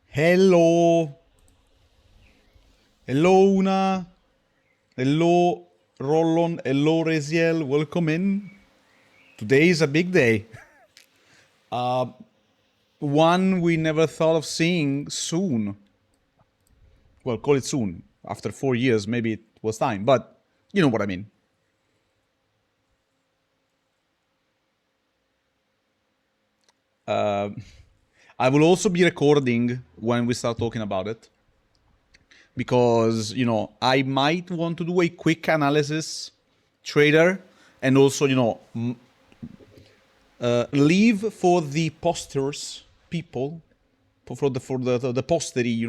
Hello. Hello, Una. Hello, Rollon. Hello, Reziel. Welcome in. Today is a big day. One we never thought of seeing soon. Well, call it soon. After 4 years, maybe it was time, but you know what I mean. I will also be recording when we start talking about it. Because, I might want to do a quick analysis trader and also, leave for the posters people for the postery,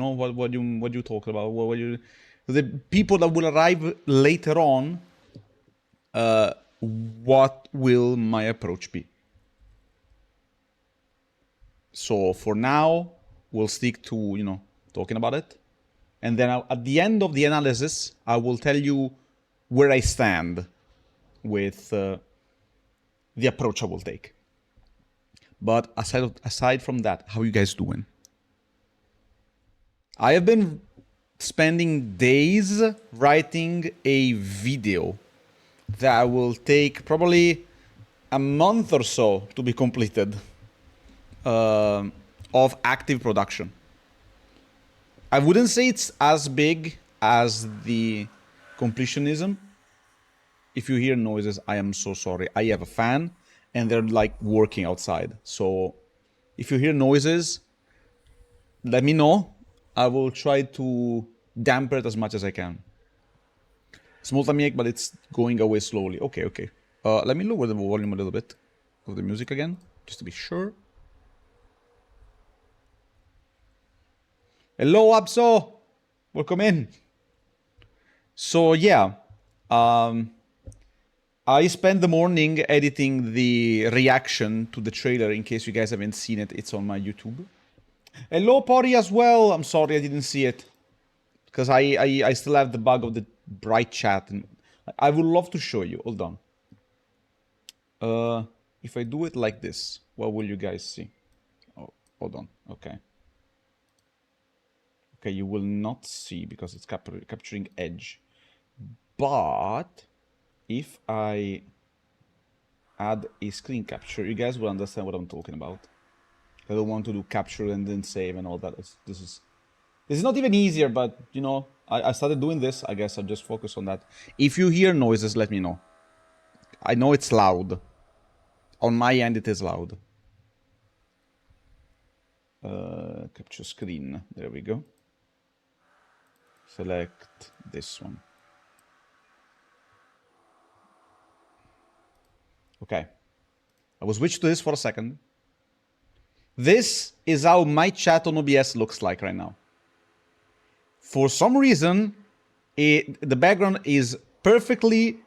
what you talk about, the people that will arrive later on. What will my approach be? So for now, we'll stick to talking about it, and then at the end of the analysis, I will tell you where I stand with the approach I will take. But aside from that, how are you guys doing? I have been spending days writing a video that will take probably a month or so to be completed of active production. I wouldn't say it's as big as the completionism. If you hear noises, I am so sorry. I have a fan and they're like working outside. So if you hear noises, let me know. I will try to dampen it as much as I can. Small tummy ache, but it's going away slowly. Okay. Let me lower the volume a little bit of the music again, just to be sure. Hello, Abso! Welcome in. So yeah, I spent the morning editing the reaction to the trailer. In case you guys haven't seen it, it's on my YouTube. Hello, Pori, as well. I'm sorry I didn't see it. Because I still have the bug of the bright chat. And I would love to show you. Hold on. If I do it like this, what will you guys see? Oh, hold on. Okay. Okay, you will not see because it's capturing edge. But if I add a screen capture, you guys will understand what I'm talking about. I don't want to do capture and then save and all that. This is not even easier, but I started doing this. I guess I'll just focus on that. If you hear noises, let me know. I know it's loud. On my end, it is loud. Capture screen. There we go. Select this one. Okay. I will switch to this for a second. This is how my chat on OBS looks like right now. For some reason, the background is perfectly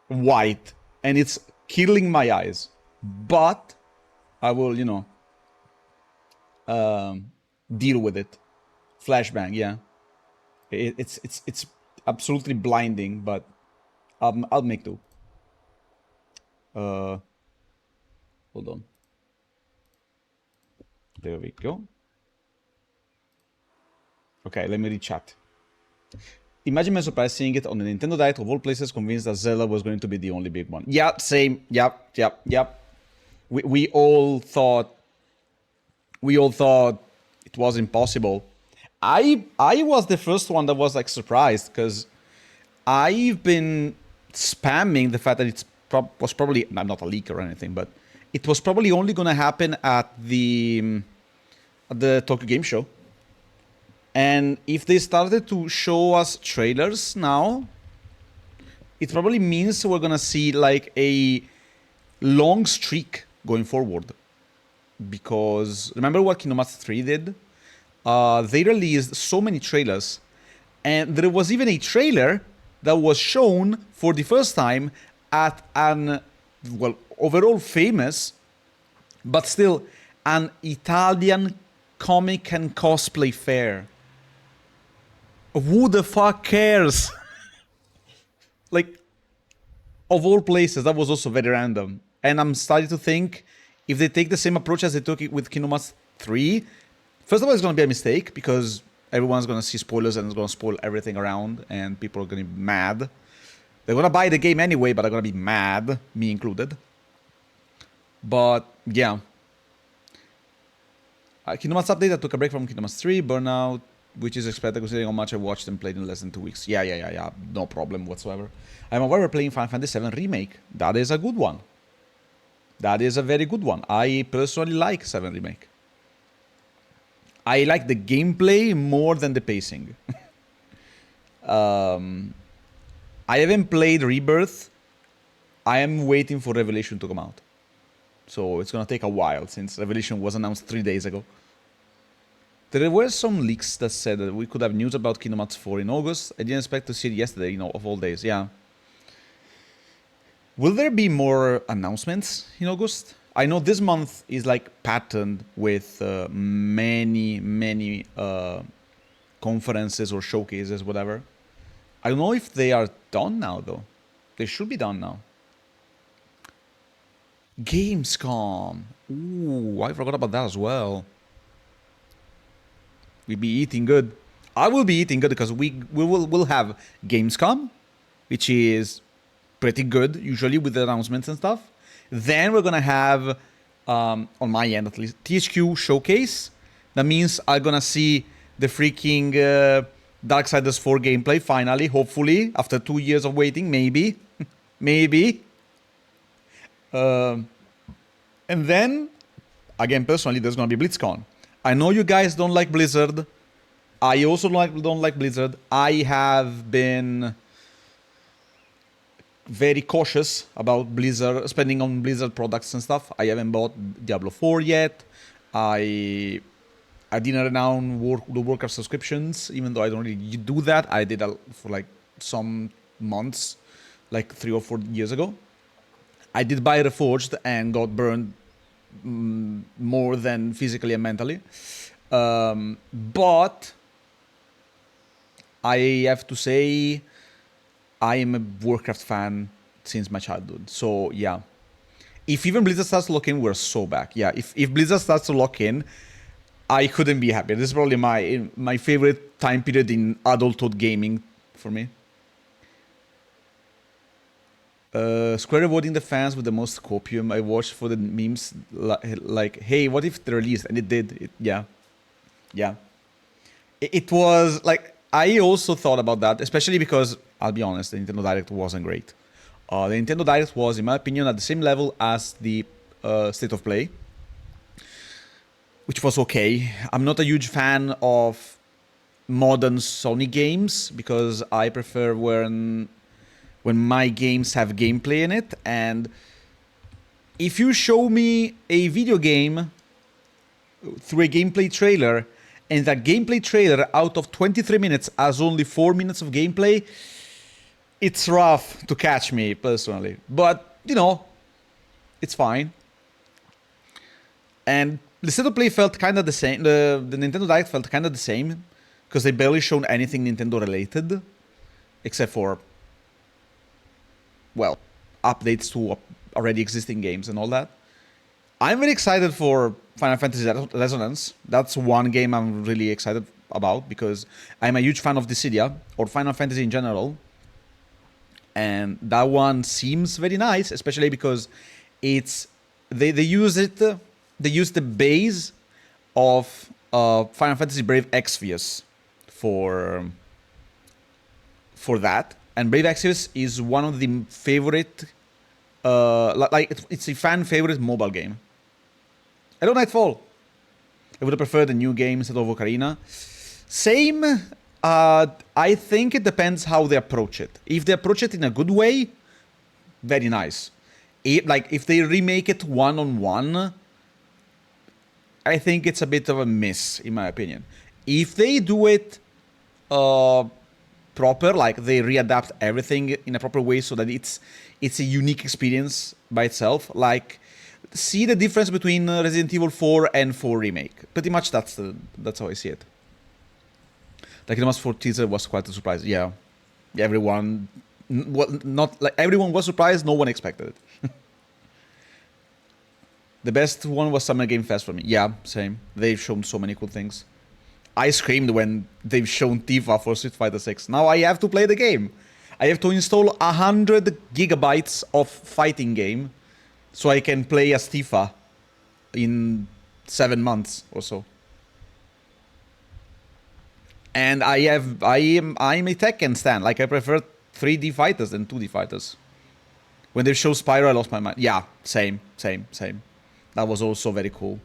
white and it's killing my eyes. But I will, deal with it. Flashbang, yeah. It's absolutely blinding, but I'll make do. Hold on. There we go. Okay, let me rechat. Imagine my surprise seeing it on the Nintendo Direct of all places, convinced that Zelda was going to be the only big one. Yeah, same. Yep. We all thought it was impossible. I was the first one that was like surprised because I've been spamming the fact that it was probably, I'm not a leaker or anything, but it was probably only going to happen at the Tokyo Game Show. And if they started to show us trailers now, it probably means we're going to see like a long streak going forward. Because remember what Kingdom Hearts 3 did? They released so many trailers, and there was even a trailer that was shown for the first time at an, overall famous, but still an Italian comic and cosplay fair. Who the fuck cares? Like, of all places, that was also very random. And I'm starting to think if they take the same approach as they took it with Kingdom Hearts 3, First of all, it's going to be a mistake because everyone's going to see spoilers and it's going to spoil everything around, and people are going to be mad. They're going to buy the game anyway, but they're going to be mad, me included. But yeah. Kingdom Hearts update, I took a break from Kingdom Hearts 3, Burnout, which is expected considering how much I watched and played in less than 2 weeks. Yeah. No problem whatsoever. I'm aware we're playing Final Fantasy VII Remake. That is a good one. That is a very good one. I personally like 7 Remake. I like the gameplay more than the pacing. I haven't played Rebirth. I am waiting for Revelation to come out. So it's gonna take a while since Revelation was announced 3 days ago. There were some leaks that said that we could have news about Kingdom Hearts 4 in August. I didn't expect to see it yesterday, of all days, yeah. Will there be more announcements in August? I know this month is like patterned with many conferences or showcases, whatever. I don't know if they are done now, though. They should be done now. Gamescom. Ooh, I forgot about that as well. We'll be eating good. I will be eating good because we'll have Gamescom, which is pretty good usually with the announcements and stuff. Then we're gonna have, on my end at least, THQ Showcase. That means I'm gonna see the freaking Darksiders 4 gameplay finally, hopefully, after 2 years of waiting, maybe. Maybe. And then, again, personally, there's gonna be BlizzCon. I know you guys don't like Blizzard. I also don't like Blizzard. I have been very cautious about Blizzard, spending on Blizzard products and stuff. I haven't bought Diablo 4 yet. I didn't renown the Warcraft subscriptions, even though I don't really do that. I did that for like some months, like 3 or 4 years ago. I did buy Reforged and got burned more than physically and mentally. But I have to say, I am a Warcraft fan since my childhood. So yeah, if even Blizzard starts to lock in, we're so back. Yeah, if Blizzard starts to lock in, I couldn't be happier. This is probably my favorite time period in adulthood gaming for me. Square rewarding the fans with the most copium. I watched for the memes like, hey, what if they released? And it did. Yeah. It was like, I also thought about that, especially because, I'll be honest, the Nintendo Direct wasn't great. The Nintendo Direct was, in my opinion, at the same level as the State of Play, which was okay. I'm not a huge fan of modern Sony games because I prefer when my games have gameplay in it. And if you show me a video game through a gameplay trailer, and that gameplay trailer out of 23 minutes has only 4 minutes of gameplay, it's rough to catch me, personally. But, it's fine. And the State of Play felt kind of the same. The Nintendo Direct felt kind of the same, because they barely shown anything Nintendo related, except for, well, updates to already existing games and all that. I'm very excited for Final Fantasy Resonance. That's one game I'm really excited about because I'm a huge fan of Dissidia, or Final Fantasy in general. And that one seems very nice, especially because it's they use the base of Final Fantasy Brave Exvius for that. And Brave Exvius is one of the favorite, it's a fan favorite mobile game. Hello Nightfall. I would have preferred a new game instead of Ocarina. Same. I think it depends how they approach it. If they approach it in a good way, very nice. If they remake it one-on-one, I think it's a bit of a miss, in my opinion. If they do it proper, like they readapt everything in a proper way so that it's a unique experience by itself, like see the difference between Resident Evil 4 and 4 Remake. Pretty much that's how I see it. The Kingdom Hearts 4 teaser was quite a surprise. Yeah, everyone, not like everyone was surprised. No one expected it. The best one was Summer Game Fest for me. Yeah, same. They've shown so many cool things. I screamed when they've shown Tifa for Street Fighter 6. Now I have to play the game. I have to install 100 gigabytes of fighting game so I can play as Tifa in 7 months or so. And I'm a Tekken stan. Like, I prefer 3D fighters than 2D fighters. When they show Spyro, I lost my mind. Yeah, same. That was also very cool.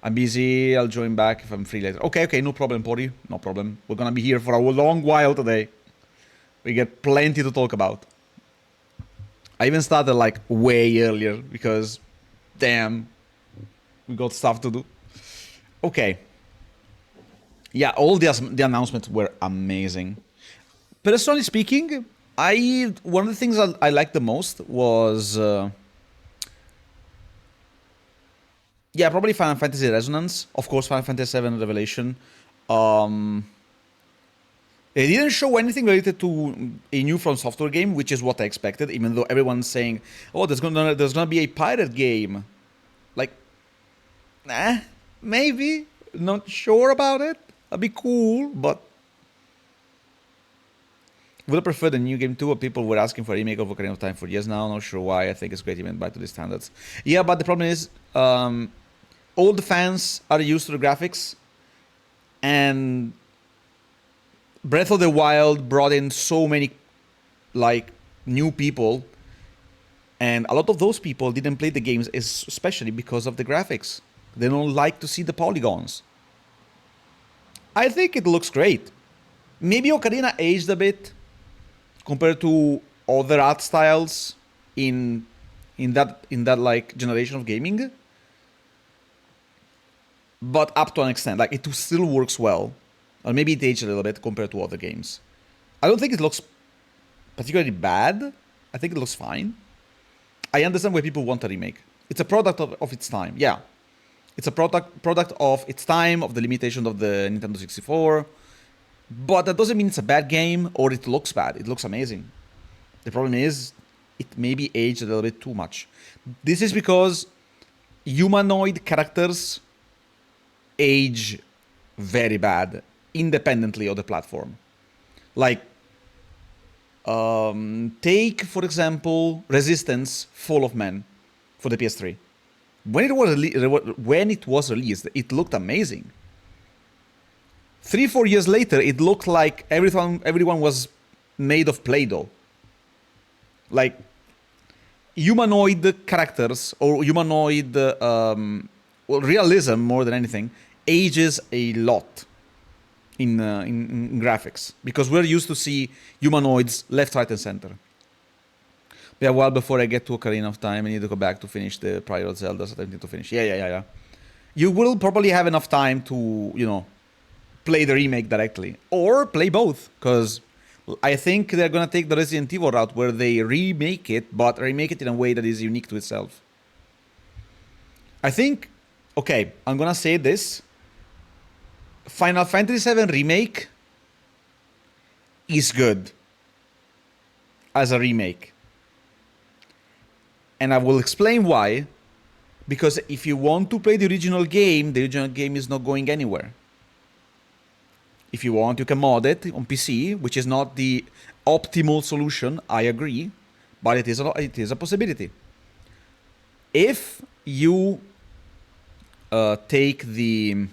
I'm busy, I'll join back if I'm free later. Okay, no problem, Pori. No problem. We're gonna be here for a long while today. We get plenty to talk about. I even started like way earlier because, damn, we got stuff to do. Okay. Yeah, all the announcements were amazing. Personally speaking, one of the things I liked the most was... yeah, probably Final Fantasy Resonance. Of course, Final Fantasy VII Revelation. They didn't show anything related to a new From Software game, which is what I expected, even though everyone's saying, oh, there's gonna be a pirate game. Like, nah, maybe. Not sure about it. That'd be cool, but... would have preferred a new game too, but people were asking for a remake of Ocarina of Time for years now. Not sure why. I think it's great even back to the standards. Yeah, but the problem is... all the fans are used to the graphics, and Breath of the Wild brought in so many like new people, and a lot of those people didn't play the games especially because of the graphics. They don't like to see the polygons. I think it looks great. Maybe Ocarina aged a bit compared to other art styles in that like generation of gaming. But up to an extent, like it still works well. Or maybe it aged a little bit compared to other games. I don't think it looks particularly bad. I think it looks fine. I understand why people want a remake. It's a product of its time, yeah. It's a product of its time, of the limitation of the Nintendo 64. But that doesn't mean it's a bad game or it looks bad. It looks amazing. The problem is, it maybe aged a little bit too much. This is because humanoid characters age very bad, independently of the platform. Like, take, for example, Resistance Fall of Man for the PS3. When it was released, it looked amazing. 3-4 years later, it looked like everyone was made of Play-Doh. Like, humanoid characters, or humanoid realism more than anything, ages a lot in graphics, because we're used to see humanoids left, right, and center. Yeah, well, before I get to Ocarina of Time, I need to go back to finish the prior Zeldas that I need to finish. Yeah. You will probably have enough time to, play the remake directly, or play both, because I think they're gonna take the Resident Evil route where they remake it, but remake it in a way that is unique to itself. I think, okay, I'm gonna say this. Final Fantasy VII Remake is good as a remake. And I will explain why. Because if you want to play the original game is not going anywhere. If you want, you can mod it on PC, which is not the optimal solution, I agree, but it is a possibility. If you take the...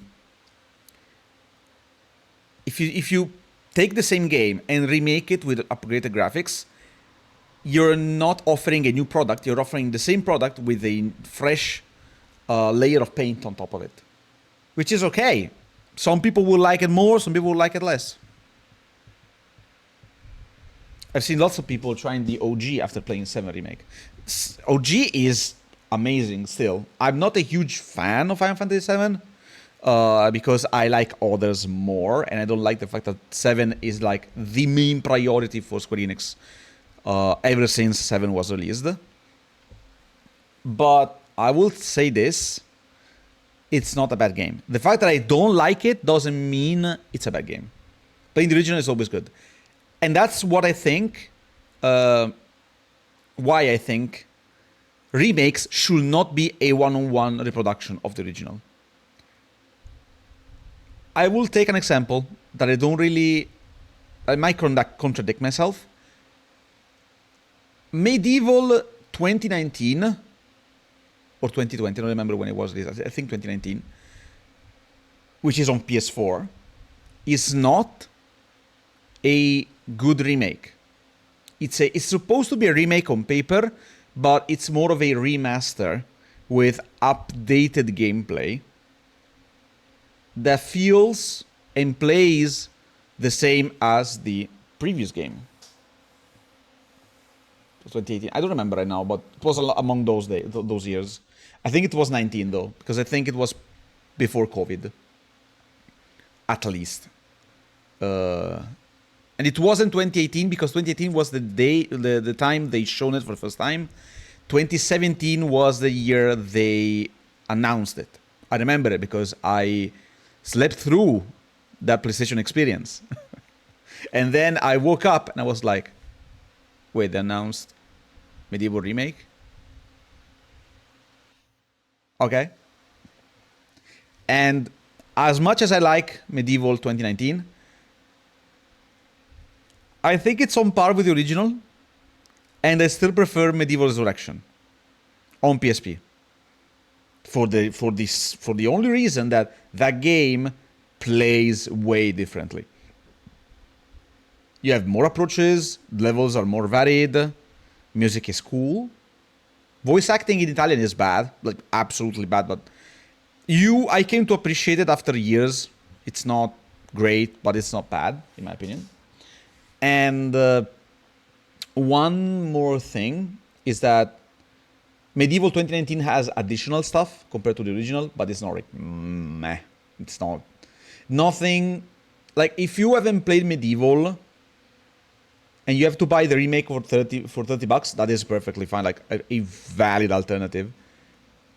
If you take the same game and remake it with upgraded graphics, you're not offering a new product, you're offering the same product with a fresh layer of paint on top of it. Which is okay. Some people will like it more, some people will like it less. I've seen lots of people trying the OG after playing 7 Remake. OG is amazing still. I'm not a huge fan of Final Fantasy 7 because I like others more, and I don't like the fact that 7 is like the main priority for Square Enix ever since 7 was released. But I will say this. It's not a bad game. The fact that I don't like it doesn't mean it's a bad game. Playing the original is always good. And that's what I think, why I think remakes should not be a one-on-one reproduction of the original. I will take an example that I might contradict myself. Medieval 2019 or 2020, I don't remember when it was released. I think 2019, which is on PS4, is not a good remake. It's supposed to be a remake on paper, but it's more of a remaster with updated gameplay that feels and plays the same as the previous game. 2018. I don't remember right now, but it was among those years. I think it was 19 though, because I think it was before COVID, at least. And it wasn't 2018 because 2018 was the time they shown it for the first time. 2017 was the year they announced it. I remember it because I slept through that PlayStation experience. And then I woke up and I was like, wait, they announced Medieval Remake? Okay. And as much as I like Medieval 2019, I think it's on par with the original, and I still prefer Medieval Resurrection on PSP. For the only reason that that game plays way differently. You have more approaches, levels are more varied, music is cool. Voice acting in Italian is bad, like absolutely bad, but I came to appreciate it after years. It's not great, but it's not bad, in my opinion. And one more thing is that Medieval 2019 has additional stuff compared to the original, but it's not like meh. It's not nothing. Like if you haven't played Medieval and you have to buy the remake for 30 bucks, that is perfectly fine. Like a valid alternative.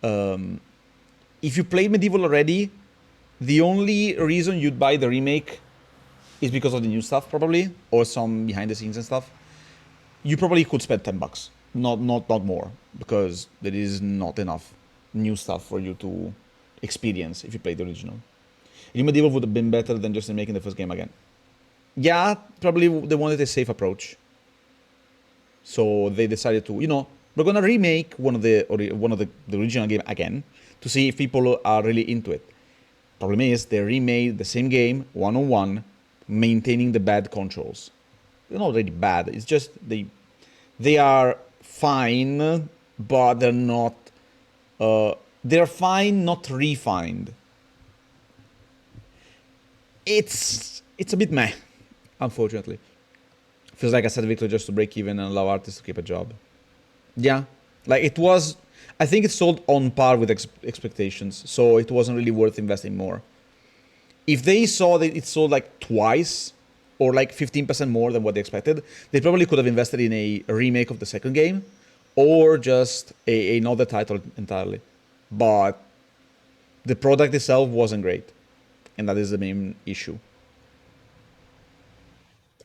If you played Medieval already, the only reason you'd buy the remake is because of the new stuff, probably, or some behind the scenes and stuff. You probably could spend 10 bucks, not more, because there is not enough new stuff for you to experience if you play the original. New Medieval would have been better than just making the first game again. Yeah, probably they wanted a safe approach, so they decided to, we're gonna remake one of the original game again to see if people are really into it. Problem is, they remade the same game one-on-one, maintaining the bad controls. They're not really bad. It's just they are fine, but they're not. They're fine, not refined. It's a bit meh, unfortunately. Feels like I said Victor just to break even and allow artists to keep a job. Yeah, like it was. I think it sold on par with expectations, so it wasn't really worth investing more. If they saw that it sold like twice or like 15% more than what they expected, they probably could have invested in a remake of the second game or just another title entirely. But the product itself wasn't great, and that is the main issue.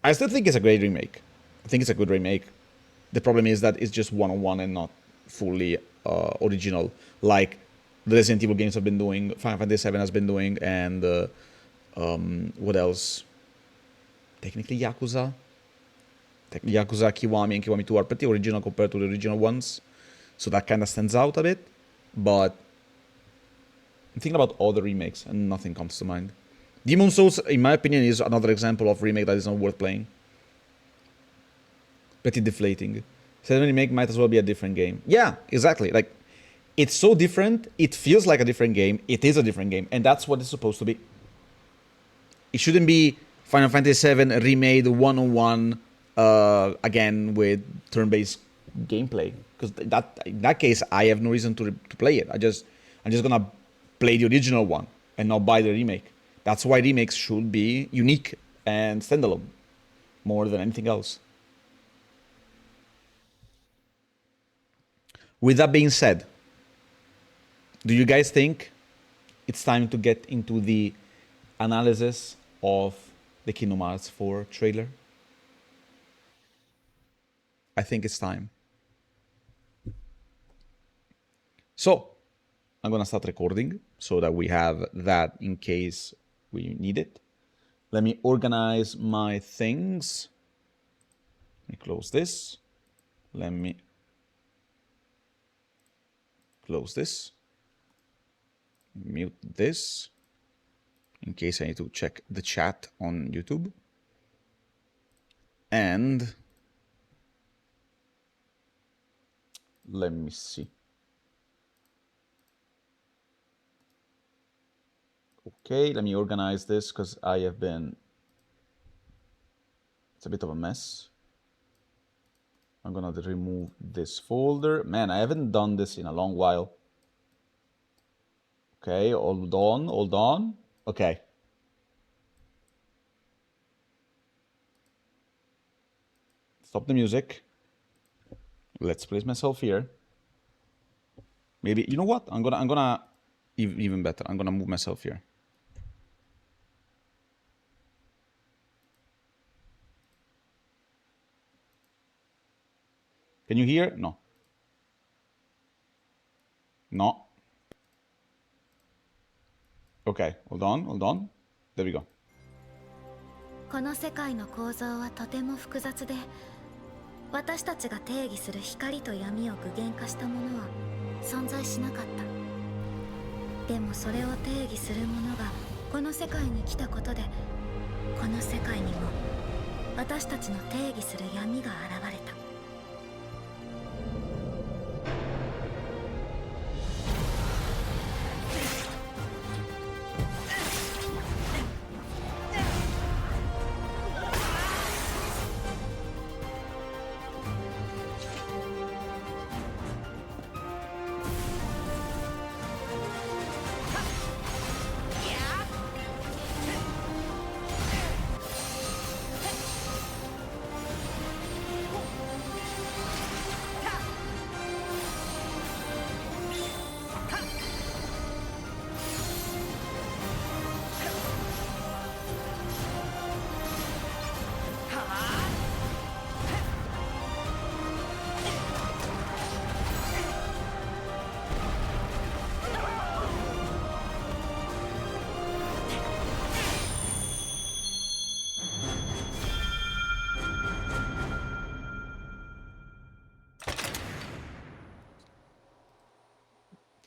I still think it's a great remake. I think it's a good remake. The problem is that it's just one-on-one and not fully original, like the Resident Evil games have been doing, Final Fantasy VII has been doing, and what else? Technically Yakuza. Yakuza Kiwami and Kiwami 2 are pretty original compared to the original ones, so that kind of stands out a bit. But I'm thinking about other remakes and nothing comes to mind. Demon Souls, in my opinion, is another example of remake that is not worth playing. Pretty deflating. Seven remake might as well be a different game. Yeah, exactly. Like, it's so different. It feels like a different game. It is a different game, and that's what it's supposed to be. It shouldn't be Final Fantasy VII remade one-on-one again with turn-based gameplay. Because in that case, I have no reason to play it. I'm just gonna play the original one and not buy the remake. That's why remakes should be unique and standalone more than anything else. With that being said, do you guys think it's time to get into the analysis of the Kingdom Hearts 4 trailer? I think it's time. So I'm gonna start recording so that we have that in case we need it. Let me organize my things. Let me close this. Let me close this. Mute this in case I need to check the chat on YouTube. And let me see. Okay, let me organize this because I have been... It's a bit of a mess. I'm gonna remove this folder. Man, I haven't done this in a long while. Okay, hold on. Okay. Stop the music. Let's place myself here. Maybe, you know what? I'm gonna even better. I'm gonna move myself here. Can you hear? No. No. Okay, hold on. There we go. この世界の構造はとても複雑で、私たちが定義する光と闇を具現化したものは存在しなかった。でもそれを定義するものがこの世界に来たことで、この世界にも私たちの定義する闇が現れた。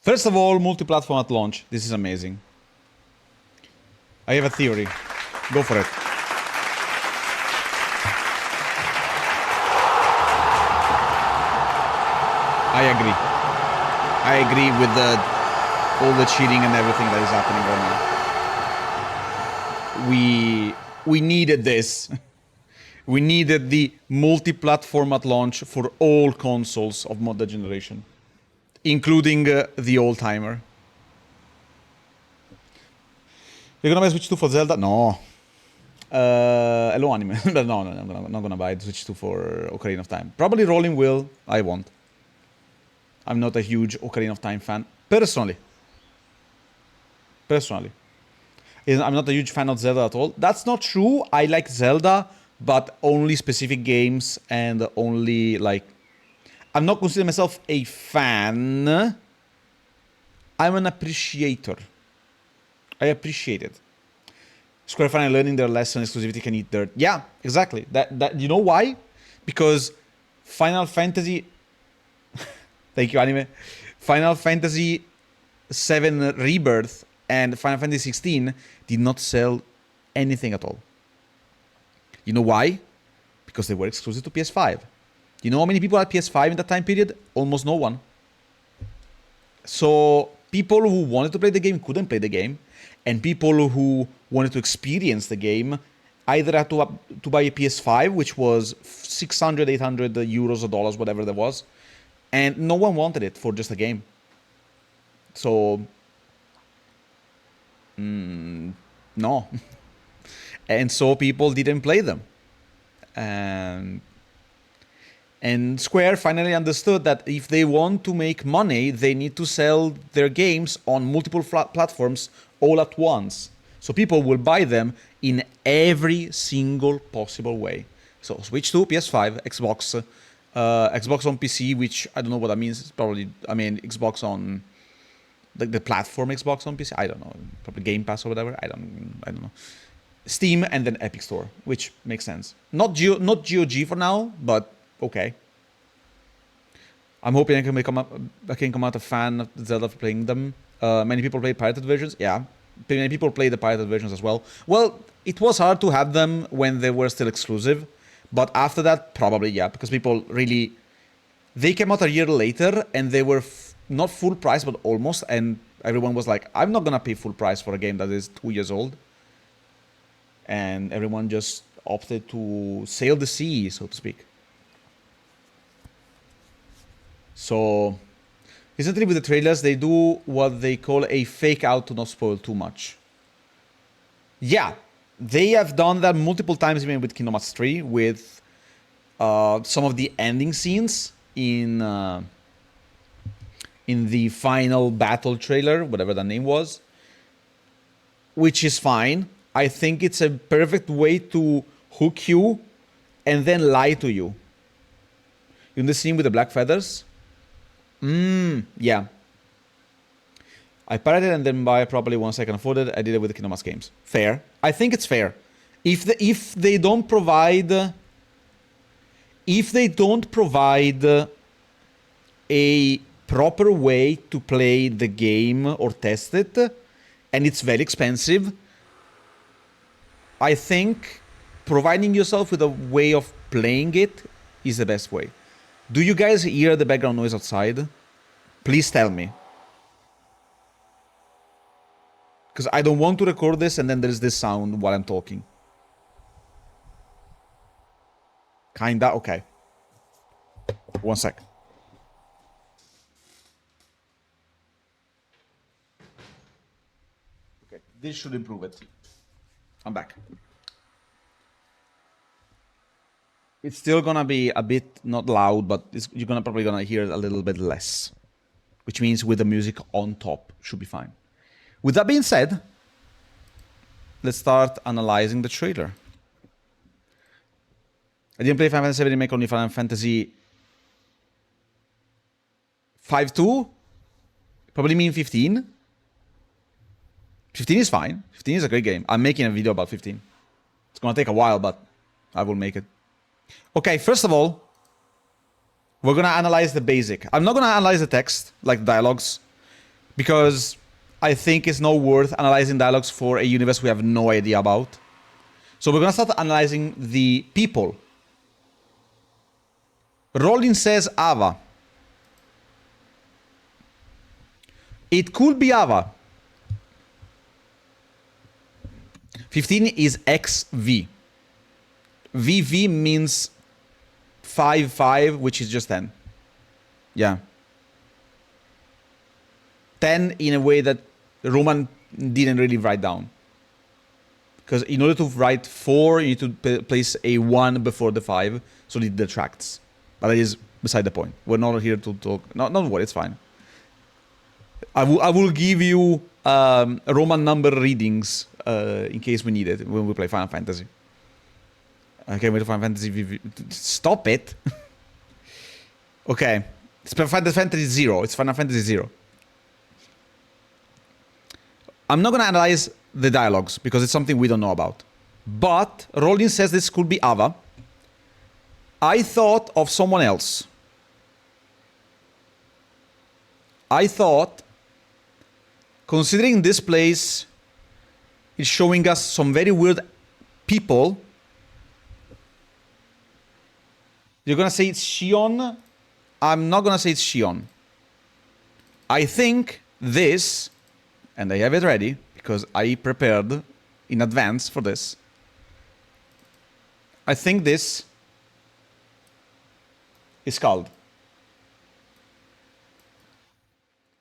First of all, multi-platform at launch. This is amazing. I have a theory. Go for it. I agree with all the cheating and everything that is happening right now. We needed this. We needed the multi-platform at launch for all consoles of modern generation, including the old-timer. You're gonna buy Switch 2 for Zelda? No. Hello, anime. No, I'm not gonna buy Switch 2 for Ocarina of Time. Probably Rolling will. I won't. I'm not a huge Ocarina of Time fan. Personally. I'm not a huge fan of Zelda at all. That's not true. I like Zelda, but only specific games and only, like... I'm not considering myself a fan. I'm an appreciator. I appreciate it. Square finally learning their lesson, exclusivity can eat dirt. Yeah, exactly. That you know why? Because Final Fantasy... Thank you, anime. Final Fantasy VII Rebirth and Final Fantasy 16 did not sell anything at all. You know why? Because they were exclusive to PS5. You know how many people had PS5 in that time period? Almost no one. So people who wanted to play the game couldn't play the game, and people who wanted to experience the game either had to buy a PS5, which was 600, 800 euros or dollars, whatever that was, and no one wanted it for just a game. So, no. And so people didn't play them. And Square finally understood that if they want to make money, they need to sell their games on multiple platforms all at once. So people will buy them in every single possible way. So Switch 2, PS5, Xbox, Xbox on PC, which I don't know what that means. It's probably, I mean, Xbox on Like the platform Xbox on PC. I don't know. Probably Game Pass or whatever. I don't know. Steam and then Epic Store, which makes sense. Not GOG for now, but okay. I'm hoping I can come out a fan of Zelda for playing them. Many people play pirated versions. Yeah, many people play the pirated versions as well. Well, it was hard to have them when they were still exclusive, but after that, probably yeah, because people really they came out a year later and they were not full price, but almost, and everyone was like, "I'm not gonna pay full price for a game that is 2 years old," and everyone just opted to sail the sea, so to speak. So, recently with the trailers, they do what they call a fake out to not spoil too much. Yeah, they have done that multiple times, even with Kingdom Hearts 3, with some of the ending scenes in the final battle trailer, whatever the name was, which is fine. I think it's a perfect way to hook you and then lie to you. In the scene with the black feathers. Yeah. I pirated and then buy properly once I can afford it. I did it with the Kingdom Hearts games. Fair. I think it's fair. If they don't provide a proper way to play the game or test it, and it's very expensive, I think providing yourself with a way of playing it is the best way. Do you guys hear the background noise outside? Please tell me. Because I don't want to record this and then there's this sound while I'm talking. Kinda? Okay. 1 sec. Okay, this should improve it. I'm back. It's still gonna be a bit not loud, but you're probably gonna hear it a little bit less, which means with the music on top should be fine. With that being said, let's start analyzing the trailer. I didn't play Final Fantasy 7 Remake, only Final Fantasy 5-2. Probably mean 15. 15 is fine. 15 is a great game. I'm making a video about 15. It's gonna take a while, but I will make it. Okay, first of all, we're gonna analyze the basic. I'm not gonna analyze the text, like dialogues, because I think it's not worth analyzing dialogues for a universe we have no idea about. So we're gonna start analyzing the people. Rollin says Ava. It could be Ava. 15 is XV. VV means 5, which is just 10. Yeah. 10 in a way that Roman didn't really write down. Because in order to write 4, you need to place a 1 before the 5, so it detracts. But that is beside the point. We're not here to talk. No, don't worry, it's fine. I will give you Roman number readings in case we need it when we play Final Fantasy. I can't wait to Final Fantasy VV. Stop it. Okay. It's Final Fantasy 0. It's Final Fantasy 0. I'm not going to analyze the dialogues because it's something we don't know about. But Rollin says this could be Ava. I thought of someone else. I thought, considering this place is showing us some very weird people, you're gonna say it's Shion? I'm not gonna say it's Shion. I think this, and I have it ready, because I prepared in advance for this. I think this is Scald.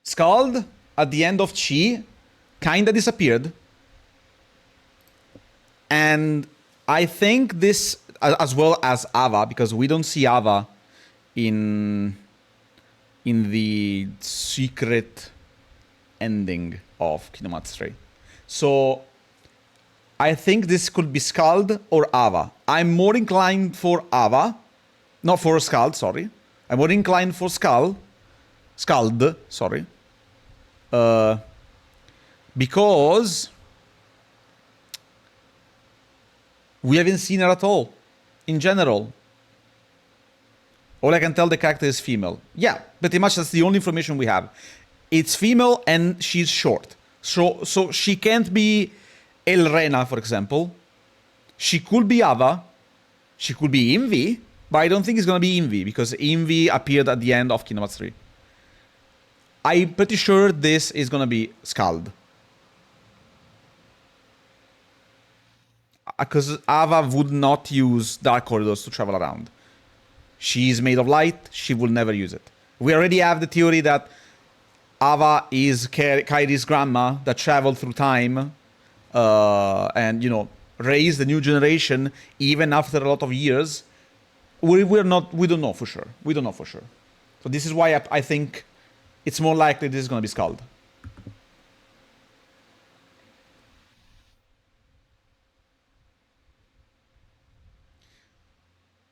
Scald, at the end of Chi, kinda disappeared. And I think this, as well as Ava, because we don't see Ava in the secret ending of Kingdom Hearts 3. So I think this could be Scald or Ava. I'm more inclined for Ava. Not for Scald, sorry. I'm more inclined for Scald, sorry. Because we haven't seen her at all, in general. All I can tell, the character is female. Yeah, pretty much that's the only information we have. It's female and she's short. So she can't be Elrena, for example. She could be Ava. She could be Invi. But I don't think it's going to be Invi, because Invi appeared at the end of Kingdom Hearts 3. I'm pretty sure this is going to be Skald. Because Ava would not use dark corridors to travel around. She's made of light, she will never use it. We already have the theory that Ava is Kairi's grandma that traveled through time and, you know, raised the new generation even after a lot of years. We don't know for sure. We don't know for sure. So this is why I think it's more likely this is going to be Skald.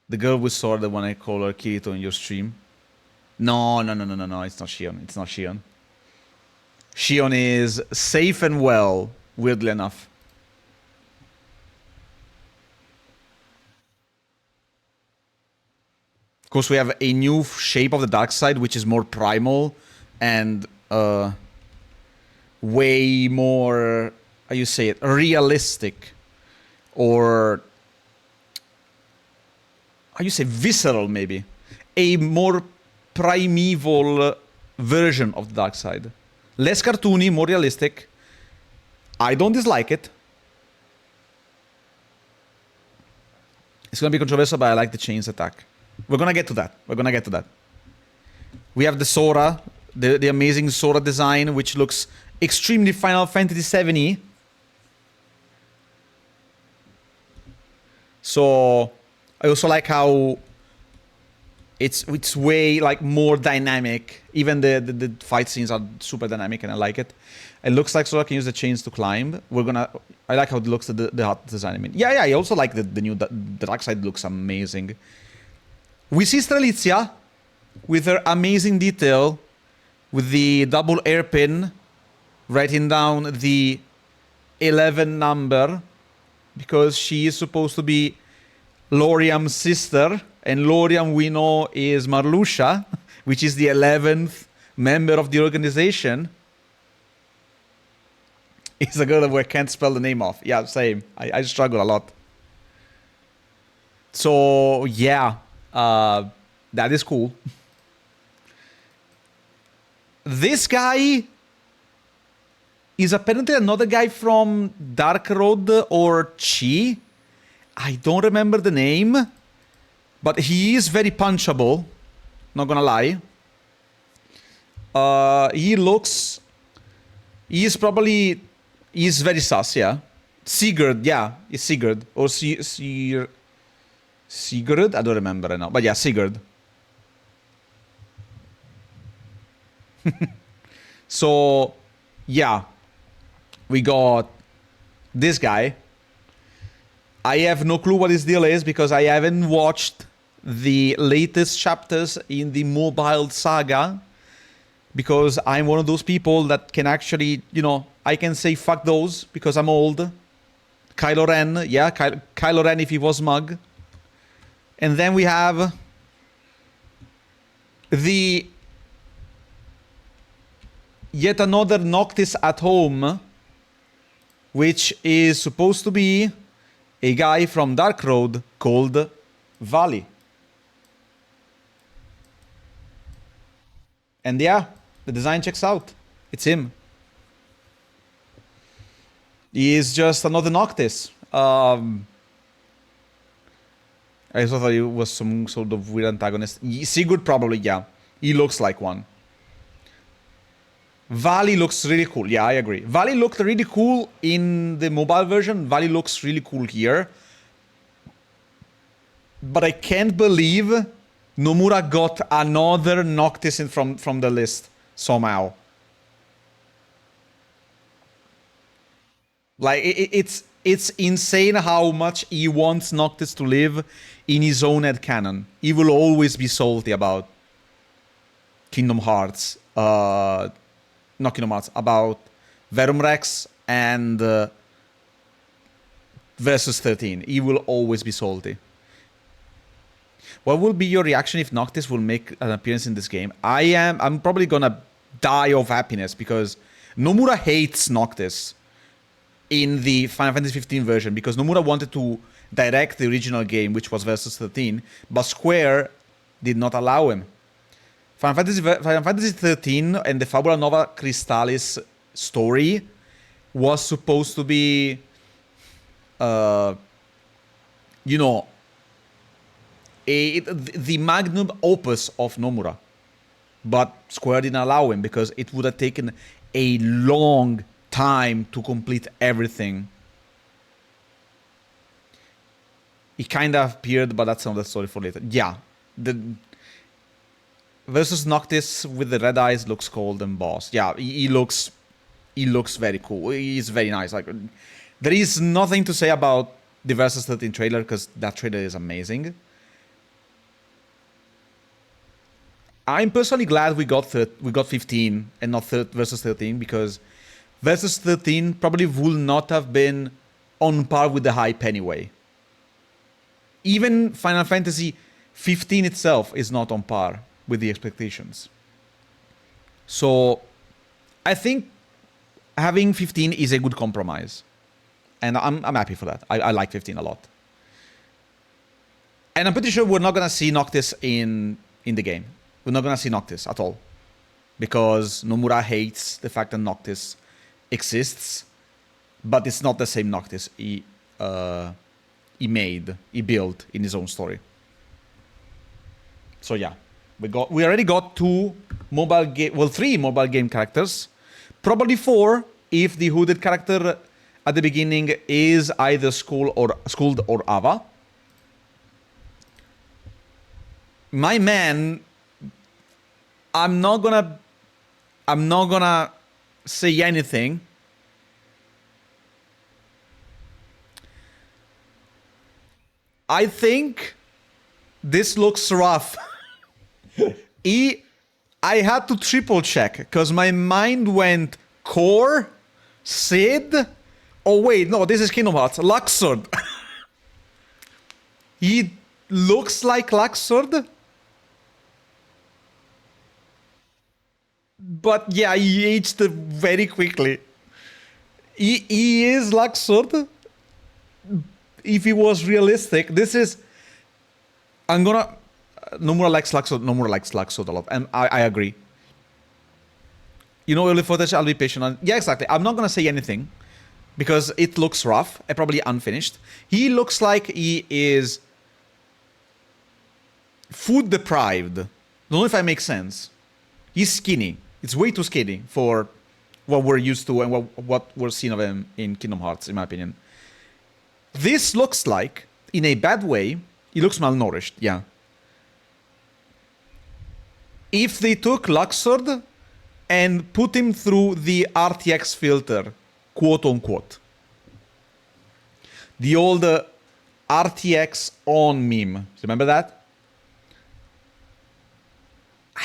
The girl with sword, the one I call her Kirito in your stream. No, it's not Shion. It's not Shion. Shion is safe and well, weirdly enough. Of course, we have a new shape of the dark side, which is more primal and way more, how you say it, realistic, or how you say, visceral, maybe. A more primeval version of the dark side. Less cartoony, more realistic. I don't dislike it. It's gonna be controversial, but I like the chains attack. We're gonna get to that. We're gonna get to that. We have the Sora, the amazing Sora design, which looks extremely Final Fantasy VII-y. So I also like how it's way like more dynamic. Even the fight scenes are super dynamic, and I like it. It looks like Sora can use the chains to climb. I like how it looks, the art design. I mean, yeah. I also like the new the dark side looks amazing. We see Strelitzia with her amazing detail, with the double airpin, writing down the 11 number, because she is supposed to be Loriam's sister, and Loriam, we know, is Marluxia, which is the 11th member of the organization. It's a girl that I can't spell the name of. Yeah, same. I struggle a lot. So, yeah. That is cool. This guy is apparently another guy from Dark Road or Chi. I don't remember the name, but he is very punchable. Not gonna lie. He's very sus, yeah. Sigurd, yeah, it's Sigurd. Or Sigurd? I don't remember right now. But yeah, Sigurd. So, yeah. We got this guy. I have no clue what his deal is, because I haven't watched the latest chapters in the mobile saga, because I'm one of those people that can actually, you know, I can say fuck those because I'm old. Kylo Ren, yeah, Kylo Ren if he was Mug. And then we have the yet another Noctis at home, which is supposed to be a guy from Dark Road called Valley. And yeah, the design checks out. It's him. He is just another Noctis. I also thought he was some sort of weird antagonist. Sigurd probably, yeah. He looks like one. Valley looks really cool. Yeah, I agree. Valley looked really cool in the mobile version. Valley looks really cool here. But I can't believe Nomura got another Noctis from the list somehow. Like, it's insane how much he wants Noctis to live in his own headcanon. He will always be salty about Kingdom Hearts. not Kingdom Hearts, about Verum Rex and versus 13. He will always be salty. What will be your reaction if Noctis will make an appearance in this game? I'm probably gonna die of happiness because Nomura hates Noctis in the Final Fantasy 15 version because Nomura wanted to direct the original game, which was versus 13, but Square did not allow him. Final Fantasy 13 and the Fabula Nova Crystallis story was supposed to be, you know, the magnum opus of Nomura. But Square didn't allow him because it would have taken a long time to complete everything. He kind of appeared, but that's another story for later. Yeah, the versus Noctis with the red eyes looks cold and boss. Yeah, he looks very cool. He's very nice. Like, there is nothing to say about the versus 13 trailer because that trailer is amazing. I'm personally glad we got 15 and not versus 13 because versus 13 probably would not have been on par with the hype anyway. Even Final Fantasy 15 itself is not on par with the expectations. So I think having 15 is a good compromise. And I'm happy for that. I like 15 a lot. And I'm pretty sure we're not going to see Noctis in the game. We're not going to see Noctis at all. Because Nomura hates the fact that Noctis exists. But it's not the same Noctis he built in his own story. So yeah, we already got 3 mobile game characters. Probably 4 if the hooded character at the beginning is either Skull or Ava. My man, I'm not gonna say anything. I think this looks rough. I had to triple check because my mind went Core, Sid. Oh wait, no, this is Kingdom Hearts. Luxord. He looks like Luxord. But yeah, he aged very quickly. He is Luxord. If he was realistic, this is... Nomura likes Luxord a lot, and I agree. You know, early footage, I'll be patient. Yeah, exactly. I'm not gonna say anything because it looks rough and probably unfinished. He looks like he is food deprived. Don't know if that makes sense. He's skinny. It's way too skinny for what we're used to and what we're seeing of him in Kingdom Hearts, in my opinion. This looks like, in a bad way, he looks malnourished, yeah. If they took Luxord and put him through the RTX filter, quote unquote, the old RTX on meme, remember that?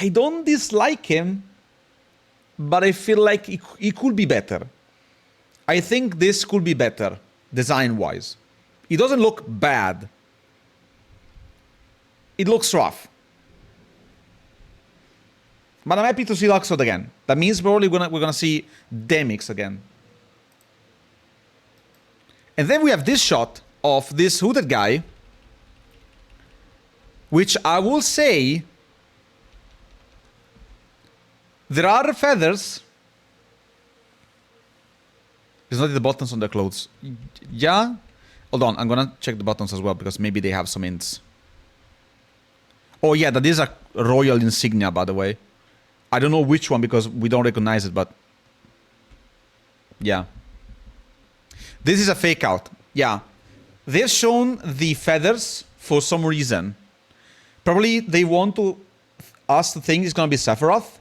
I don't dislike him, but I feel like he could be better. I think this could be better, design-wise. It doesn't look bad. It looks rough. But I'm happy to see Luxord again. That means probably we're gonna see Demix again. And then we have this shot of this hooded guy, which I will say, there are feathers. It's not the buttons on their clothes. Yeah? Hold on, I'm gonna check the buttons as well because maybe they have some hints. Oh yeah, that is a royal insignia, by the way. I don't know which one because we don't recognize it, but... yeah. This is a fake out. Yeah. They've shown the feathers for some reason. Probably they want us to think it's gonna be Sephiroth.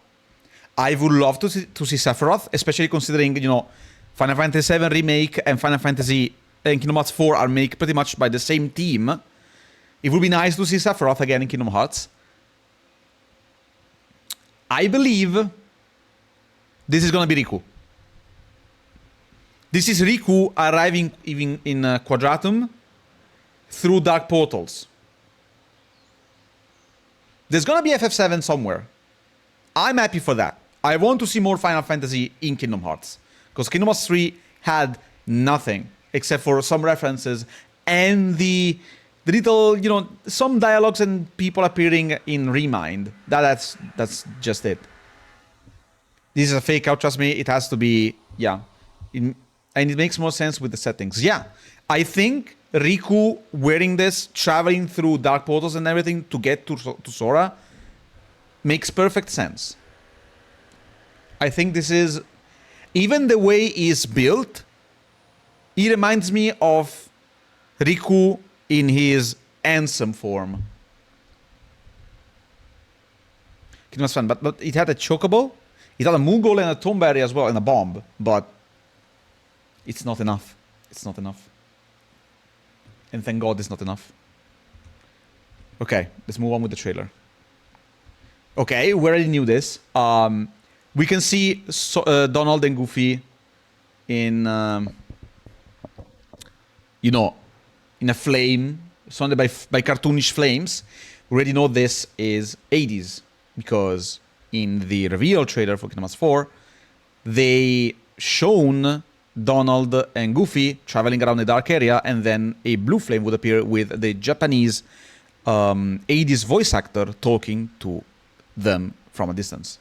I would love to see Sephiroth, especially considering, you know, Final Fantasy VII Remake and Final Fantasy and Kingdom Hearts 4 are made pretty much by the same team. It would be nice to see Sephiroth again in Kingdom Hearts. I believe This is gonna be Riku. This is Riku arriving even in Quadratum through dark portals. There's gonna be FF7 somewhere. I'm happy for that. I want to see more Final Fantasy in Kingdom Hearts. Because Kingdom Hearts 3 had nothing except for some references and the little, you know, some dialogues and people appearing in Remind. That's just it. This is a fake out, trust me. It has to be, yeah. And it makes more sense with the settings. Yeah, I think Riku wearing this, traveling through dark portals and everything to get to Sora makes perfect sense. I think this is, even the way it's built, it reminds me of Riku in his Ansem form. Kingdom Hearts fun, but it had a chocobo, it had a Moogle and a Tomberry as well, and a bomb, but it's not enough. It's not enough. And thank God it's not enough. Okay, let's move on with the trailer. Okay, we already knew this. We can see Donald and Goofy in, you know, in a flame, surrounded by cartoonish flames. We already know this is Hades, because in the reveal trailer for Kingdom Hearts 4, they shown Donald and Goofy traveling around a dark area, and then a blue flame would appear with the Japanese Hades voice actor talking to them from a distance.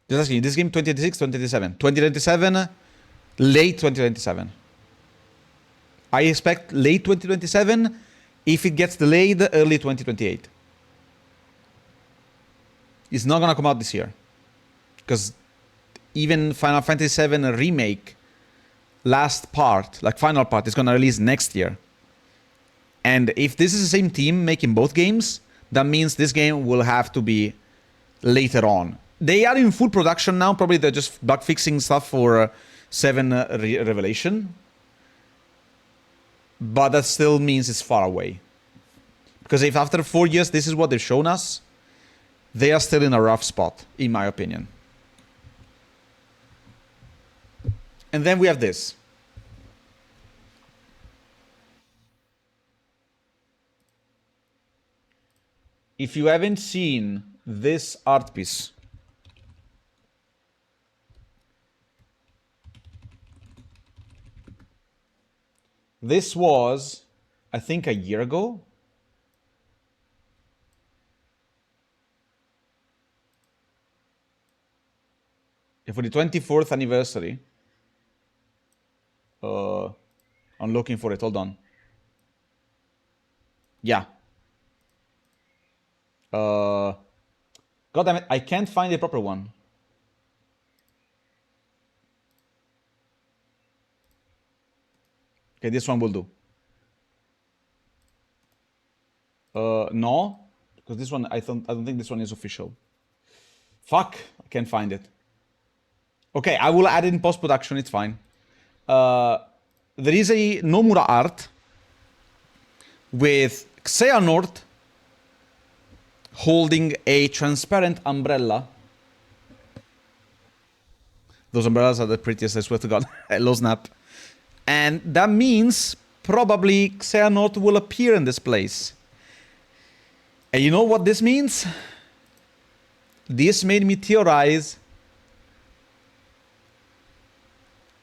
Just asking, this game 2026, 2027? 2027, late 2027. I expect late 2027. If it gets delayed, early 2028. It's not gonna come out this year. Because even Final Fantasy VII Remake, last part, like final part, is gonna release next year. And if this is the same team making both games, that means this game will have to be later on. They are in full production now. Probably they're just bug fixing stuff for 7 Revelation. But that still means it's far away. Because if after 4 years this is what they've shown us, they are still in a rough spot, in my opinion. And then we have this. If you haven't seen this art piece, this was, I think, a year ago. For the 24th anniversary. I'm looking for it. Hold on. Yeah. God damn it. I can't find the proper one. Okay, this one will do. No, because this one I don't think this one is official. Fuck, I can't find it. Okay, I will add it in post-production, it's fine. There is a Nomura art with Xehanort holding a transparent umbrella. Those umbrellas are the prettiest, I swear to God. Hello, Snap. And that means probably Xehanort will appear in this place. And you know what this means? This made me theorize.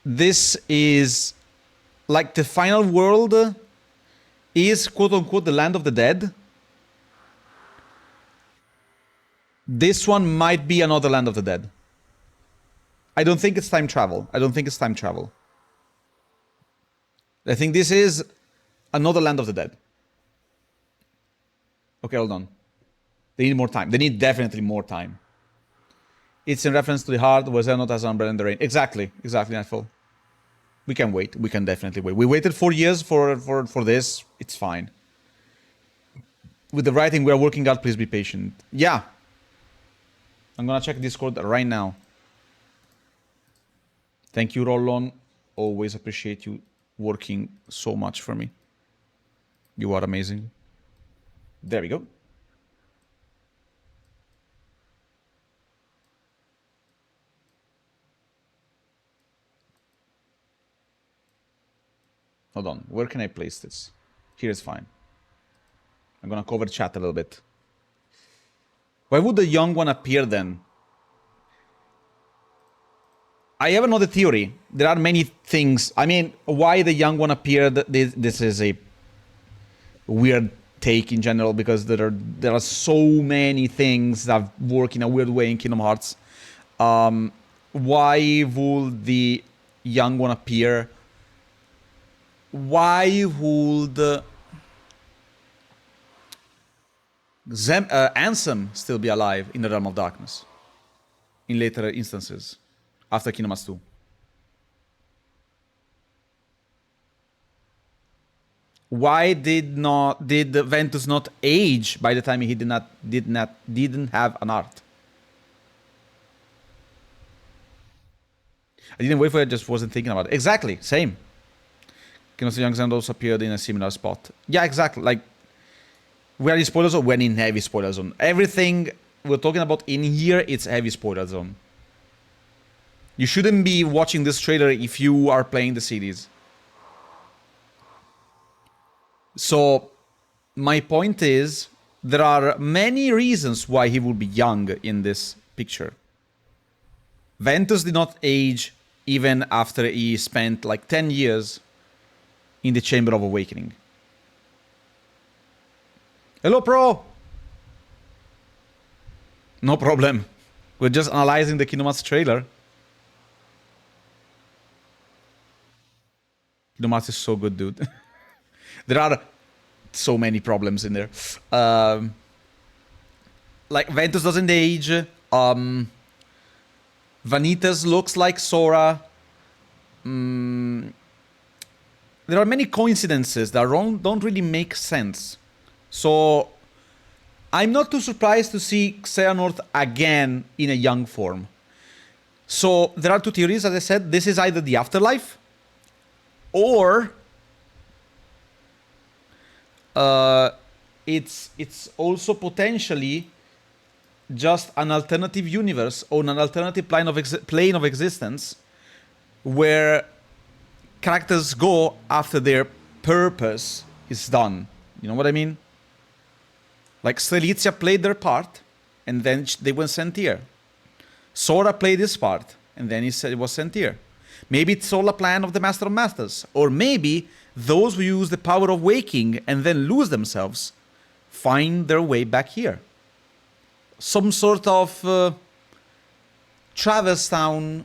This is like the final world is quote-unquote the land of the dead. This one might be another land of the dead. I don't think it's time travel. I don't think it's time travel. I think this is another land of the dead. Okay, hold on. They need more time. They need definitely more time. It's in reference to the heart where Xehanort has an umbrella in the rain. Exactly, Nightfall. We can wait. We can definitely wait. We waited 4 years for this. It's fine. With the writing we are working out, please be patient. Yeah. I'm gonna check Discord right now. Thank you, Rollon. Always appreciate you working so much for me. You are amazing. There we go. Hold on. Where can I place this? Here is fine. I'm gonna cover chat a little bit. Why would the young one appear then? I have another theory. There are many things. I mean, why the young one appeared, this is a weird take in general, because there are so many things that work in a weird way in Kingdom Hearts. Why would the young one appear? Why would Ansem still be alive in the Realm of Darkness in later instances after Kingdom Hearts 2? Why did Ventus not age by the time he didn't have an art? I didn't wait for it, just wasn't thinking about it. Exactly, same. Kingdom Hearts Young Zen also appeared in a similar spot. Yeah, exactly. Like, we're in spoiler zone, we're in heavy spoiler zone. Everything we're talking about in here, it's heavy spoiler zone. You shouldn't be watching this trailer if you are playing the series. So, my point is, there are many reasons why he will be young in this picture. Ventus did not age even after he spent like 10 years in the Chamber of Awakening. Hello, Pro! No problem. We're just analyzing the Kingdom Hearts trailer. Kingdom Hearts is so good, dude. There are so many problems in there. Like, Ventus doesn't age. Vanitas looks like Sora. There are many coincidences that don't really make sense. So, I'm not too surprised to see Xehanort again in a young form. So, there are two theories, as I said. This is either the afterlife, or it's also potentially just an alternative universe or an alternative plane of existence where characters go after their purpose is done. You know what I mean? Like, Strelitzia played their part, and then they went sent here. Sora played his part, and then he was sent here. Maybe it's all a plan of the Master of Masters. Or maybe those who use the power of waking and then lose themselves find their way back here. Some sort of Traverse Town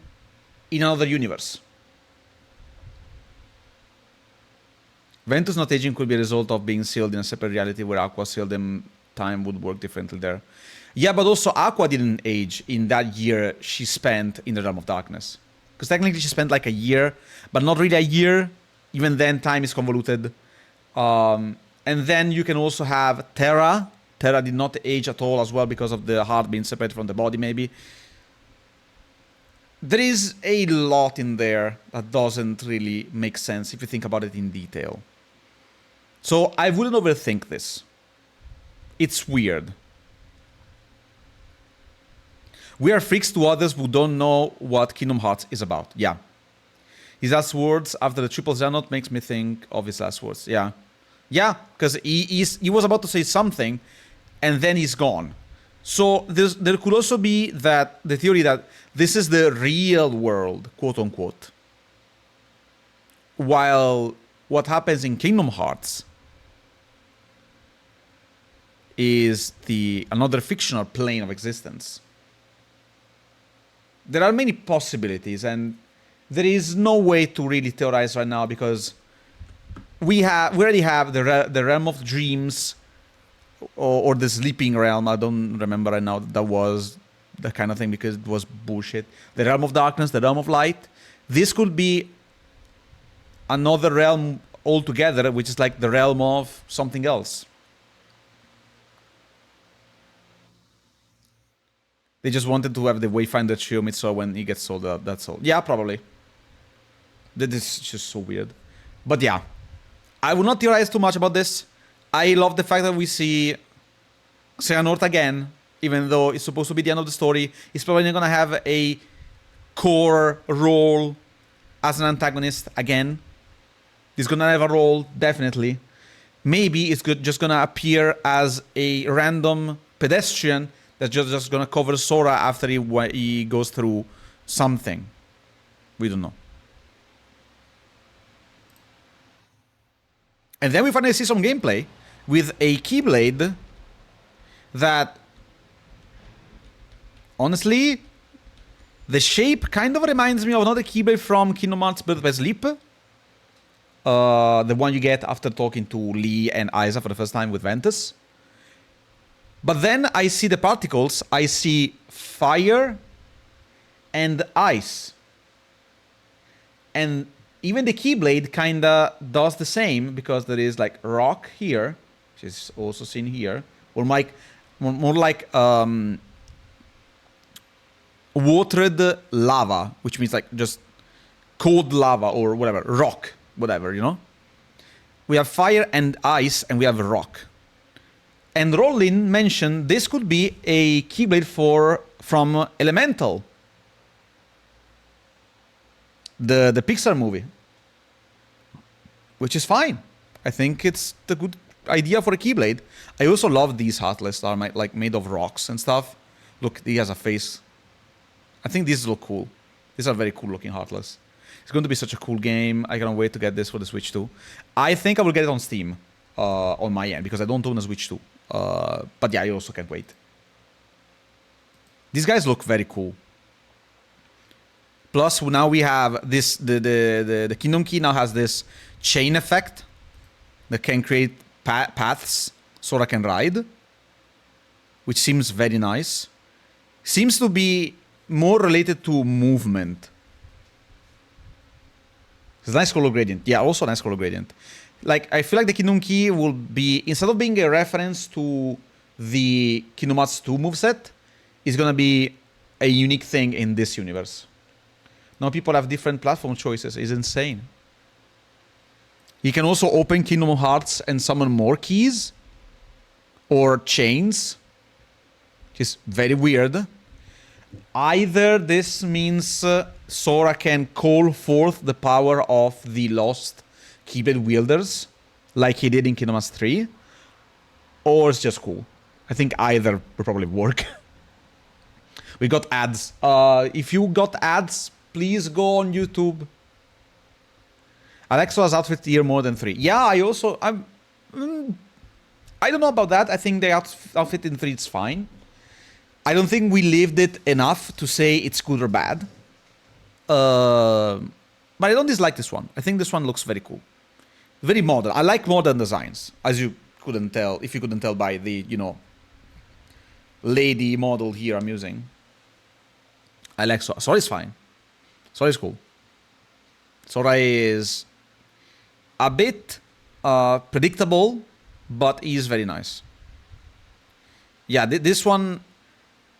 in another universe. Ventus not aging could be a result of being sealed in a separate reality where Aqua sealed them. Time would work differently there. Yeah, but also Aqua didn't age in that year she spent in the Realm of Darkness. Because technically she spent like a year, but not really a year. Even then, time is convoluted. And then you can also have Terra. Terra did not age at all as well because of the heart being separated from the body, maybe. There is a lot in there that doesn't really make sense if you think about it in detail. So I wouldn't overthink this. It's weird. We are freaks to others who don't know what Kingdom Hearts is about. Yeah. His last words after the triple Xehanort makes me think of his last words. Yeah. Yeah, because he was about to say something, and then he's gone. So there could also be that the theory that this is the real world, quote unquote. While what happens in Kingdom Hearts is another fictional plane of existence. There are many possibilities, and there is no way to really theorize right now because we already have the realm of dreams or the sleeping realm. I don't remember right now that was the kind of thing because it was bullshit. The realm of darkness, the realm of light. This could be another realm altogether, which is like the realm of something else. They just wanted to have the Wayfinder Shield so when he gets sold up, that's all. Yeah, probably. This is just so weird. But yeah, I will not theorize too much about this. I love the fact that we see Xehanort again, even though it's supposed to be the end of the story. He's probably not going to have a core role as an antagonist again. It's gonna have a role, definitely. Maybe it's just gonna appear as a random pedestrian that's just gonna cover Sora after he goes through something. We don't know. And then we finally see some gameplay with a Keyblade that, honestly, the shape kind of reminds me of another Keyblade from Kingdom Hearts Birth by Sleep. The one you get after talking to Lee and Isa for the first time with Ventus. But then I see the particles, I see fire and ice. And even the Keyblade kinda does the same, because there is like rock here, which is also seen here, or more like watered lava, which means like just cold lava or whatever, rock, whatever, you know? We have fire and ice, and we have rock. And Rollin mentioned this could be a Keyblade from Elemental, the Pixar movie, which is fine. I think it's the good idea for a Keyblade. I also love these Heartless that are like made of rocks and stuff. Look, he has a face. I think these look cool. These are very cool looking Heartless. It's going to be such a cool game. I can't wait to get this for the Switch 2. I think I will get it on Steam on my end, because I don't own a Switch 2. But yeah, I also can't wait. These guys look very cool. Plus, now we have this, the Kingdom Key now has this chain effect that can create paths Sora can ride, which seems very nice. Seems to be more related to movement. It's a nice color gradient. Yeah, also a nice color gradient. Like, I feel like the Kingdom Key will be, instead of being a reference to the Kingdom Hearts 2 moveset, it's gonna be a unique thing in this universe. Now people have different platform choices. It's insane. You can also open Kingdom Hearts and summon more keys or chains, which is very weird. Either this means Sora can call forth the power of the lost Keyblade wielders, like he did in Kingdom Hearts 3, or it's just cool. I think either will probably work. We got ads. If you got ads, please go on YouTube. Alexa's outfit here more than 3. Yeah, I don't know about that. I think the outfit in 3 is fine. I don't think we lived it enough to say it's good or bad. But I don't dislike this one. I think this one looks very cool. Very modern. I like modern designs, as you couldn't tell, if you couldn't tell by the, you know, lady model here I'm using. I like Sora. Sora is fine. Sora is cool. Sora is a bit predictable, but he is very nice. Yeah, this one,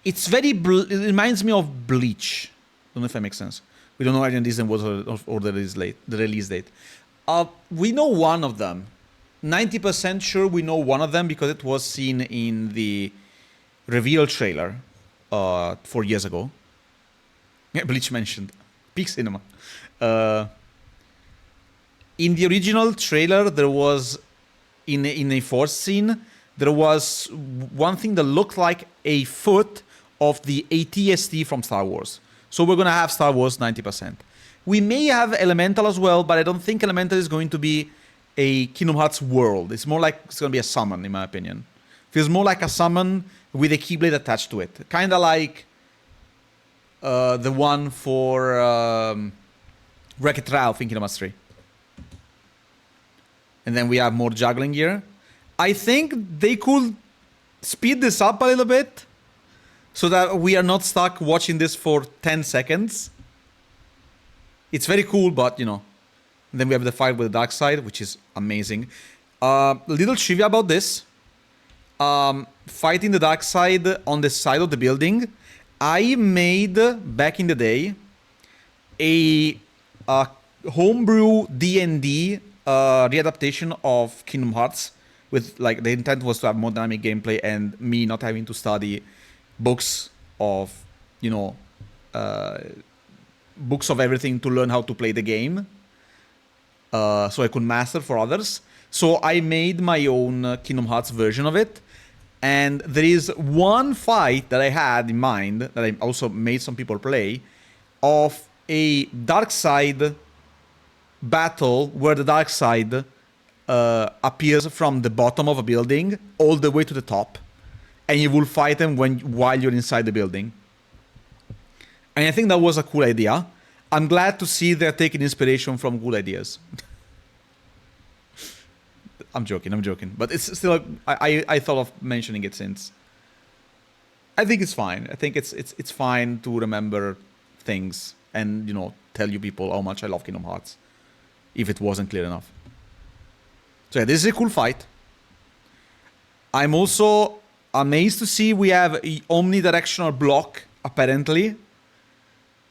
it's very, it reminds me of Bleach. Don't know if that makes sense. We don't know any Disney was or the release date. We know one of them. 90% sure we know one of them because it was seen in the reveal trailer 4 years ago. Yeah, Bleach mentioned. Peak cinema. In the original trailer, there was, in a force scene, there was one thing that looked like a foot of the AT-ST from Star Wars. So we're going to have Star Wars 90%. We may have Elemental as well, but I don't think Elemental is going to be a Kingdom Hearts world. It's more like it's going to be a summon, in my opinion. Feels more like a summon with a Keyblade attached to it. Kind of like the one for Wreck-It Ralph in Kingdom Hearts 3. And then we have more juggling here. I think they could speed this up a little bit so that we are not stuck watching this for 10 seconds. It's very cool, but, you know. And then we have the fight with the dark side, which is amazing. Little trivia about this. Fighting the dark side on the side of the building. I made, back in the day, a homebrew D&D readaptation of Kingdom Hearts. With, like, the intent was to have more dynamic gameplay and me not having to study books of, you know, books of everything to learn how to play the game. so I could master for others. So I made my own Kingdom Hearts version of it. And there is one fight that I had in mind, that I also made some people play, of a dark side battle where the dark side appears from the bottom of a building all the way to the top. And you will fight them while you're inside the building. And I think that was a cool idea. I'm glad to see they're taking inspiration from good ideas. I'm joking. But it's still, I thought of mentioning it since. I think it's fine. I think it's fine to remember things and, you know, tell you people how much I love Kingdom Hearts, if it wasn't clear enough. So yeah, this is a cool fight. I'm also amazed to see we have an omnidirectional block, apparently,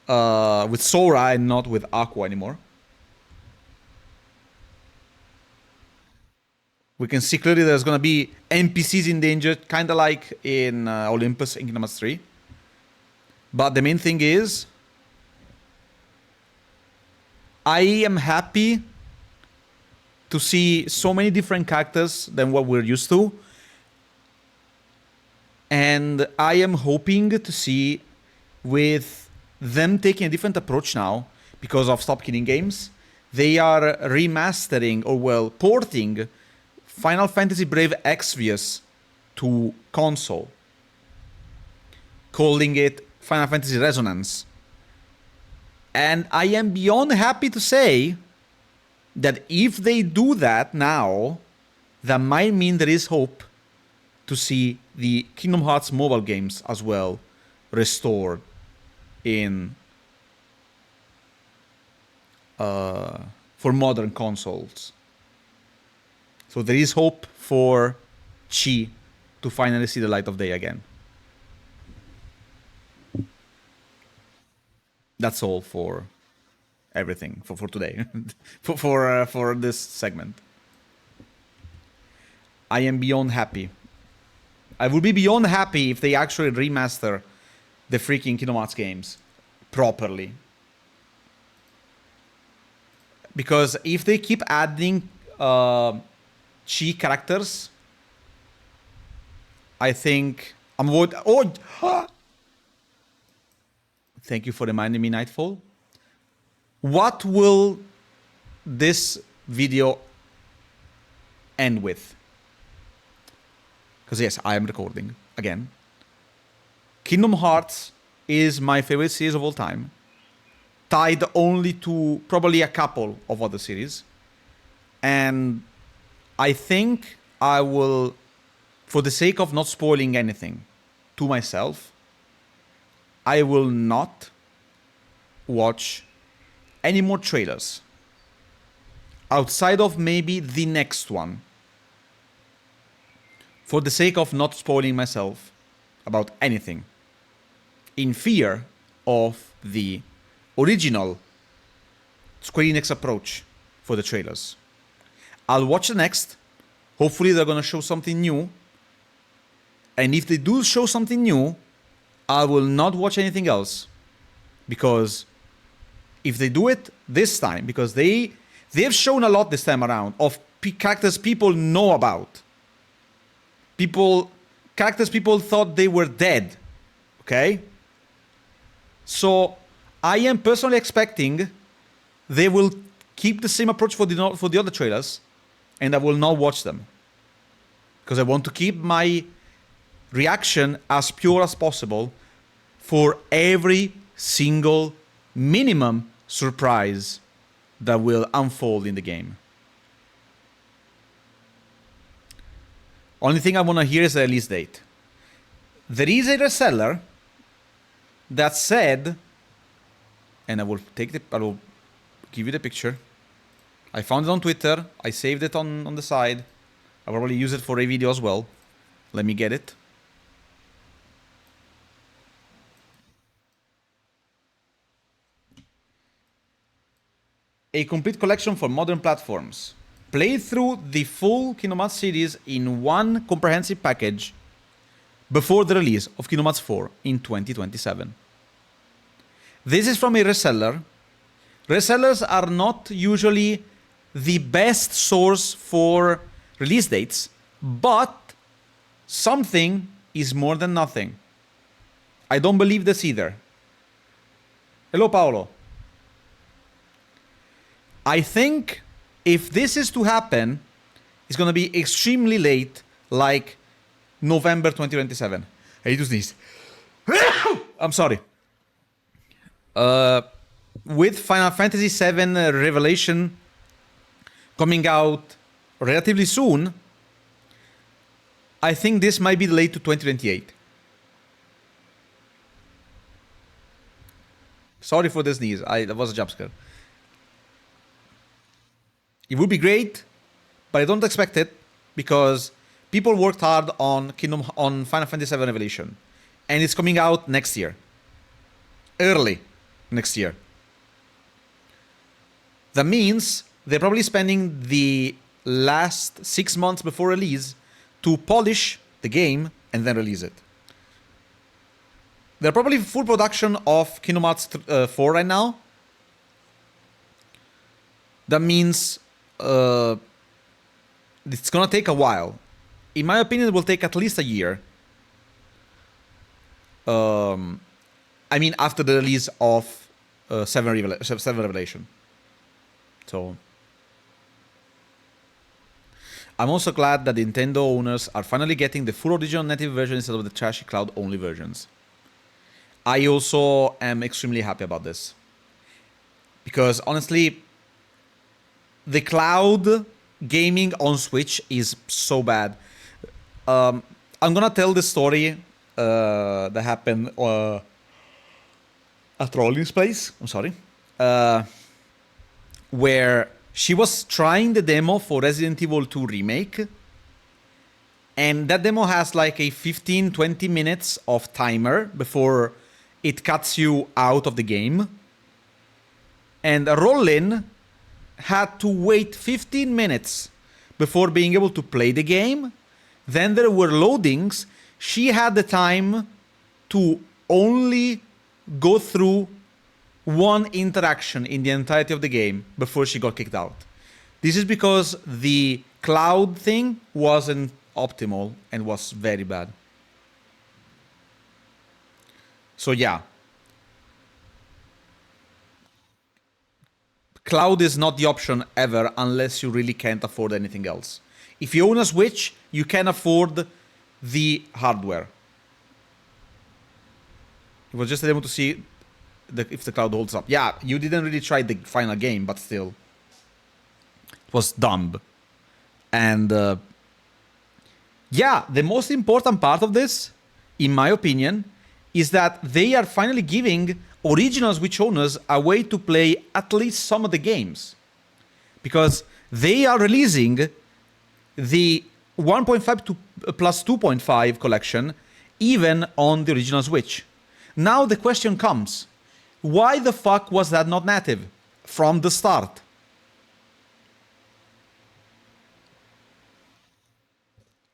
with Sora and not with Aqua anymore. We can see clearly there's going to be NPCs in danger, kind of like in Olympus in Kingdom Hearts 3. But the main thing is, I am happy to see so many different characters than what we're used to. And I am hoping to see, with them taking a different approach now, because of Stop Killing Games, they are remastering, or well, porting Final Fantasy Brave Exvius to console, calling it Final Fantasy Resonance. And I am beyond happy to say that if they do that now, that might mean there is hope to see the Kingdom Hearts mobile games as well restored in for modern consoles. So there is hope for Chi to finally see the light of day again. That's all for everything for today, for this segment. I am beyond happy. I would be beyond happy if they actually remaster the freaking Kingdom Hearts games properly. Because if they keep adding Chi characters, I think I'm would. Oh, thank you for reminding me, Nightfall. What will this video end with? Because yes, I am recording again. Kingdom Hearts is my favorite series of all time, tied only to probably a couple of other series. And I think I will, for the sake of not spoiling anything to myself, I will not watch any more trailers outside of maybe the next one, for the sake of not spoiling myself about anything, in fear of the original Square Enix approach for the trailers. I'll watch the next. Hopefully they're going to show something new. And if they do show something new, I will not watch anything else. Because if they do it this time, because they've shown a lot this time around of characters people know about. Characters people thought they were dead. Okay? So I am personally expecting they will keep the same approach for the other trailers, and I will not watch them. Because I want to keep my reaction as pure as possible for every single minimum surprise that will unfold in the game. Only thing I want to hear is the release date. There is a reseller that said, and I will give you the picture. I found it on Twitter. I saved it on the side. I'll probably use it for a video as well. Let me get it. A complete collection for modern platforms. Play through the full Kingdom Hearts series in one comprehensive package before the release of Kingdom Hearts 4 in 2027. This is from a reseller. Resellers are not usually the best source for release dates, but something is more than nothing. I don't believe this either. Hello, Paolo. I think if this is to happen, it's going to be extremely late, like November 2027. I need to sneeze. I'm sorry. With Final Fantasy VII Revelation coming out relatively soon, I think this might be delayed to 2028. Sorry for the sneeze. That was a jump scare. It would be great, but I don't expect it because people worked hard on Final Fantasy VII Revelation, and it's coming out next year, early next year. That means they're probably spending the last 6 months before release to polish the game and then release it. They're probably full production of Kingdom Hearts 4 right now. That means it's gonna take a while. In my opinion, it will take at least a year. I mean, after the release of 7 Revelation. So I'm also glad that Nintendo owners are finally getting the full original native version instead of the trashy cloud-only versions. I also am extremely happy about this. Because honestly, the cloud gaming on Switch is so bad. I'm gonna tell the story that happened at Rolling's place. I'm sorry. Where she was trying the demo for Resident Evil 2 Remake. And that demo has like a 15-20 minutes of timer before it cuts you out of the game. And Rollin had to wait 15 minutes before being able to play the game. Then there were loadings. She had the time to only go through one interaction in the entirety of the game before she got kicked out. This is because the cloud thing wasn't optimal and was very bad. So yeah. Cloud is not the option ever unless you really can't afford anything else. If you own a Switch, you can afford the hardware. It was just a demo to see if the cloud holds up. Yeah, you didn't really try the final game, but still. It was dumb. And yeah, the most important part of this, in my opinion, is that they are finally giving original Switch owners a way to play at least some of the games. Because they are releasing the 1.5 to plus 2.5 collection even on the original Switch. Now the question comes, why the fuck was that not native from the start?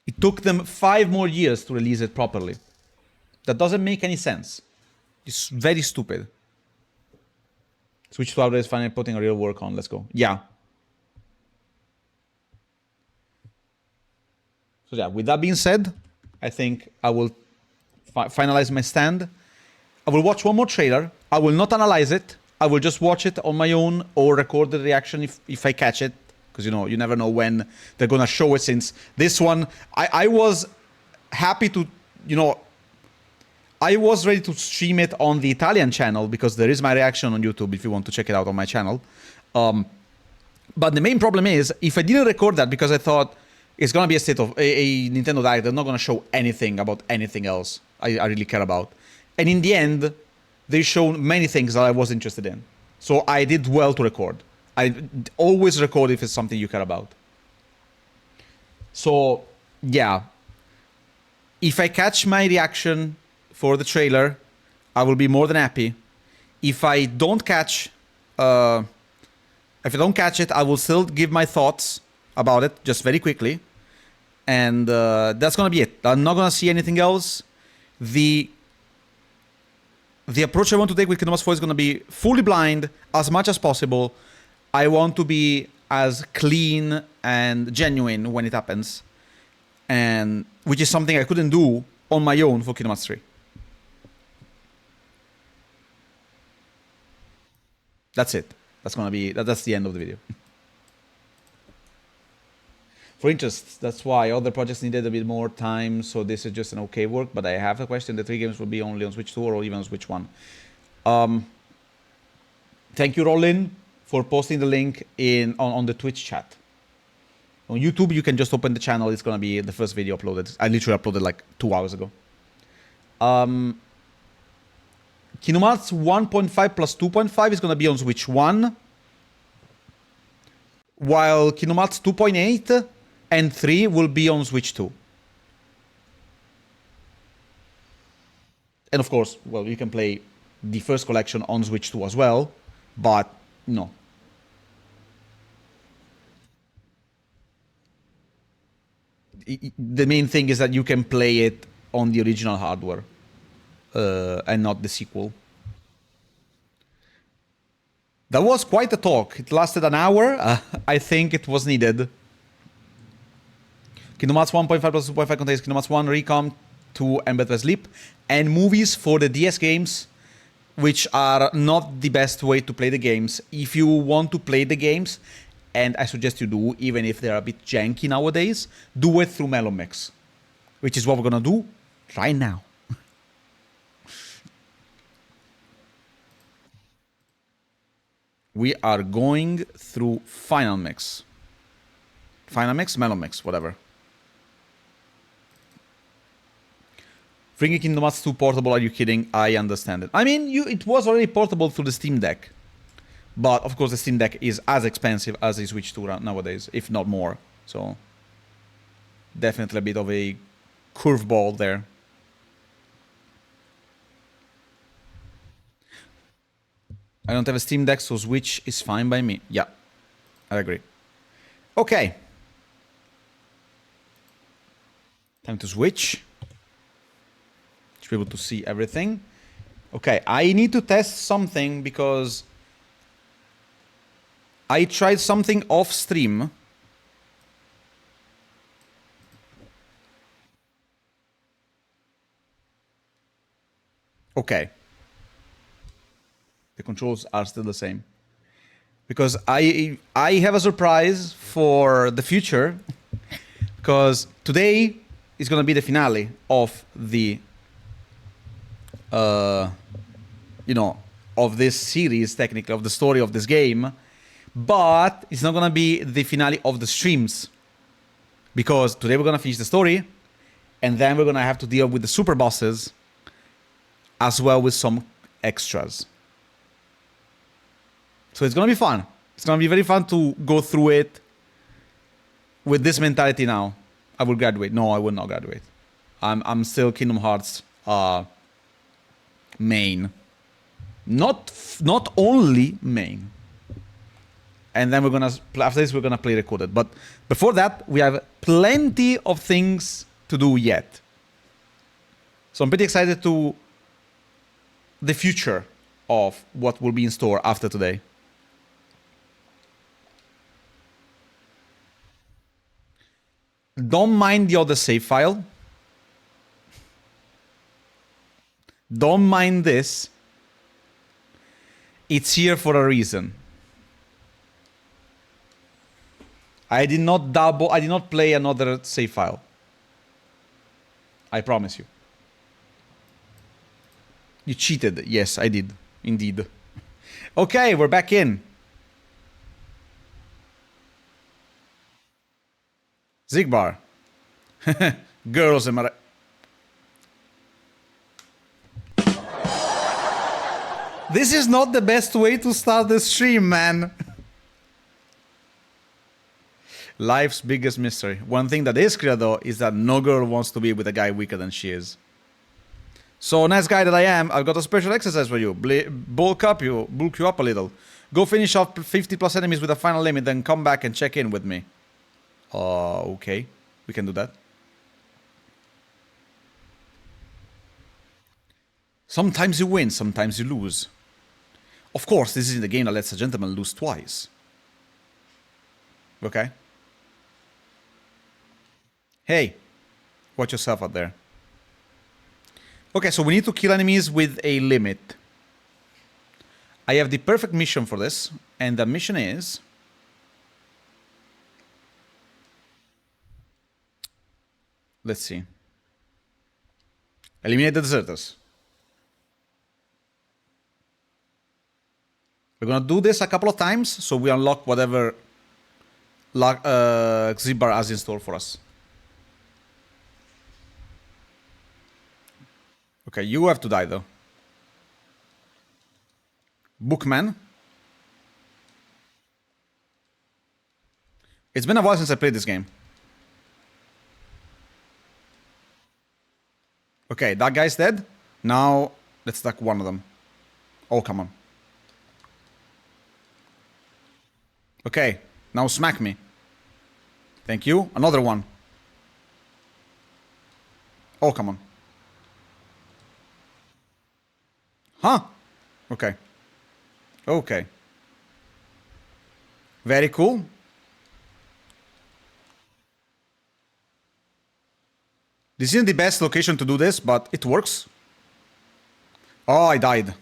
It took them 5 more years to release it properly. That doesn't make any sense. It's very stupid. Switch 12 is finally putting a real work on. Let's go. Yeah. So yeah, with that being said, I think I will finalize my stand. I will watch one more trailer. I will not analyze it. I will just watch it on my own or record the reaction if I catch it. Because, you know, you never know when they're going to show it, since this one, I was happy to, you know, I was ready to stream it on the Italian channel because there is my reaction on YouTube if you want to check it out on my channel. But the main problem is, if I didn't record that because I thought it's going to be a state of a Nintendo Direct, they're not going to show anything about anything else I really care about. And in the end, they showed many things that I was interested in. So I did well to record. I always record if it's something you care about. So, yeah. If I catch my reaction for the trailer, I will be more than happy. If I don't catch it, I will still give my thoughts about it, just very quickly. And that's gonna be it. I'm not gonna see anything else. The approach I want to take with Kingdom Hearts 4 is gonna be fully blind as much as possible. I want to be as clean and genuine when it happens, and which is something I couldn't do on my own for Kingdom Hearts 3. That's it. That's the end of the video. For interest, that's why other projects needed a bit more time, so this is just an okay work, but I have a question. The 3 games will be only on Switch 2 or even on Switch 1? Thank you, Rollin, for posting the link on the Twitch chat. On YouTube, you can just open the channel. It's going to be the first video uploaded. I literally uploaded like 2 hours ago. Kingdom Hearts 1.5 plus 2.5 is going to be on Switch 1, while Kingdom Hearts 2.8 and 3 will be on Switch 2. And of course, well, you can play the first collection on Switch 2 as well, but no. The main thing is that you can play it on the original hardware and not the sequel. That was quite a talk. It lasted an hour. I think it was needed. Kingdom Hearts 1.5 plus 2.5 contains Kingdom Hearts 1, Recom 2, and Better Sleep, and movies for the DS games, which are not the best way to play the games. If you want to play the games, and I suggest you do, even if they're a bit janky nowadays, do it through MelonMix, which is what we're gonna do right now. We are going through Final Mix, MelonMix, whatever. Bringing Kingdom Hearts 2 portable, are you kidding? I understand it. I mean, it was already portable through the Steam Deck. But, of course, the Steam Deck is as expensive as the Switch 2 nowadays, if not more. So, definitely a bit of a curveball there. I don't have a Steam Deck, so Switch is fine by me. Yeah, I agree. Okay. Time to switch. To be able to see everything. Okay, I need to test something because I tried something off stream. Okay. The controls are still the same. Because I have a surprise for the future. Because today is going to be the finale of the you know, of this series, technically, of the story of this game. But it's not going to be the finale of the streams. Because today we're going to finish the story. And then we're going to have to deal with the super bosses. As well with some extras. So it's going to be fun. It's going to be very fun to go through it with this mentality now. I will graduate. No, I will not graduate. I'm still Kingdom Hearts main. Not only main. And then we're gonna after this we're gonna play recorded. But before that, we have plenty of things to do yet. So I'm pretty excited to the future of what will be in store after today. Don't mind the other save file. Don't mind this. It's here for a reason. I did not play another save file. I promise you. You cheated. Yes, I did. Indeed. Okay, we're back in. Zigbar. Girls, am I right? This is not the best way to start the stream, man. Life's biggest mystery. One thing that is clear, though, is that no girl wants to be with a guy weaker than she is. So, nice guy that I am, I've got a special exercise for you. Bulk you up a little. Go finish off 50 plus enemies with a final limit, then come back and check in with me. Okay. We can do that. Sometimes you win, sometimes you lose. Of course, this is in the game that lets a gentleman lose twice. Okay. Hey, watch yourself out there. Okay, so we need to kill enemies with a limit. I have the perfect mission for this, and the mission is... Let's see. Eliminate the deserters. We're gonna do this a couple of times, so we unlock whatever Xibbar has in store for us. Okay, you have to die though. Bookman. It's been a while since I played this game. Okay, that guy's dead. Now, let's attack one of them. Oh, come on. Okay, now smack me. Thank you. Another one. Oh, come on. Huh? Okay. Okay. Very cool. This isn't the best location to do this, but it works. Oh, I died.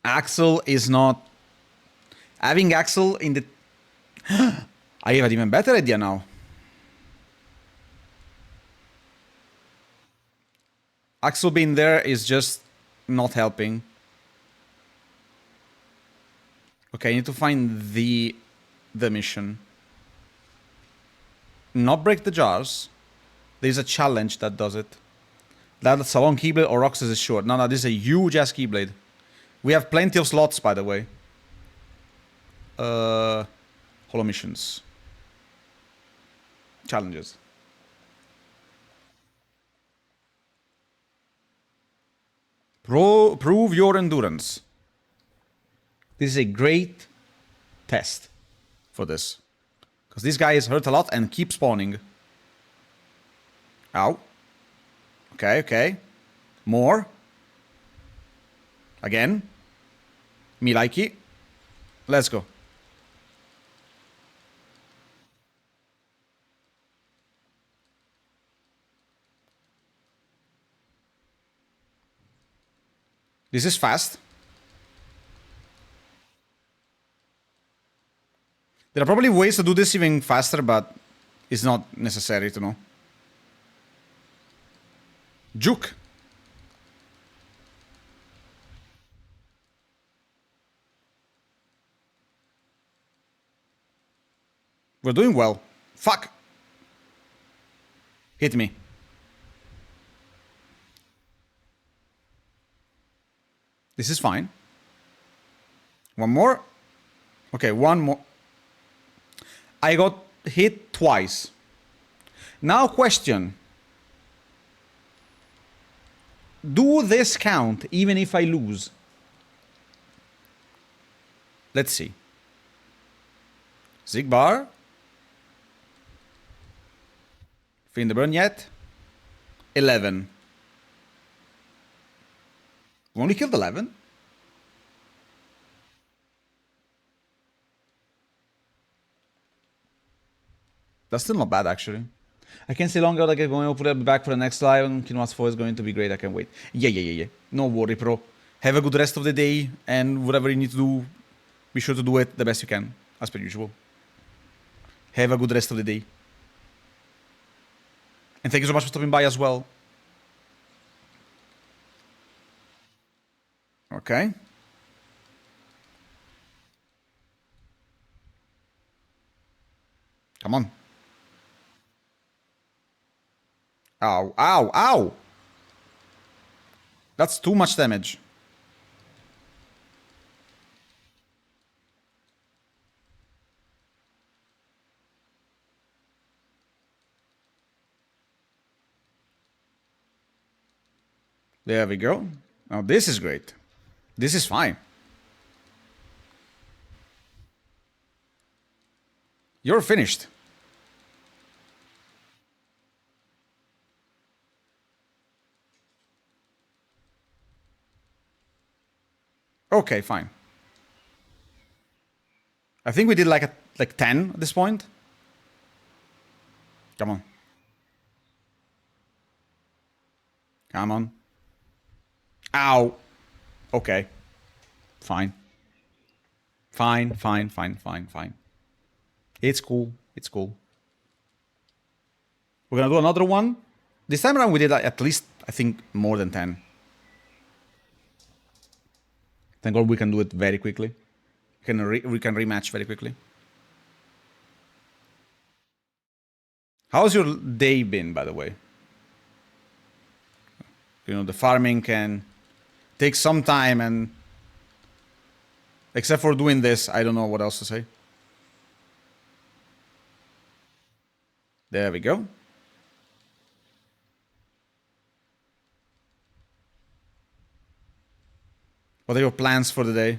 Axel is not... Having Axel in the... I have an even better idea now. Axel being there is just not helping. Okay, I need to find the mission. Not break the jars. There's a challenge that does it. That's a long keyblade or Roxas is short. No, this is a huge ass keyblade. We have plenty of slots, by the way. Holo missions. Challenges. Prove your endurance. This is a great test for this. Because this guy is hurt a lot and keeps spawning. Ow. Okay, okay. More. Again. Me likey. Let's go. This is fast. There are probably ways to do this even faster, but it's not necessary to know. Juke. We're doing well. Fuck. Hit me. This is fine. One more. Okay, one more. I got hit twice. Now question. Do this count even if I lose? Let's see. Zigbar. Feeling the burn yet? 11. We only killed 11? That's still not bad, actually. I can't stay longer, like I'm going to put it back for the next live, and Kinoa's 4 is going to be great, I can't wait. Yeah. No worry, bro. Have a good rest of the day, and whatever you need to do, be sure to do it the best you can, as per usual. Have a good rest of the day. And thank you so much for stopping by as well. Okay. Come on. Ow, ow, ow! That's too much damage. There we go. Now this is great. This is fine. You're finished. Okay, fine. I think we did like 10 at this point. Come on. Come on. Ow. Okay. Fine. Fine, fine, fine, fine, fine. It's cool. It's cool. We're gonna do another one. This time around we did at least, I think, more than 10. Thank God we can do it very quickly. We can rematch very quickly. How's your day been, by the way? You know, the farming can take some time, and except for doing this, I don't know what else to say. There we go. What are your plans for the day?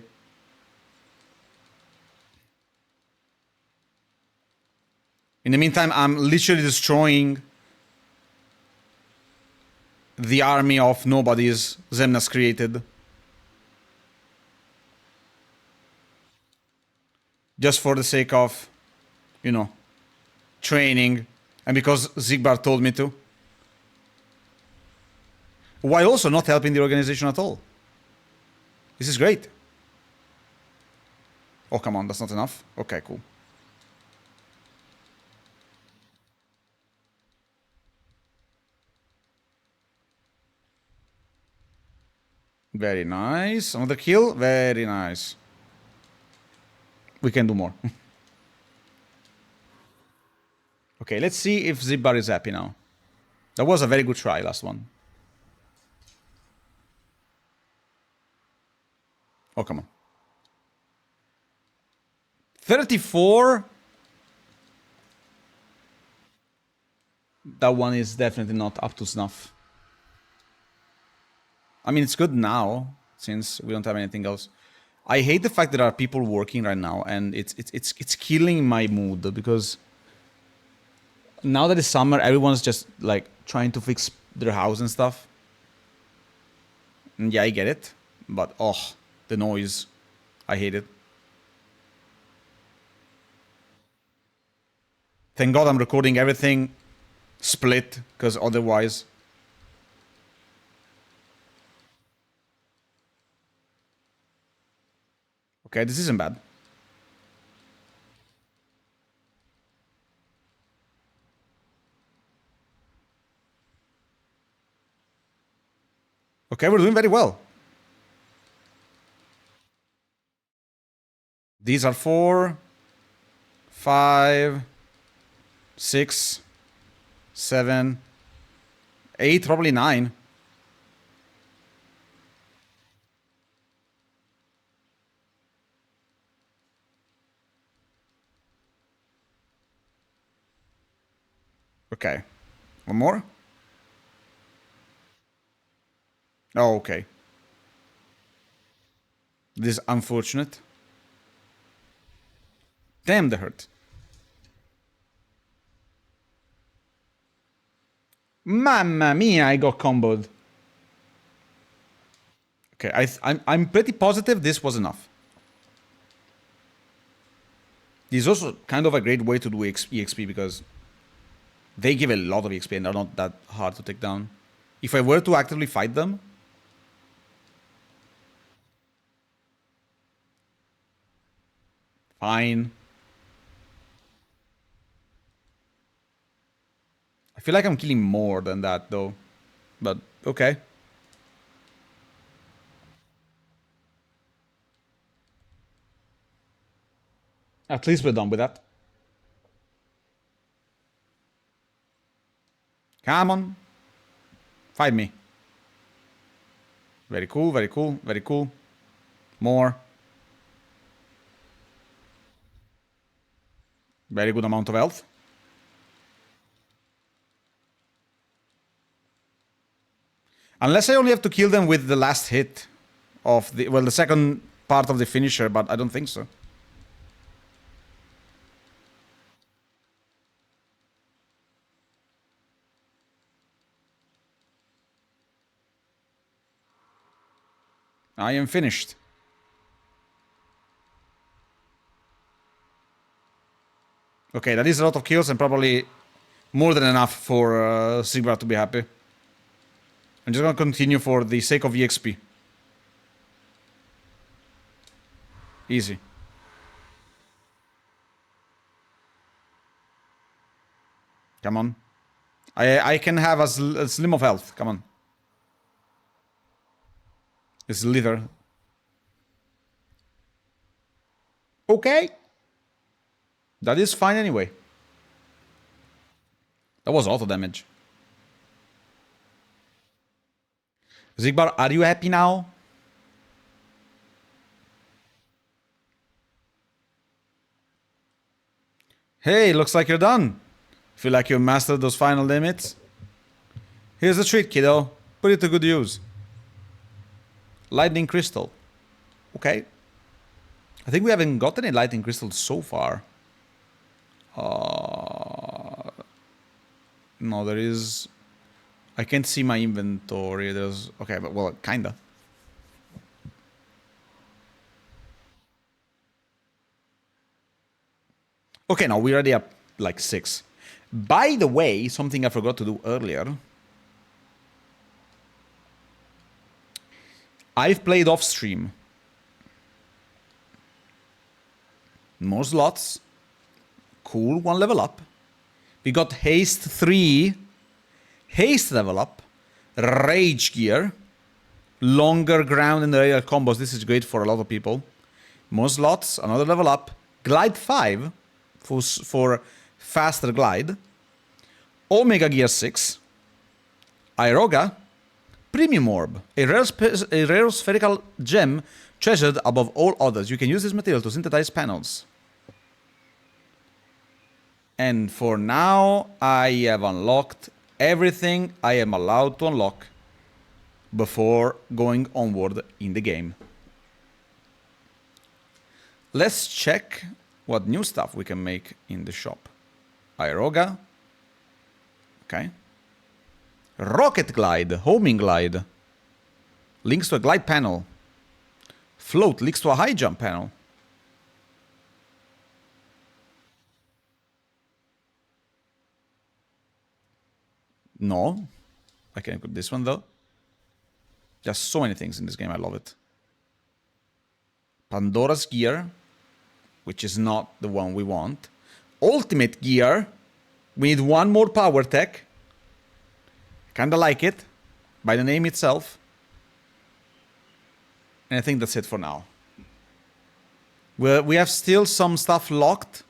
In the meantime, I'm literally destroying the army of nobodies Zemnas created. Just for the sake of, you know, training. And because Zigbar told me to. While also not helping the organization at all. This is great. Oh, come on, that's not enough. Okay, cool. Very nice. Another kill. Very nice. We can do more. Okay, let's see if Zibbar is happy now. That was a very good try, last one. Oh, come on. 34? That one is definitely not up to snuff. I mean, it's good now, since we don't have anything else. I hate the fact that there are people working right now, and it's killing my mood, because now that it's summer, everyone's just like trying to fix their house and stuff. And yeah, I get it, but oh, the noise, I hate it. Thank God I'm recording everything split, because otherwise... Okay, this isn't bad. Okay, we're doing very well. These are 4, 5, 6, 7, 8, probably 9. Okay. One more? Oh, okay. This is unfortunate. Damn, that hurt. Mamma mia, I got comboed. Okay, I'm pretty positive this was enough. This is also kind of a great way to do EXP, because they give a lot of EXP and they're not that hard to take down. If I were to actively fight them... Fine. I feel like I'm killing more than that, though. But, okay. At least we're done with that. Come on. Fight me. Very cool, very cool, very cool. More. Very good amount of health. Unless I only have to kill them with the last hit of the... Well, the second part of the finisher, but I don't think so. I am finished. Okay, that is a lot of kills and probably more than enough for Sigmar to be happy. I'm just gonna continue for the sake of EXP. Easy. Come on. I can have a slim of health. Come on. It's litter. Okay. That is fine anyway. That was auto damage. Zigbar, are you happy now? Hey, looks like you're done. Feel like you mastered those final limits? Here's the treat, kiddo. Put it to good use. Lightning crystal. Okay. I think we haven't got any lightning crystals so far. No, there is... I can't see my inventory. There's... Okay, but well, kinda. Okay, now we're already up like 6. By the way, something I forgot to do earlier. I've played off stream. More slots. Cool, 1 level up. We got haste 3. Haste level up. Rage gear. Longer ground and aerial combos. This is great for a lot of people. More slots, another level up. Glide 5 for faster glide. Omega gear 6. Iroga. Premium orb. A rare spherical gem treasured above all others. You can use this material to synthesize panels. And for now, I have unlocked everything I am allowed to unlock before going onward in the game. Let's check what new stuff we can make in the shop. Iroga. Okay. Rocket glide, homing glide. Links to a glide panel. Float links to a high jump panel. No. I can put this one though. There's so many things in this game, I love it. Pandora's gear, which is not the one we want. Ultimate gear. We need 1 more power tech. Kinda like it, by the name itself. And I think that's it for now. We have still some stuff locked.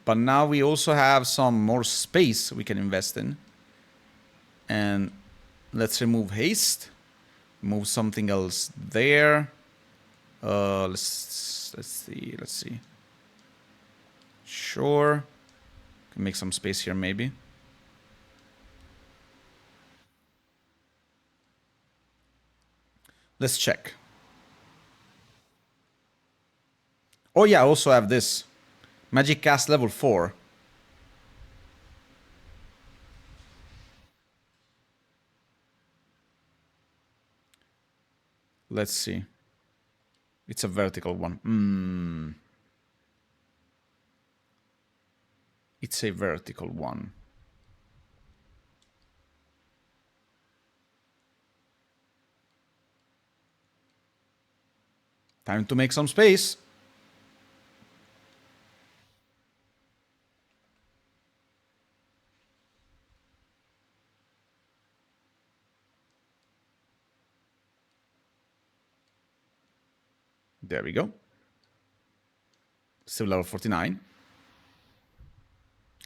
But now we also have some more space we can invest in. And let's remove haste. Move something else there. Let's see. Sure. Can make some space here maybe. Let's check. Oh yeah, I also have this. Magic cast level 4. Let's see. It's a vertical one. It's a vertical one. Time to make some space. There we go. Still level 49.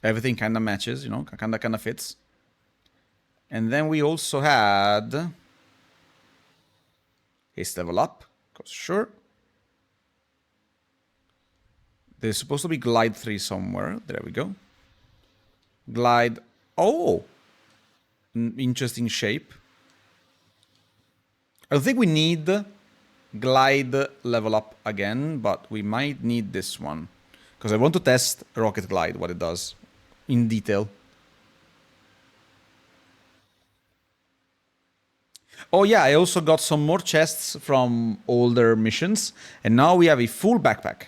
Everything kind of matches, you know, kind of fits. And then we also had haste level up, because sure. There's supposed to be glide 3 somewhere. There we go. Glide. Oh! Interesting shape. I don't think we need glide level up again, but we might need this one. Because I want to test rocket glide, what it does in detail. Oh yeah, I also got some more chests from older missions. And now we have a full backpack.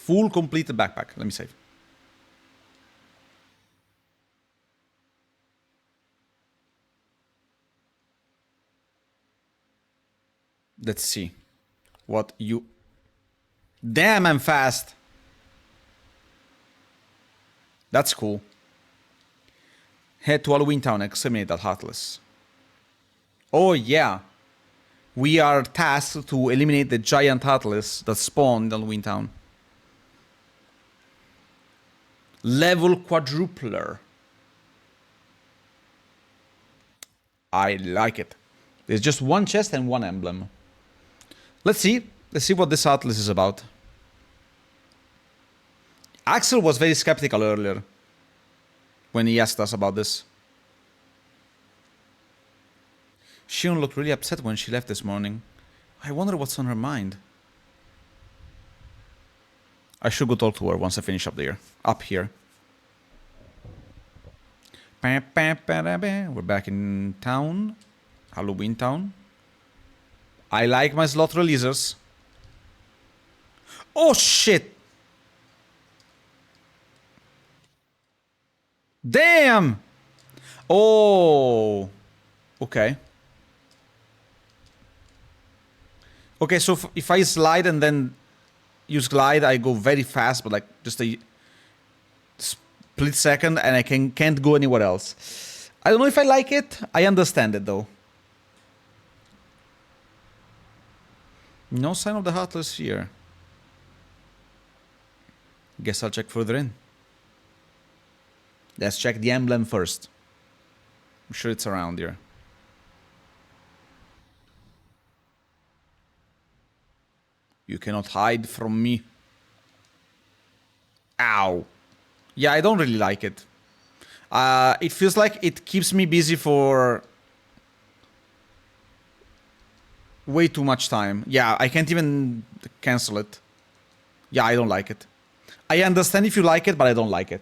Full completed backpack. Let me save. Let's see what you... Damn, I'm fast. That's cool. Head to Halloween Town and exterminate that Heartless. Oh yeah. We are tasked to eliminate the giant Heartless that spawned in Halloween Town. Level quadrupler. I like it. There's just one chest and one emblem. Let's see. Let's see what this Heartless is about. Axel was very skeptical earlier when he asked us about this. Shion looked really upset when she left this morning. I wonder what's on her mind. I should go talk to her once I finish up there. Up here. We're back in town. Halloween Town. I like my slot releasers. Oh shit! Damn! Oh! Okay. Okay, so if I slide and then use glide, I go very fast, but like just a split second, and I can't go anywhere else. I don't know if I like it. I understand it though. No sign of the Heartless here. Guess I'll check further in. Let's check the emblem first. I'm sure it's around here. You cannot hide from me. Ow. Yeah, I don't really like it. It feels like it keeps me busy for way too much time. Yeah, I can't even cancel it. Yeah, I don't like it. I understand if you like it, but I don't like it.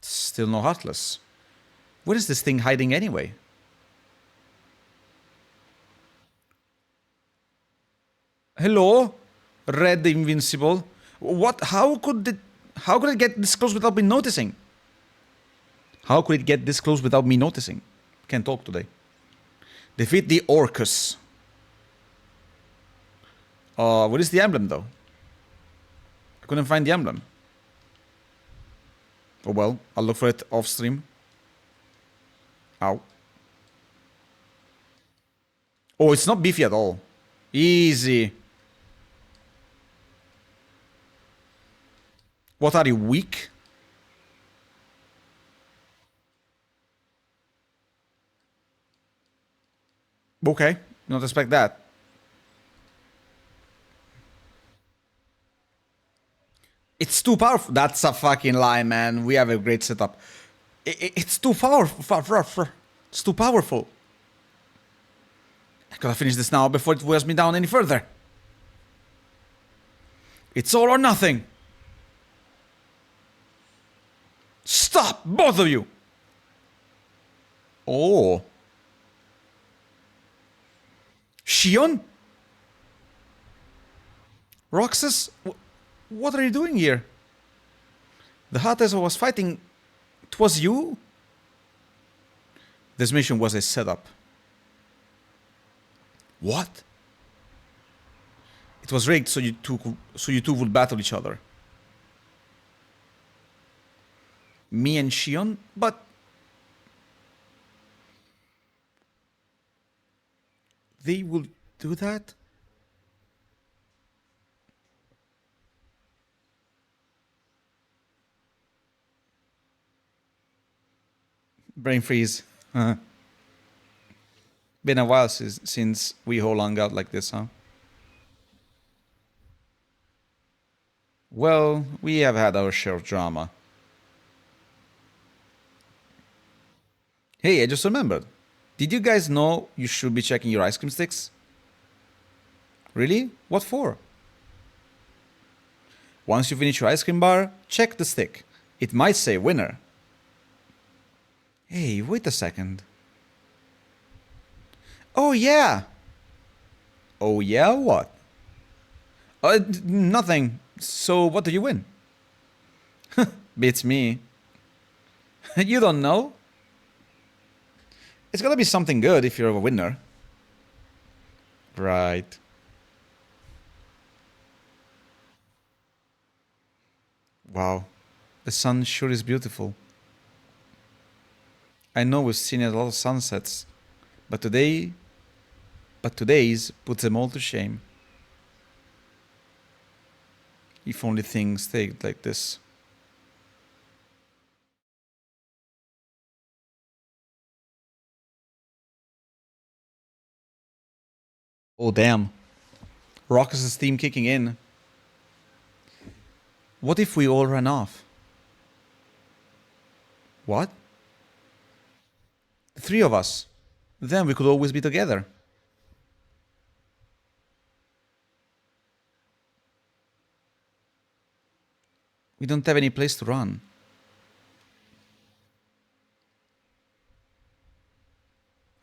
Still no Heartless. Where is this thing hiding anyway? Hello? Red Invincible. What? How could it get this close without me noticing? How could it get this close without me noticing? Can't talk today. Defeat the Orcus. What is the emblem though? I couldn't find the emblem. Oh well, I'll look for it off stream. Ow. Oh, it's not beefy at all. Easy. What are you, weak? Okay, not expect that. It's too powerful. That's a fucking lie, man. We have a great setup. It's too powerful. It's too powerful. I gotta finish this now before it wears me down any further. It's all or nothing. Stop, both of you. Oh. Shion? Roxas? What are you doing here? The Heartless I was fighting, it was you? This mission was a setup. What? It was rigged so you two would battle each other. Me and Shion? But they will do that? Brain freeze. Been a while since we all hung out like this, huh? Well, we have had our share of drama. Hey, I just remembered. Did you guys know you should be checking your ice cream sticks? Really? What for? Once you finish your ice cream bar, check the stick. It might say winner. Hey, wait a second. Oh yeah. Oh yeah, what? Nothing. So what do you win? Beats me. You don't know? It's gotta be something good if you're a winner. Right. Wow. The sun sure is beautiful. I know we've seen a lot of sunsets, but today's puts them all to shame. If only things stayed like this. Oh damn. Rock's steam kicking in. What if we all ran off? What? The three of us. Then we could always be together. We don't have any place to run.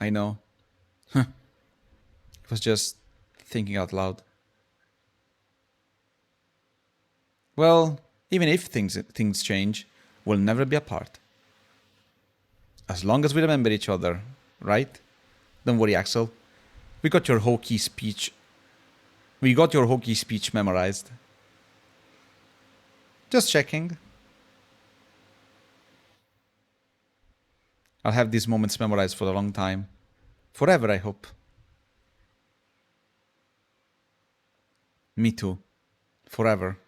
I know. It was just thinking out loud. Well, even if things change, we'll never be apart. As long as we remember each other, right? Don't worry, Axel. We got your hokey speech. We got your hokey speech memorized. Just checking. I'll have these moments memorized for a long time. Forever, I hope. Me too. Forever.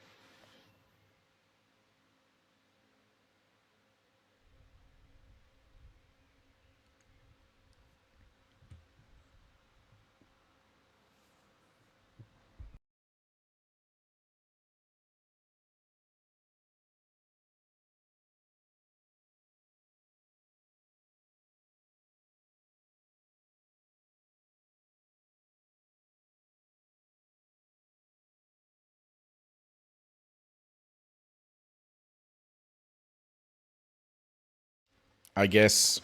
I guess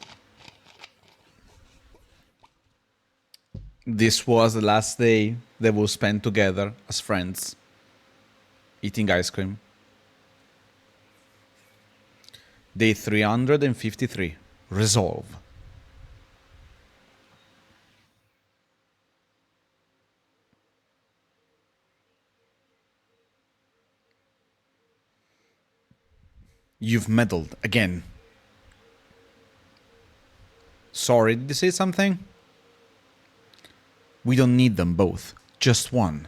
this was the last day that we'll spend together as friends, eating ice cream. Day 353. Resolve. You've meddled again. Sorry, did you say something? We don't need them both, just one.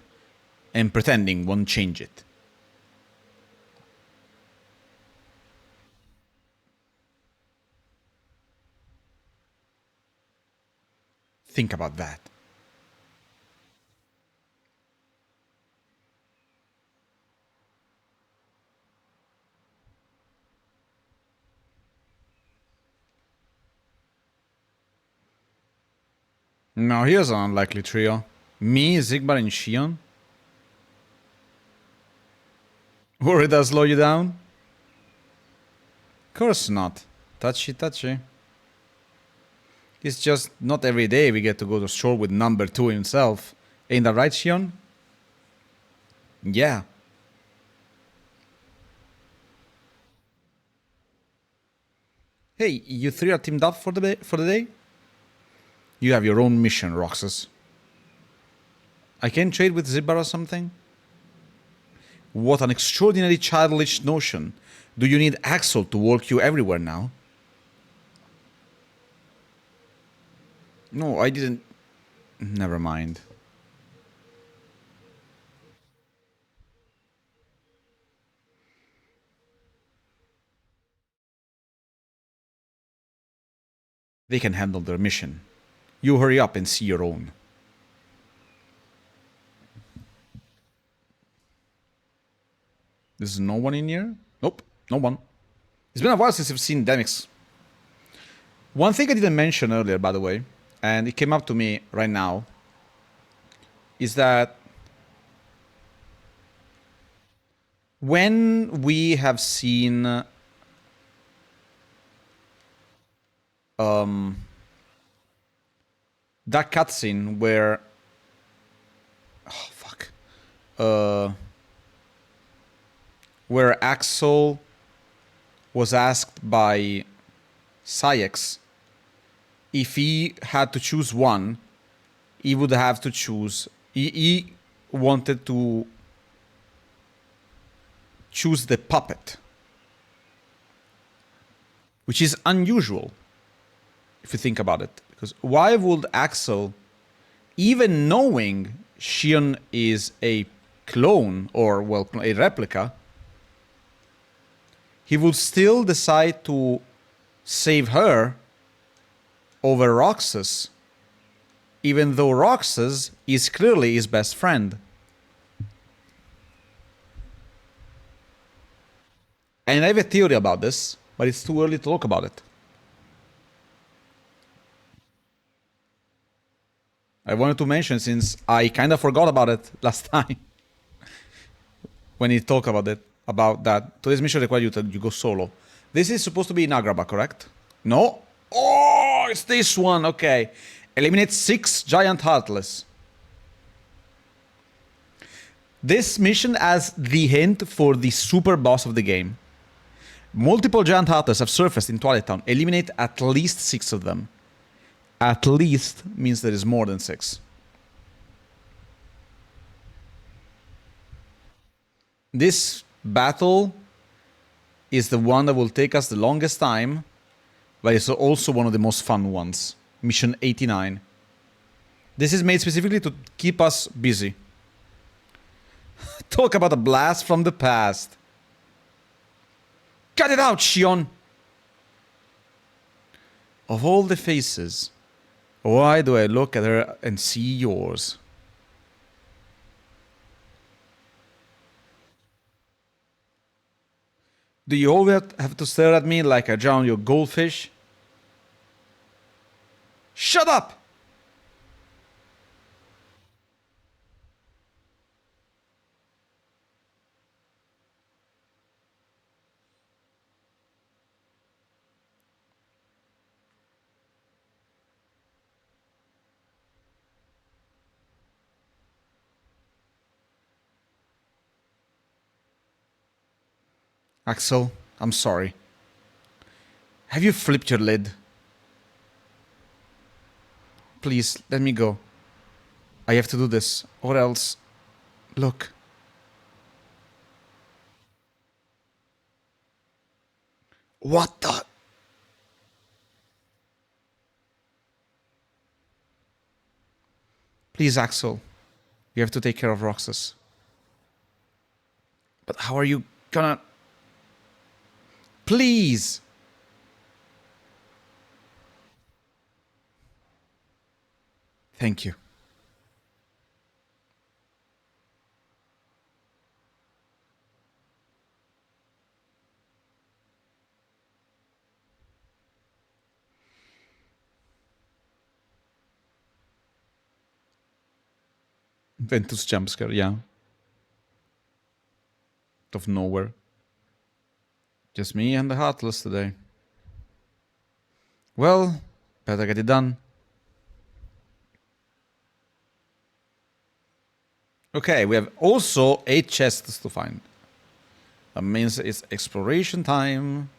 And pretending won't change it. Think about that. Now here's an unlikely trio. Me, Zigbar, and Shion. Worried I'll slow you down? Course not. Touchy, touchy. It's just not every day we get to go to shore with number 2 himself. Ain't that right, Shion? Yeah. Hey, you three are teamed up for the day? You have your own mission, Roxas. I can trade with Zibbar or something? What an extraordinary childish notion. Do you need Axel to walk you everywhere now? No, I didn't. Never mind. They can handle their mission. You hurry up and see your own. There's no one in here? Nope, no one. It's been a while since I've seen Demix. One thing I didn't mention earlier, by the way, and it came up to me right now, is that when we have seen that cutscene where, oh fuck, where Axel was asked by Sayex if he had to choose one, he would have to choose. He wanted to choose the puppet, which is unusual if you think about it. Because why would Axel, even knowing Shion is a clone or, well, a replica, he would still decide to save her over Roxas, even though Roxas is clearly his best friend. And I have a theory about this, but it's too early to talk about it. I wanted to mention since I kind of forgot about it last time when he talked about that. Today's mission requires you to go solo. This is supposed to be in Agrabah, correct? No? Oh, it's this one. Okay. Eliminate 6 giant heartless. This mission has the hint for the super boss of the game. Multiple giant heartless have surfaced in Twilight Town. Eliminate at least 6 of them. At least means there is more than 6. This battle is the one that will take us the longest time, but it's also one of the most fun ones. Mission 89. This is made specifically to keep us busy. Talk about a blast from the past. Cut it out, Shion! Of all the faces, why do I look at her and see yours? Do you always have to stare at me like I drowned your goldfish? Shut up! Axel, I'm sorry. Have you flipped your lid? Please, let me go. I have to do this, or else... Look. What the... Please, Axel. You have to take care of Roxas. But how are you gonna... Please! Thank you. Ventus jumpscare, yeah. Out of nowhere. Just me and the Heartless today. Well, better get it done. Okay, we have also 8 chests to find. That means it's exploration time.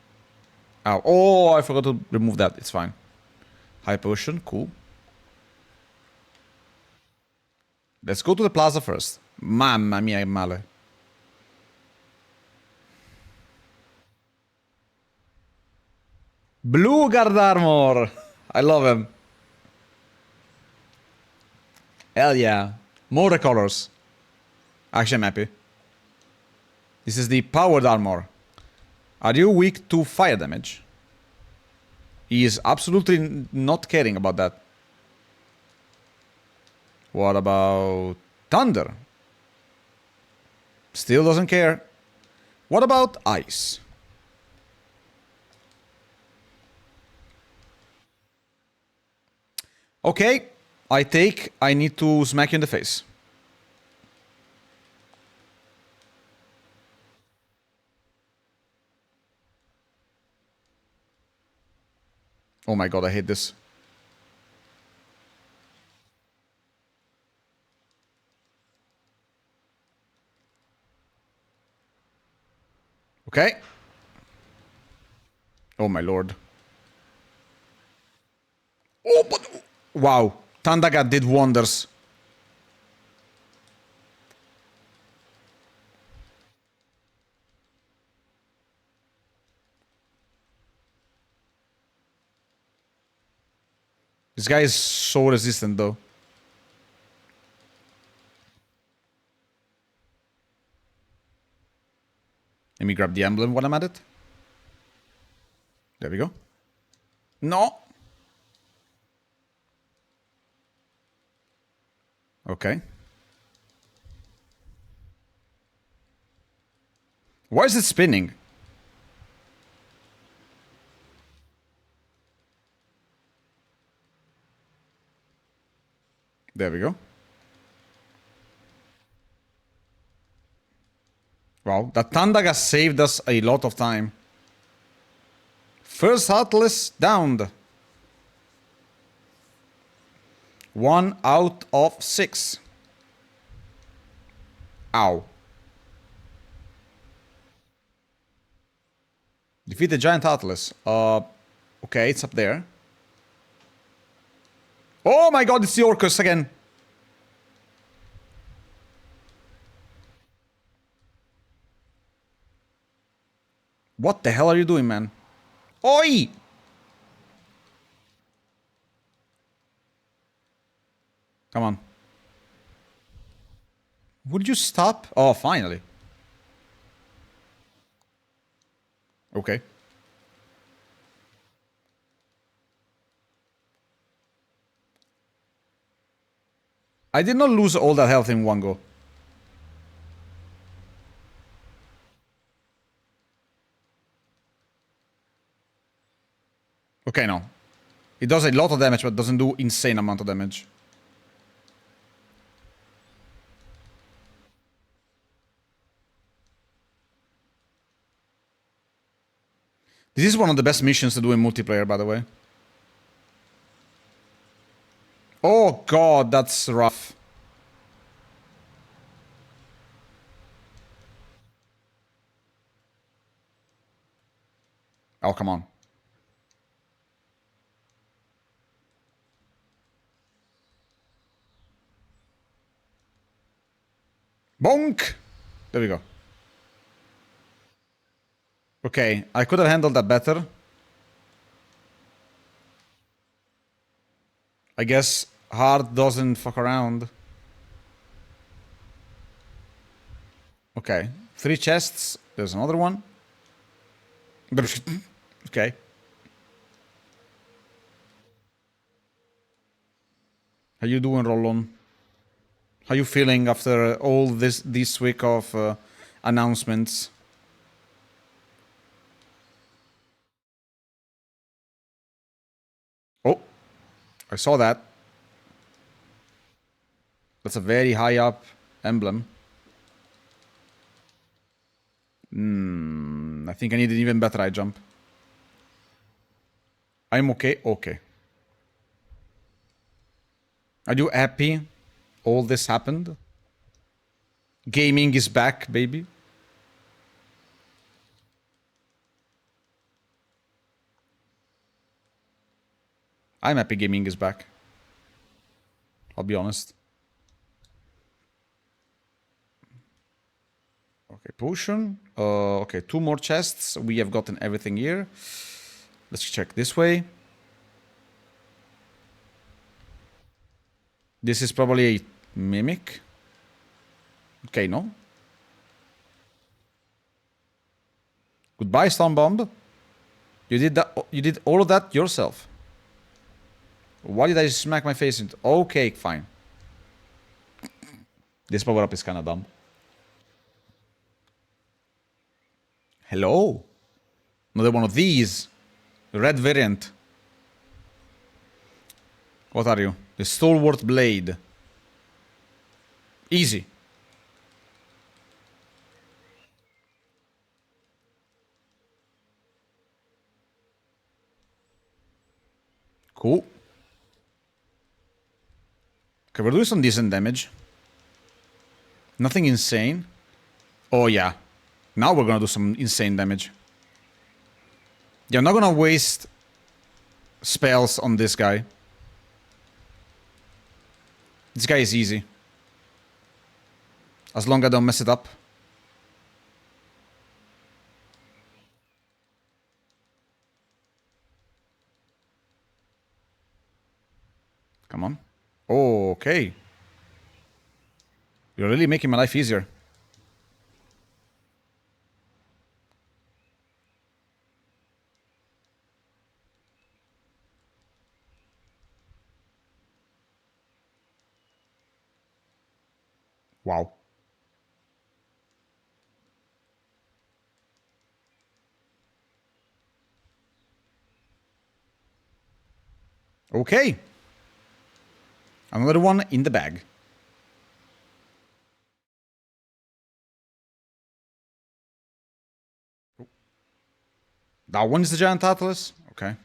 Ow. Oh, I forgot to remove that. It's fine. High potion, cool. Let's go to the plaza first. Mamma mia, male. Blue guard armor. I love him. Hell yeah. More colors. Actually, I'm happy. This is the powered armor. Are you weak to fire damage? He is absolutely not caring about that. What about thunder? Still doesn't care. What about ice? Okay, I need to smack you in the face. Oh my god, I hate this. Okay. Oh my lord. Oh, but... Wow. Tandaga did wonders. This guy is so resistant, though. Let me grab the emblem while I'm at it. There we go. No. Okay. Why is it spinning? There we go. Wow, that Tandaga saved us a lot of time. First Heartless downed. 1 out of 6. Ow. Defeat the giant Heartless. Okay, it's up there. Oh my god, it's the Orcus again. What the hell are you doing, man? Oi! Come on. Would you stop? Oh, finally. Okay. I did not lose all that health in one go. Okay, no. It does a lot of damage, but doesn't do insane amount of damage. This is one of the best missions to do in multiplayer, by the way. Oh god, that's rough. Oh, come on. Bonk! There we go. Okay, I could have handled that better. I guess hard doesn't fuck around. Okay, 3 chests. There's another one. Okay. How you doing, Rollon? How you feeling after all this week of announcements? Oh, I saw that. That's a very high up emblem. I think I need an even better high jump. I'm okay. Okay. Are you happy all this happened? Gaming is back, baby. I'm happy gaming is back. I'll be honest. Okay, potion. Okay, 2 more chests. We have gotten everything here. Let's check this way. This is probably a mimic. Okay, no. Goodbye, Stun Bomb. You did that. You did all of that yourself. Why did I smack my face into? Okay, fine. This power up is kind of dumb. Hello. Another one of these. Red variant. What are you? The Stalwart Blade. Easy. Cool. Okay, we're doing some decent damage. Nothing insane. Oh, yeah. Now we're gonna do some insane damage. Yeah, I'm not gonna waste spells on this guy. This guy is easy. As long as I don't mess it up. Come on. Oh, okay. You're really making my life easier. Wow. Okay. Another one in the bag. That one is the giant atlas? Okay.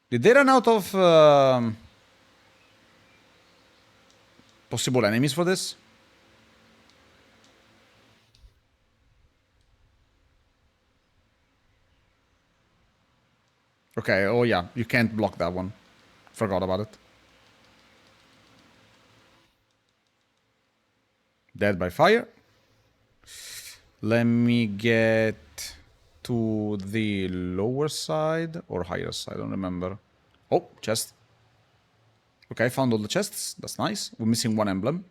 Did they run out of possible enemies for this? Okay, oh yeah, you can't block that one. Forgot about it. Dead by fire. Let me get to the lower side or higher side, I don't remember. Oh, chest. Okay, found all the chests. That's nice. We're missing one emblem.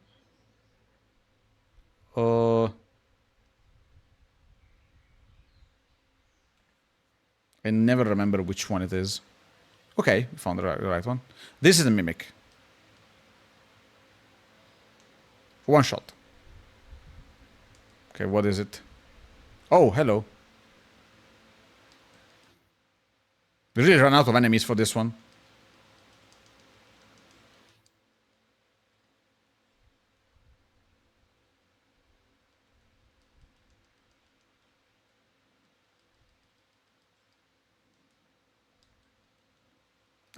I never remember which one it is. Okay, we found the right one. This is a mimic. One shot. Okay, what is it? Oh, hello. We really ran out of enemies for this one.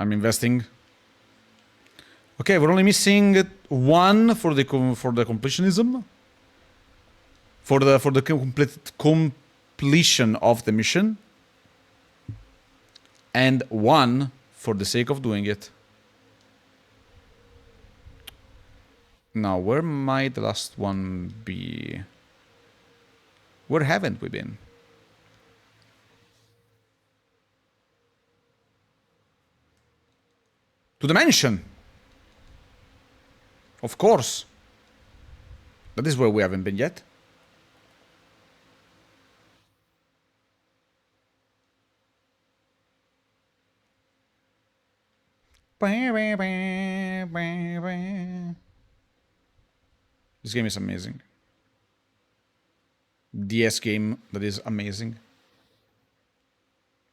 I'm investing. Okay, we're only missing one for the completionism. For the completion of the mission. And one for the sake of doing it. Now, where might the last one be? Where haven't we been? To the mansion! Of course. That is where we haven't been yet. This game is amazing. DS game that is amazing.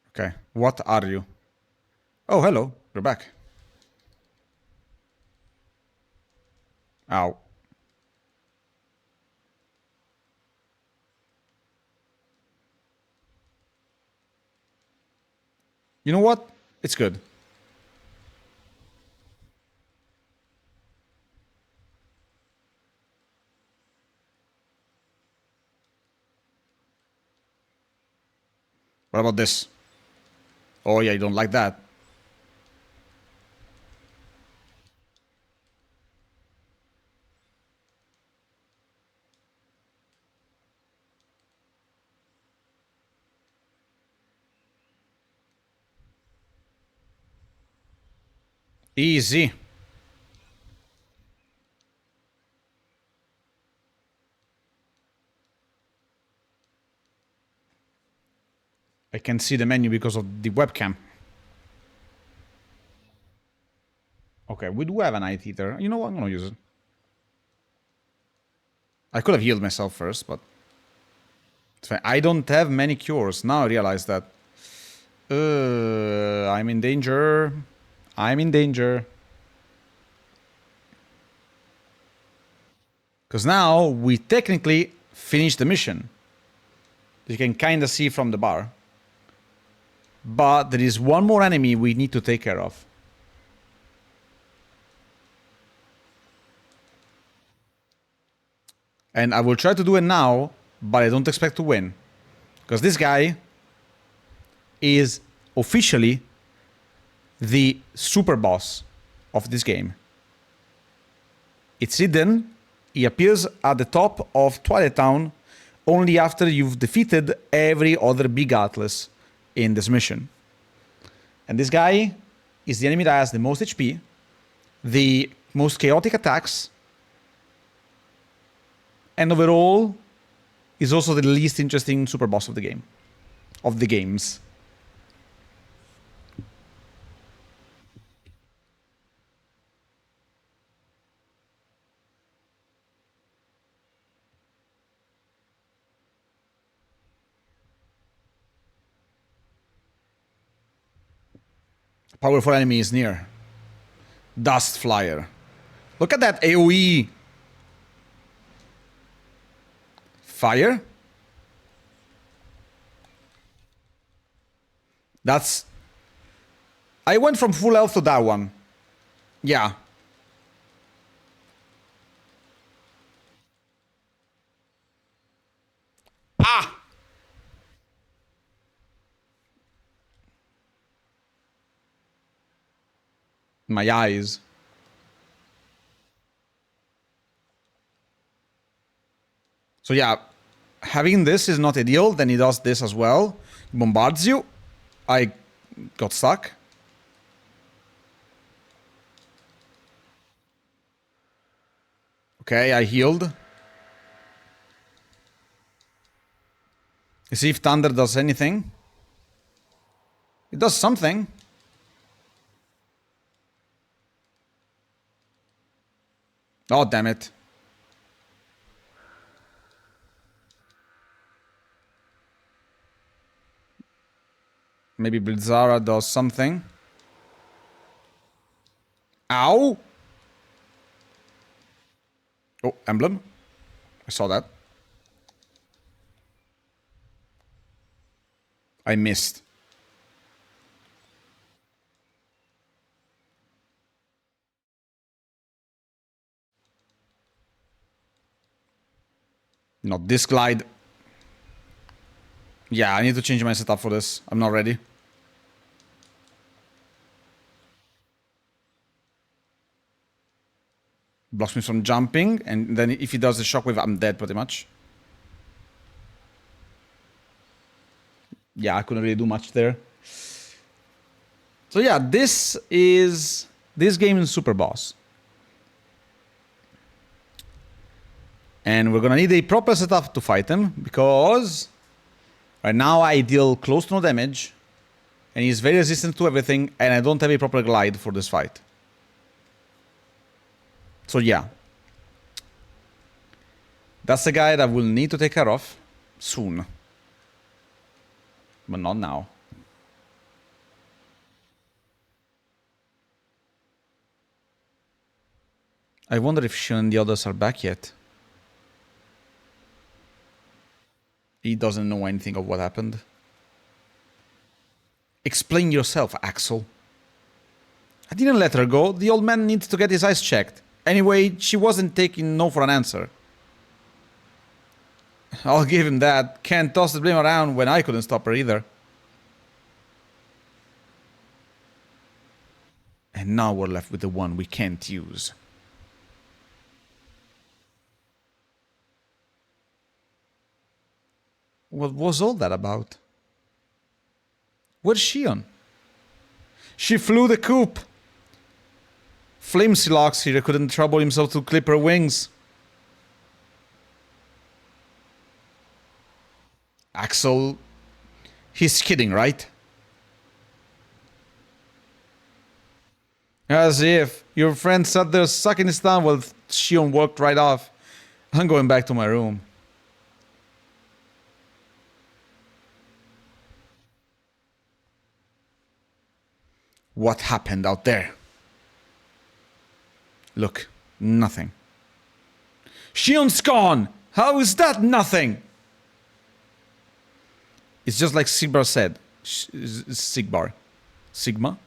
Okay, what are you? Oh, hello. We're back. Ow. You know what? It's good. What about this? Oh yeah, you don't like that. Easy. I can see the menu because of the webcam. Okay, we do have an eye eater. You know what? I'm gonna use it. I could have healed myself first, but it's fine. I don't have many cures. Now I realize that. I'm in danger. I'm in danger. Because now we technically finished the mission. You can kind of see from the bar. But there is one more enemy we need to take care of. And I will try to do it now, but I don't expect to win. Because this guy is officially the super boss of this game. It's hidden. He appears at the top of Twilight Town only after you've defeated every other big Atlas in this mission. And this guy is the enemy that has the most HP, the most chaotic attacks, and overall is also the least interesting super boss of the game. Of the games. Powerful enemy is near. Dust Flyer. Look at that AoE. Fire? That's... I went from full health to that one. Yeah. Ah! My eyes. So yeah, having this is not ideal. Then he does this as well. He bombards you. I got stuck. Okay, I healed. You see if Thunder does anything. It does something. Oh, damn it. Maybe Blizzara does something. Ow! Oh, emblem. I saw that. I missed. Not this glide. Yeah, I need to change my setup for this. I'm not ready. Blocks me from jumping, and then if he does the shockwave, I'm dead pretty much. Yeah, I couldn't really do much there. So yeah, this is this game is Super Boss. And we're gonna need a proper setup to fight him, because right now I deal close to no damage, and he's very resistant to everything, and I don't have a proper glide for this fight. So yeah. That's the guy that we'll need to take care of soon. But not now. I wonder if Shion and the others are back yet. He doesn't know anything of what happened. Explain yourself, Axel. I didn't let her go. The old man needs to get his eyes checked. Anyway, she wasn't taking no for an answer. I'll give him that. Can't toss the blame around when I couldn't stop her either. And now we're left with the one we can't use. What was all that about? Where's Shion? She flew the coop. Flamesilox here couldn't trouble himself to clip her wings. Axel, he's kidding, right? As if your friend sat there sucking his thumb while Shion walked right off. I'm going back to my room. What happened out there? Look, nothing. Shion's gone! How is that nothing? It's just like Sigbar said. Sigbar. Sigma?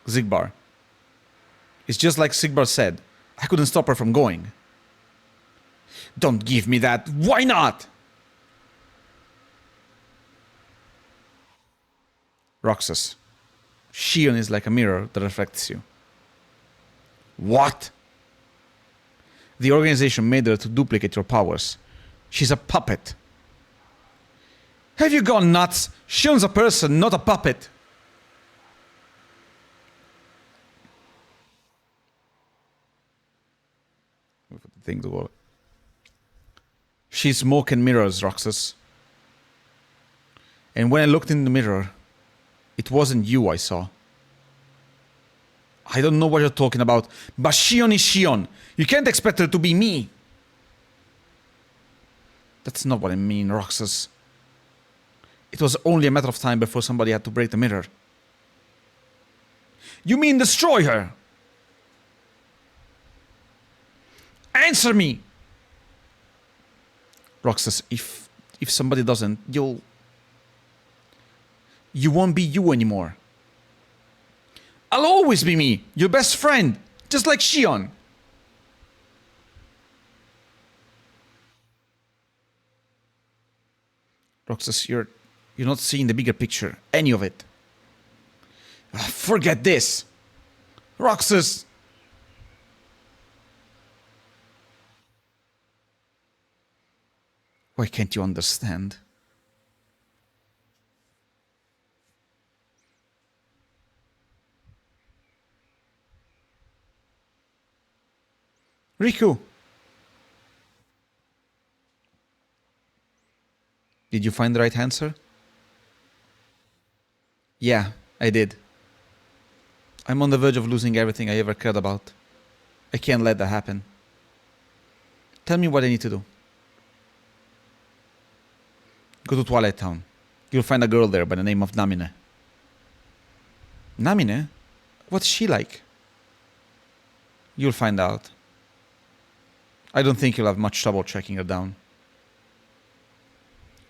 Zigbar. It's just like Sigbar said. I couldn't stop her from going. Don't give me that. Why not? Roxas, Shion is like a mirror that reflects you. What? The organization made her to duplicate your powers. She's a puppet. Have you gone nuts? Shion's a person, not a puppet. Wait for the thing to work. She's smoke and mirrors, Roxas. And when I looked in the mirror, it wasn't you I saw. I don't know what you're talking about, but Shion is Shion. You can't expect her to be me. That's not what I mean, Roxas. It was only a matter of time before somebody had to break the mirror. You mean destroy her? Answer me! Roxas, if somebody doesn't, you won't be you anymore. I'll always be me, your best friend, just like Shion. Roxas, you're not seeing the bigger picture, any of it. Forget this. Roxas! Why can't you understand? Riku! Did you find the right answer? Yeah, I did. I'm on the verge of losing everything I ever cared about. I can't let that happen. Tell me what I need to do. Go to Twilight Town. You'll find a girl there by the name of Namine. Namine? What's she like? You'll find out. I don't think you'll have much trouble tracking her down.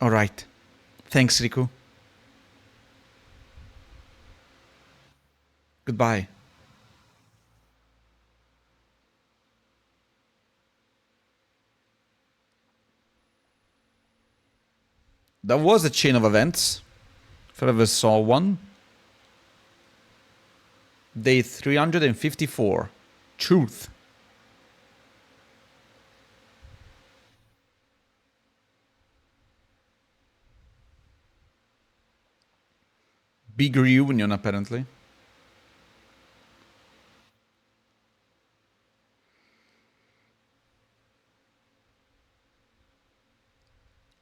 Alright. Thanks, Riku. Goodbye. That was a chain of events. If I ever saw one. Day 354. Truth. Big reunion, apparently.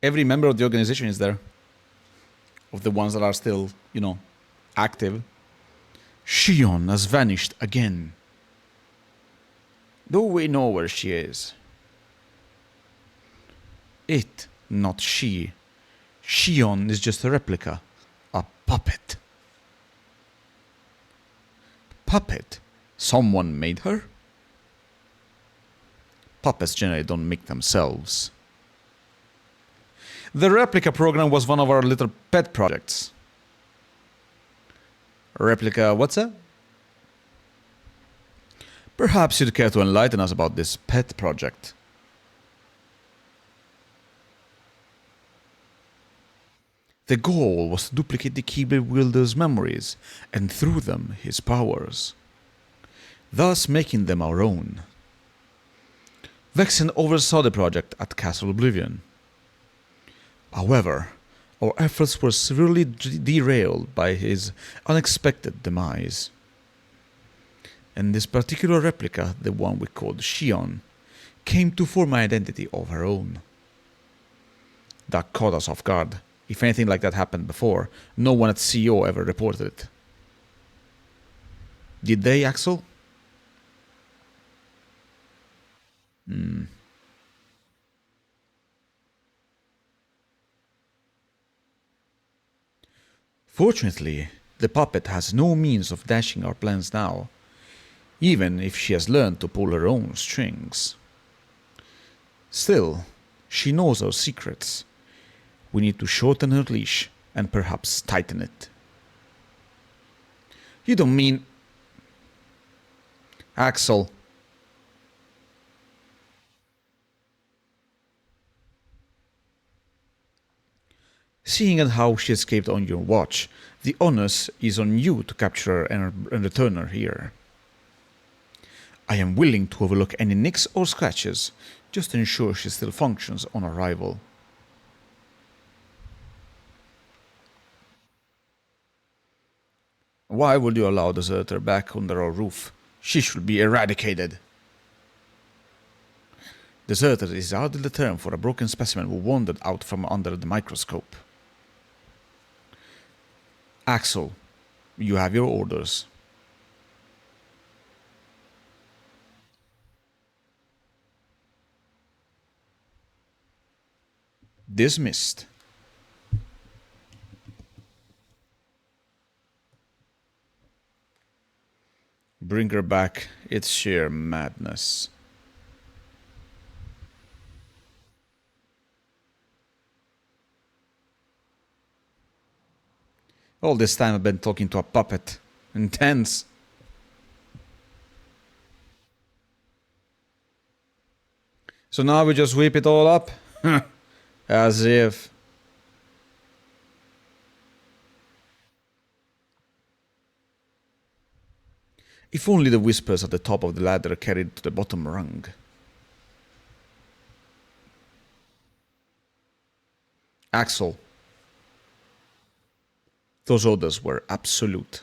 Every member of the organization is there. Of the ones that are still, active. Shion has vanished again. Do we know where she is? It, not she. Shion is just a replica. A puppet. Puppet? Someone made her? Puppets generally don't make themselves. The replica program was one of our little pet projects. Replica, what's that? Perhaps you'd care to enlighten us about this pet project. The goal was to duplicate the Keyblade wielder's memories and through them his powers, thus making them our own. Vexen oversaw the project at Castle Oblivion. However, our efforts were severely derailed by his unexpected demise. And this particular replica, the one we called Shion, came to form an identity of her own. That caught us off guard. If anything like that happened before, no one at CO ever reported it. Did they, Axel? Fortunately, the puppet has no means of dashing our plans now, even if she has learned to pull her own strings. Still, she knows our secrets. We need to shorten her leash and perhaps tighten it. You don't mean... Axel. Seeing as how she escaped on your watch, the onus is on you to capture her and return her here. I am willing to overlook any nicks or scratches, just to ensure she still functions on arrival. Why would you allow deserter back under our roof? She should be eradicated. Deserter is hardly the term for a broken specimen who wandered out from under the microscope. Axel, you have your orders. Dismissed. Bring her back. It's sheer madness. All this time I've been talking to a puppet. Intense. So now we just whip it all up? As if. If only the whispers at the top of the ladder carried to the bottom rung. Axel. Those orders were absolute.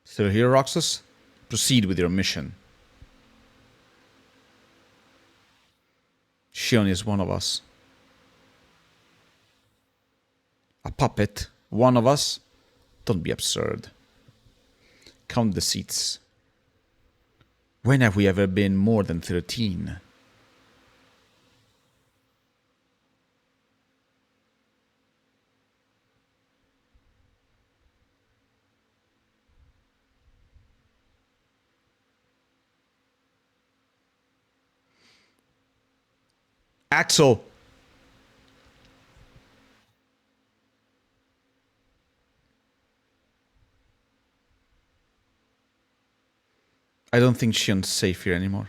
Still here, Roxas? Proceed with your mission. Shion is one of us. A puppet? One of us? Don't be absurd. Count the seats. When have we ever been more than 13? Axel! I don't think Shion's safe here anymore.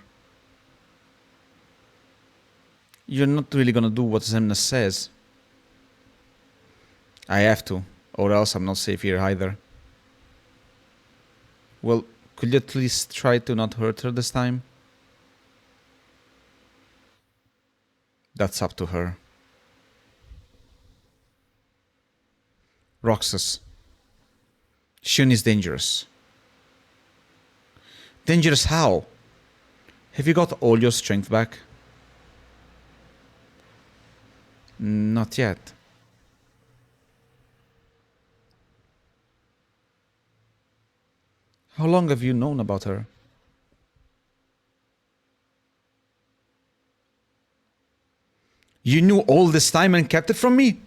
You're not really gonna do what Zemna says. I have to, or else I'm not safe here either. Well, could you at least try to not hurt her this time? That's up to her. Roxas. Shion is dangerous. Dangerous how? Have you got all your strength back? Not yet. How long have you known about her? You knew all this time and kept it from me?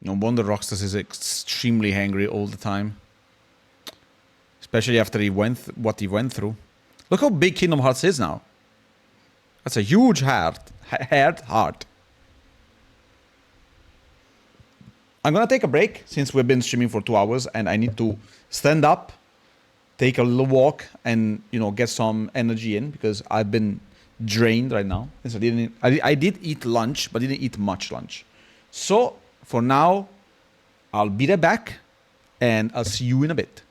No wonder Roxas is extremely angry all the time. Especially after what he went through. Look how big Kingdom Hearts is now. That's a huge heart. I'm gonna take a break since we've been streaming for 2 hours and I need to stand up, take a little walk, and get some energy in because I've been drained right now. Since I did eat lunch, but didn't eat much lunch. So for now, I'll be right back and I'll see you in a bit.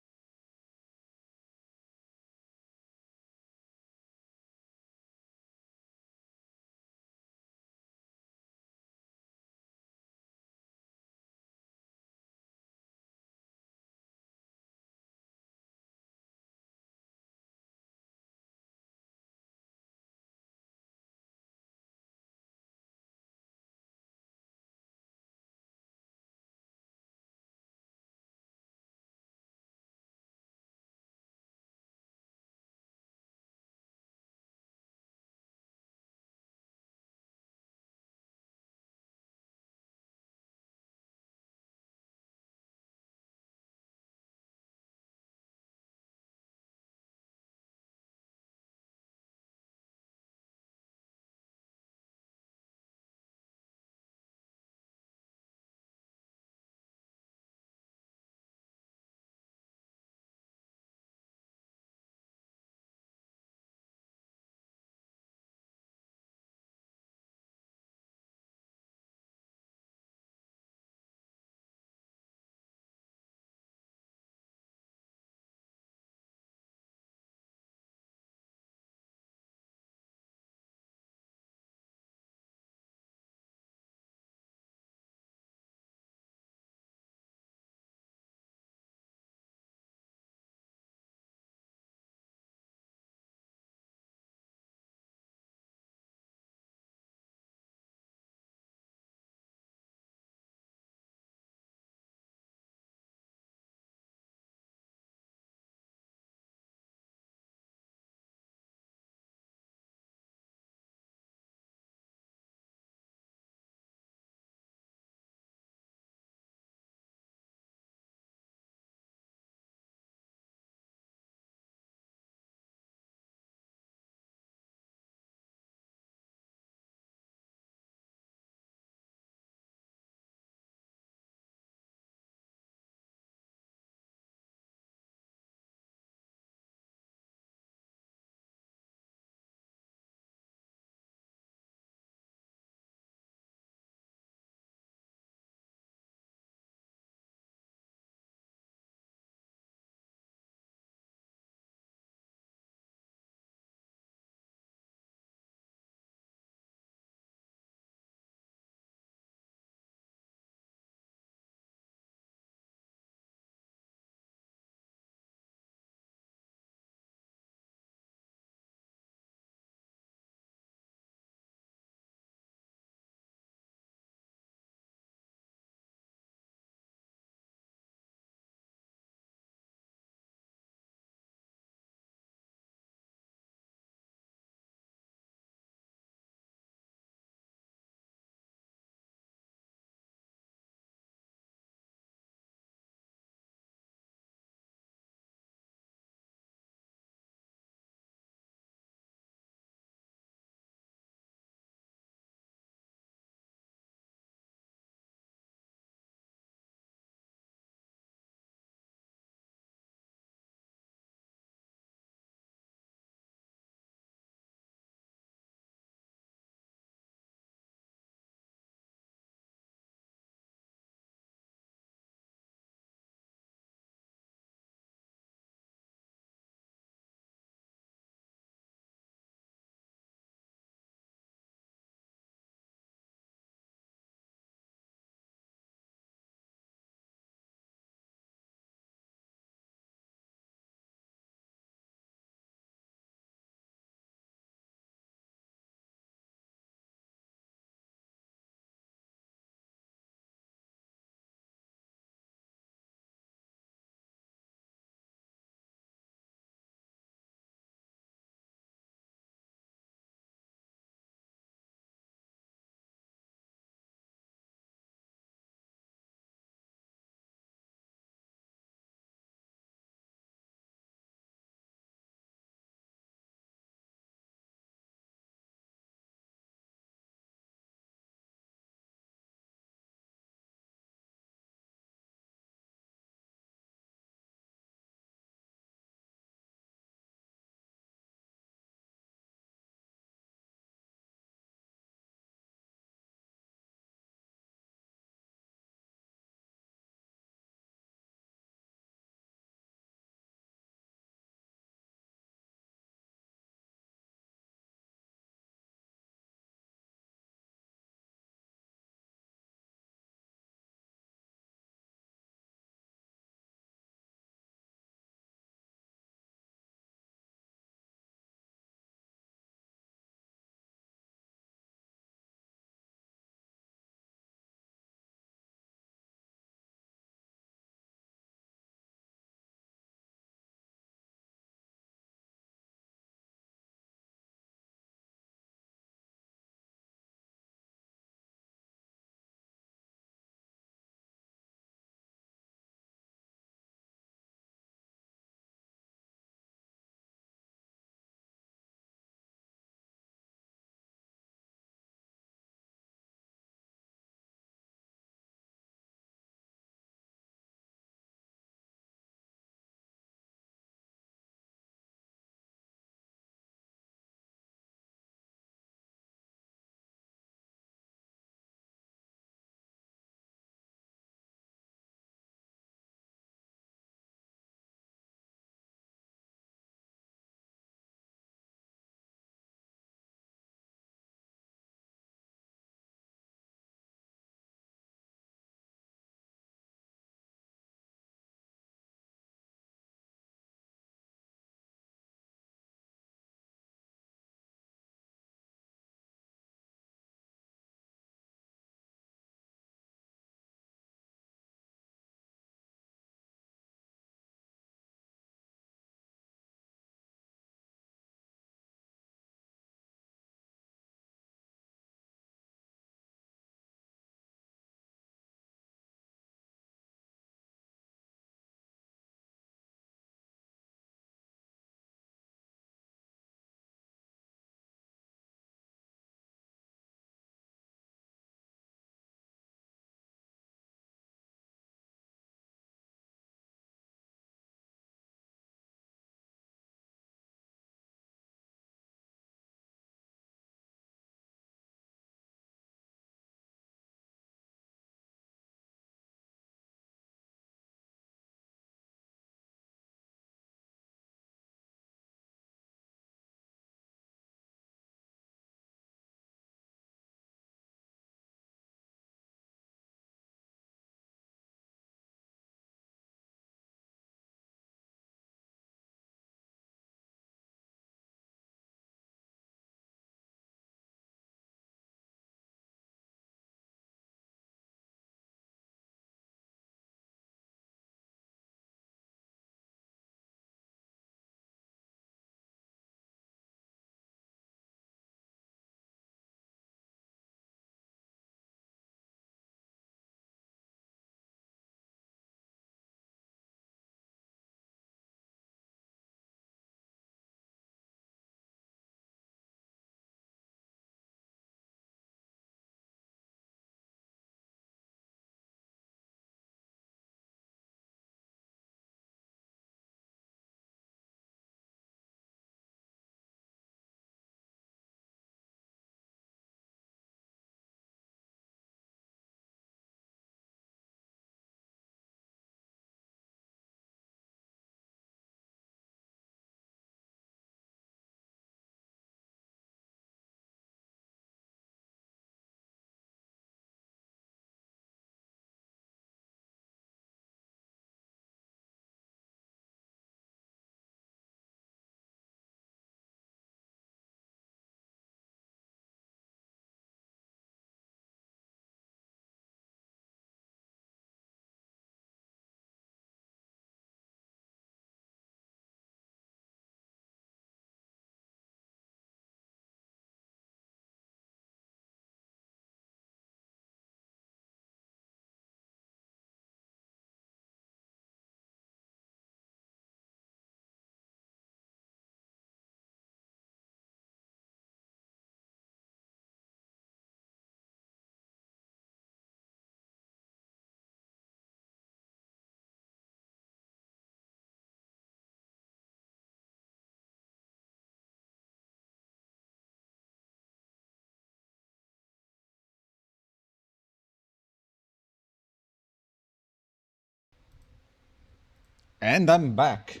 And I'm back.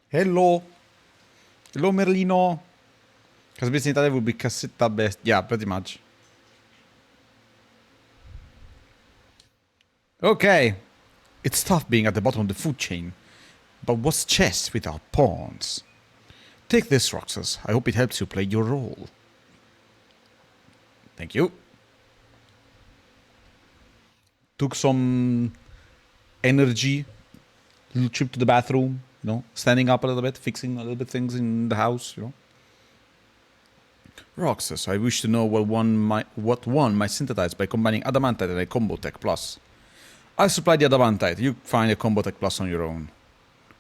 Hello. Hello, Merlino. Casablanca in Italy would be cassetta best. Yeah, pretty much. Okay. It's tough being at the bottom of the food chain. But what's chess without pawns? Take this, Roxas. I hope it helps you play your role. Thank you. Took some energy. Little trip to the bathroom. You know, standing up a little bit, fixing a little bit things in the house. You know. Roxas, I wish to know what one might synthesize by combining Adamantite and a Combo Tech Plus. I supply the Adamantite. You find a Combo Tech Plus on your own.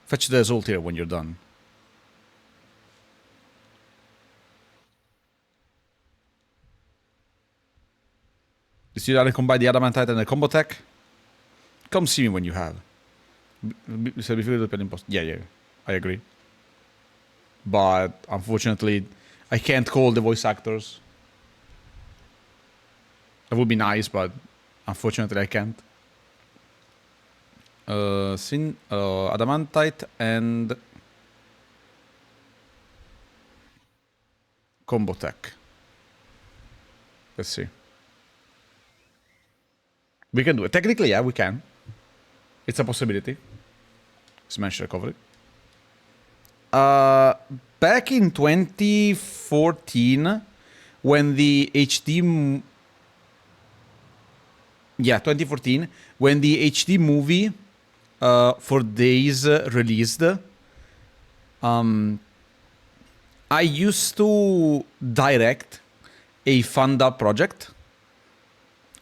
Fetch the result here when you're done. Did you rather combine the Adamantite and the Combo Tech? Come see me when you have. Yeah, I agree. But unfortunately, I can't call the voice actors. That would be nice, but unfortunately I can't. Adamantite and Combo Tech. Let's see. We can do it. Technically, yeah, we can. It's a possibility. Smash recovery. Back in 2014, when the HD... Yeah, 2014, when the HD movie for Days released, I used to direct a Funda project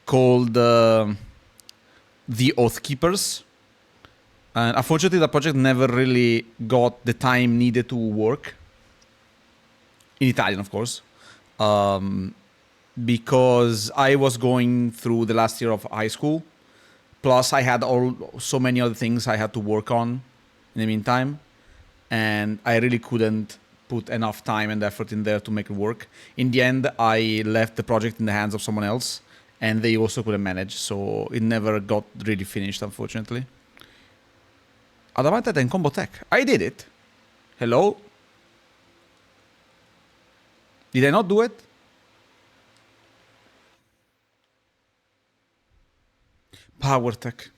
called The Oath Keepers. And unfortunately, the project never really got the time needed to work. In Italian, of course. Because I was going through the last year of high school. Plus, I had so many other things I had to work on in the meantime. And I really couldn't put enough time and effort in there to make it work. In the end, I left the project in the hands of someone else. And they also couldn't manage. So it never got really finished, unfortunately. Adamantite and Combo Tech. I did it. Hello? Did I not do it? Power Tech.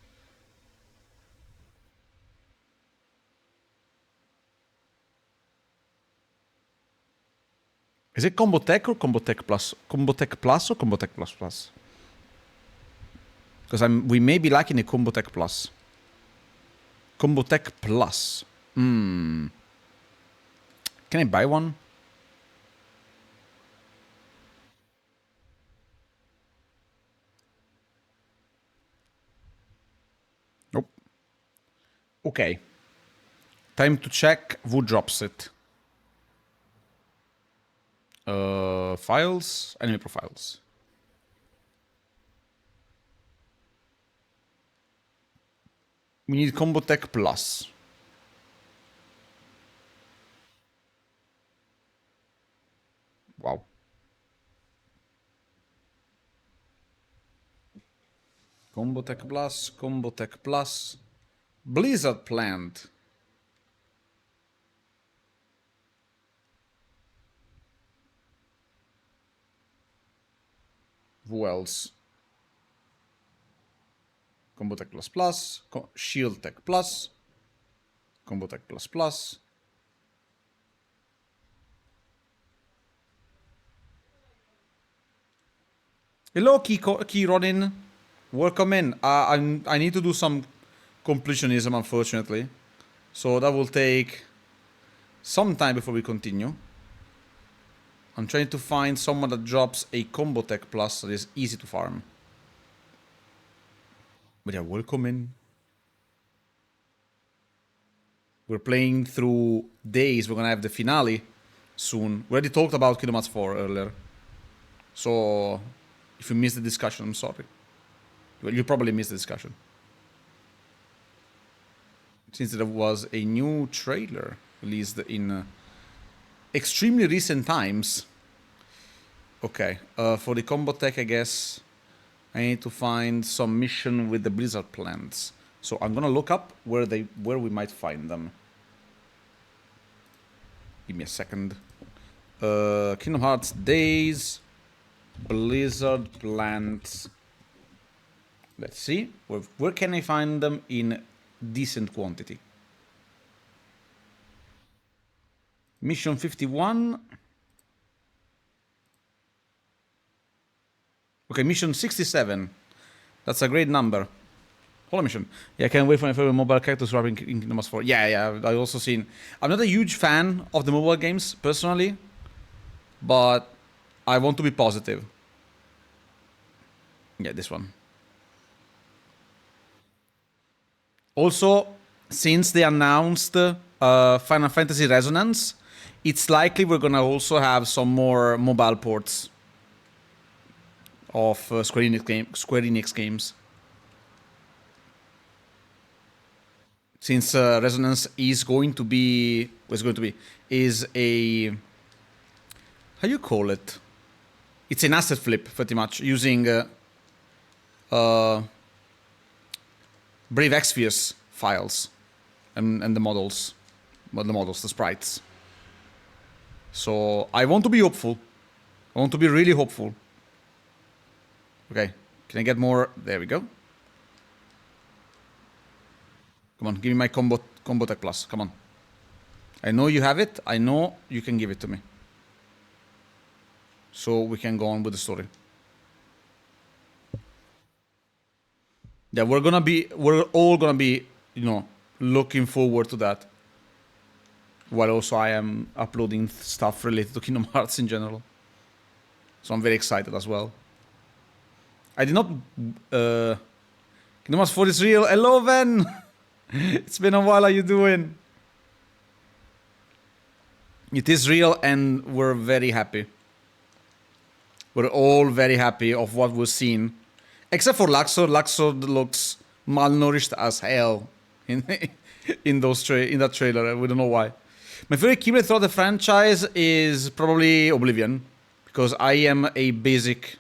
Is it Combo Tech or Combo Tech Plus? Combo Tech Plus or Combo Tech Plus Plus? Because we may be lacking a Combo Tech Plus. Combo Tech Plus. Can I buy one? Nope. Okay. Time to check who drops it. Files, enemy profiles. We need Combo Tech Plus. Wow. Combo Tech Plus, Combo Tech Plus. Blizzard Plant. Who else? Combo Tech Plus Plus, Shield Tech Plus, Combo Tech Plus Plus. Hello, Key Ronin. Welcome in. I need to do some completionism, unfortunately. So that will take some time before we continue. I'm trying to find someone that drops a Combo Tech Plus that is easy to farm. But yeah, welcome in. We're playing through Days. We're gonna have the finale soon. We already talked about Kingdom Hearts 4 earlier. So if you missed the discussion, I'm sorry. Well, you probably missed the discussion. Since there was a new trailer released in extremely recent times. Okay, for the Combo Tech, I guess I need to find some mission with the Blizzard plants. So I'm gonna look up where we might find them. Give me a second. Kingdom Hearts Days, Blizzard plants. Let's see. Where can I find them in decent quantity? Mission 51. Okay, mission 67. That's a great number. Hold on, mission. Yeah, I can't wait for my favorite mobile character to arrive in Kingdom Hearts 4. Yeah, I also seen. I'm not a huge fan of the mobile games, personally. But I want to be positive. Yeah, this one. Also, since they announced Final Fantasy Resonance, it's likely we're gonna also have some more mobile ports of Square Enix games. Since Resonance is going to be... What's going to be? Is a... How you call it? It's an asset flip, pretty much, using Brave Exvius files and the models. Well, the sprites. So I want to be hopeful. I want to be really hopeful. Okay, can I get more? There we go. Come on, give me my combo tech plus. Come on. I know you have it. I know you can give it to me. So we can go on with the story. Yeah, we're all gonna be, you know, looking forward to that. While also I am uploading stuff related to Kingdom Hearts in general. So I'm very excited as well. I did not... Kingdom Hearts 4 is real. Hello, Ven! It's been a while. How you doing? It is real and we're very happy. We're all very happy of what we've seen. Except for Luxor. Luxor looks malnourished as hell in that trailer. We don't know why. My favorite keyblade throughout the franchise is probably Oblivion. Because I am a basic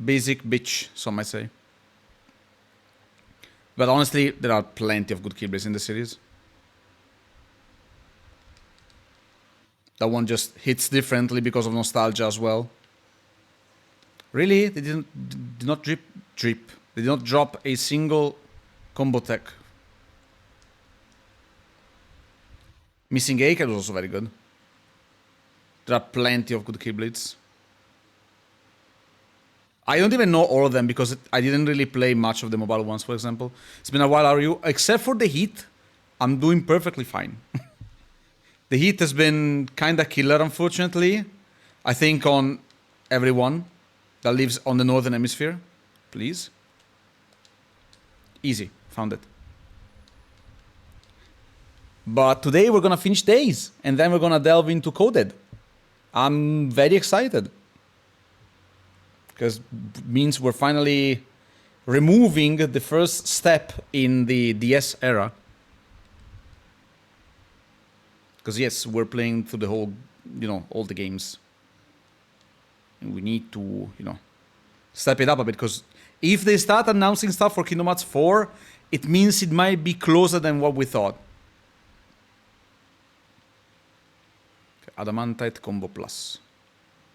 bitch, some might say. But honestly, there are plenty of good keyblades in the series. That one just hits differently because of nostalgia as well. Really? They did not drip. They did not drop a single combo tech. Missing Acre was also very good. There are plenty of good keyblades. I don't even know all of them because I didn't really play much of the mobile ones, for example. It's been a while, are you? Except for the heat, I'm doing perfectly fine. The heat has been kinda killer, unfortunately. I think on everyone that lives on the northern hemisphere. Please. Easy. Found it. But today we're gonna finish Days, and then we're gonna delve into Coded. I'm very excited. Because it means we're finally removing the first step in the DS era. Because yes, we're playing through the whole, you know, all the games. And we need to, you know, step it up a bit. Because if they start announcing stuff for Kingdom Hearts 4, it means it might be closer than what we thought. Okay, Adamantite Combo Plus.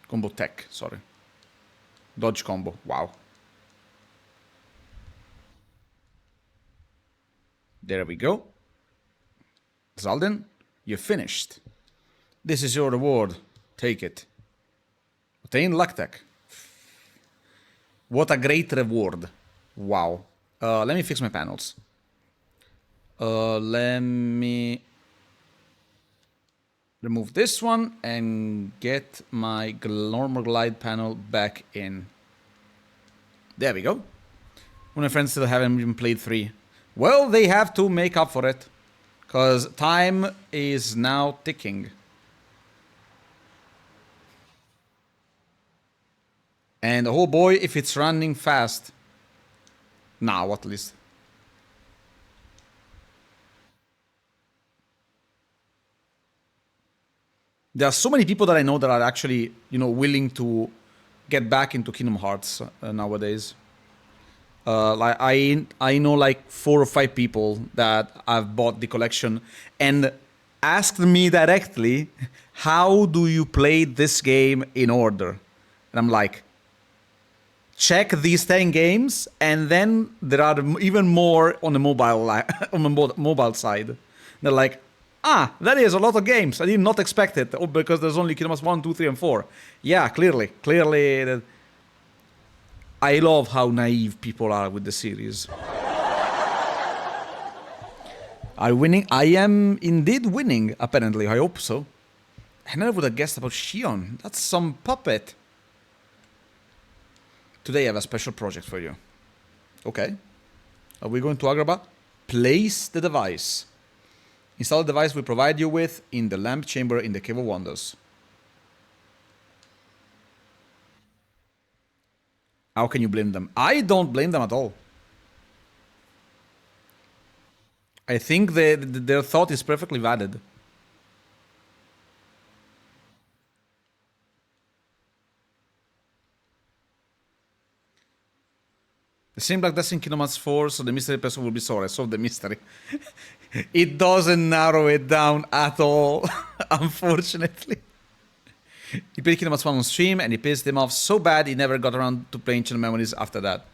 Combo Tech, sorry. Dodge combo, wow. There we go. Zaldin, you're finished. This is your reward. Take it. Obtain luck tech. What a great reward. Wow. Let me fix my panels. Let me remove this one and get my normal glide panel back in. There we go. My friends still haven't even played 3. Well, they have to make up for it. Because time is now ticking. And oh boy, if it's running fast. Now, at least. There are so many people that I know that are actually, you know, willing to get back into Kingdom Hearts nowadays. Like I know like 4 or 5 people that have bought the collection and asked me directly, how do you play this game in order? And I'm like, check these 10 games, and then there are even more on the mobile on the mobile side. They're like, that is a lot of games. I did not expect it, because there's only Kingdom Hearts 1, 2, 3, and 4. Yeah, clearly. I love how naive people are with the series. Are winning? I am indeed winning, apparently. I hope so. I never would have guessed about Shion. That's some puppet. Today I have a special project for you. Okay. Are we going to Agrabah? Place the device. Install the device we provide you with in the lamp chamber in the Cave of Wonders. How can you blame them? I don't blame them at all. I think their thought is perfectly valid. It seems like that's in Kingdom Hearts 4, so the mystery person will be SORA. Solve the mystery. It doesn't narrow it down at all, unfortunately. He played Kingdom Hearts 1 on stream, and he pissed him off so bad he never got around to playing Channel Memories after that.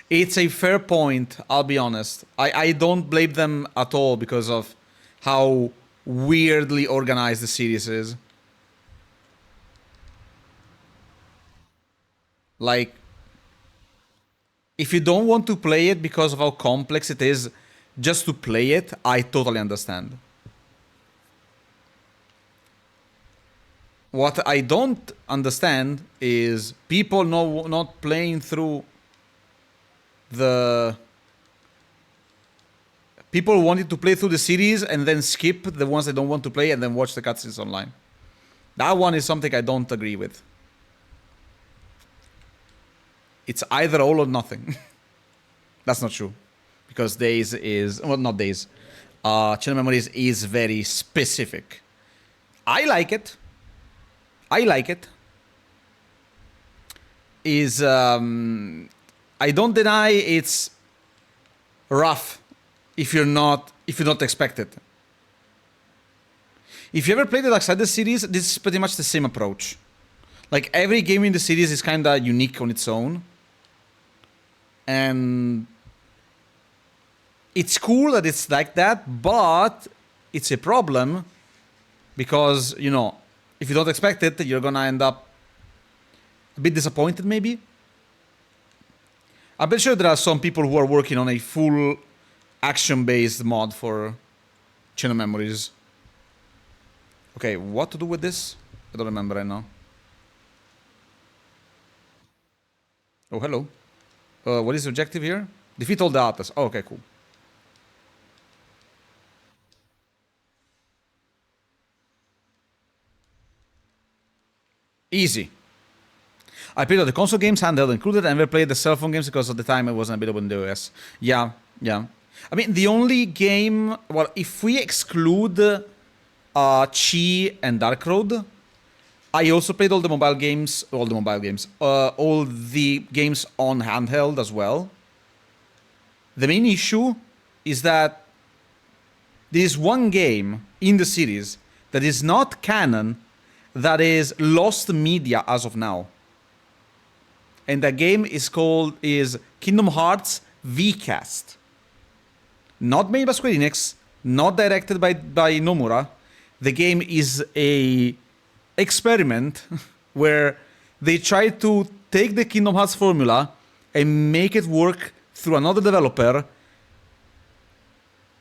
It's a fair point, I'll be honest. I don't blame them at all because of how weirdly organized the series is. Like, if you don't want to play it because of how complex it is just to play it, I totally understand. What I don't understand is people not playing through the... People wanted to play through the series and then skip the ones they don't want to play and then watch the cutscenes online. That one is something I don't agree with. It's either all or nothing. That's not true. Because Days is... Well, not Days. Channel Memories is very specific. I like it. I don't deny it's rough if you don't expect it. If you ever played the Darksiders series, this is pretty much the same approach. Like, every game in the series is kinda unique on its own. And it's cool that it's like that, but it's a problem because, you know, if you don't expect it, you're gonna end up a bit disappointed, maybe. I'm pretty sure there are some people who are working on a full action-based mod for Channel Memories. Okay, what to do with this? I don't remember right now. Oh, hello. What is the objective here? Defeat all the Atlas. Oh, okay, cool. Easy. I played all the console games, handheld included, and never played the cell phone games because of the time it wasn't available in the OS. Yeah. I mean, the only game... Well, if we exclude Chi and Dark Road, I also played all the mobile games, all the games on handheld as well. The main issue is that there is one game in the series that is not canon, that is lost media as of now. And that game is Kingdom Hearts VCast. Not made by Square Enix, not directed by Nomura. The game is a experiment where they try to take the Kingdom Hearts formula and make it work through another developer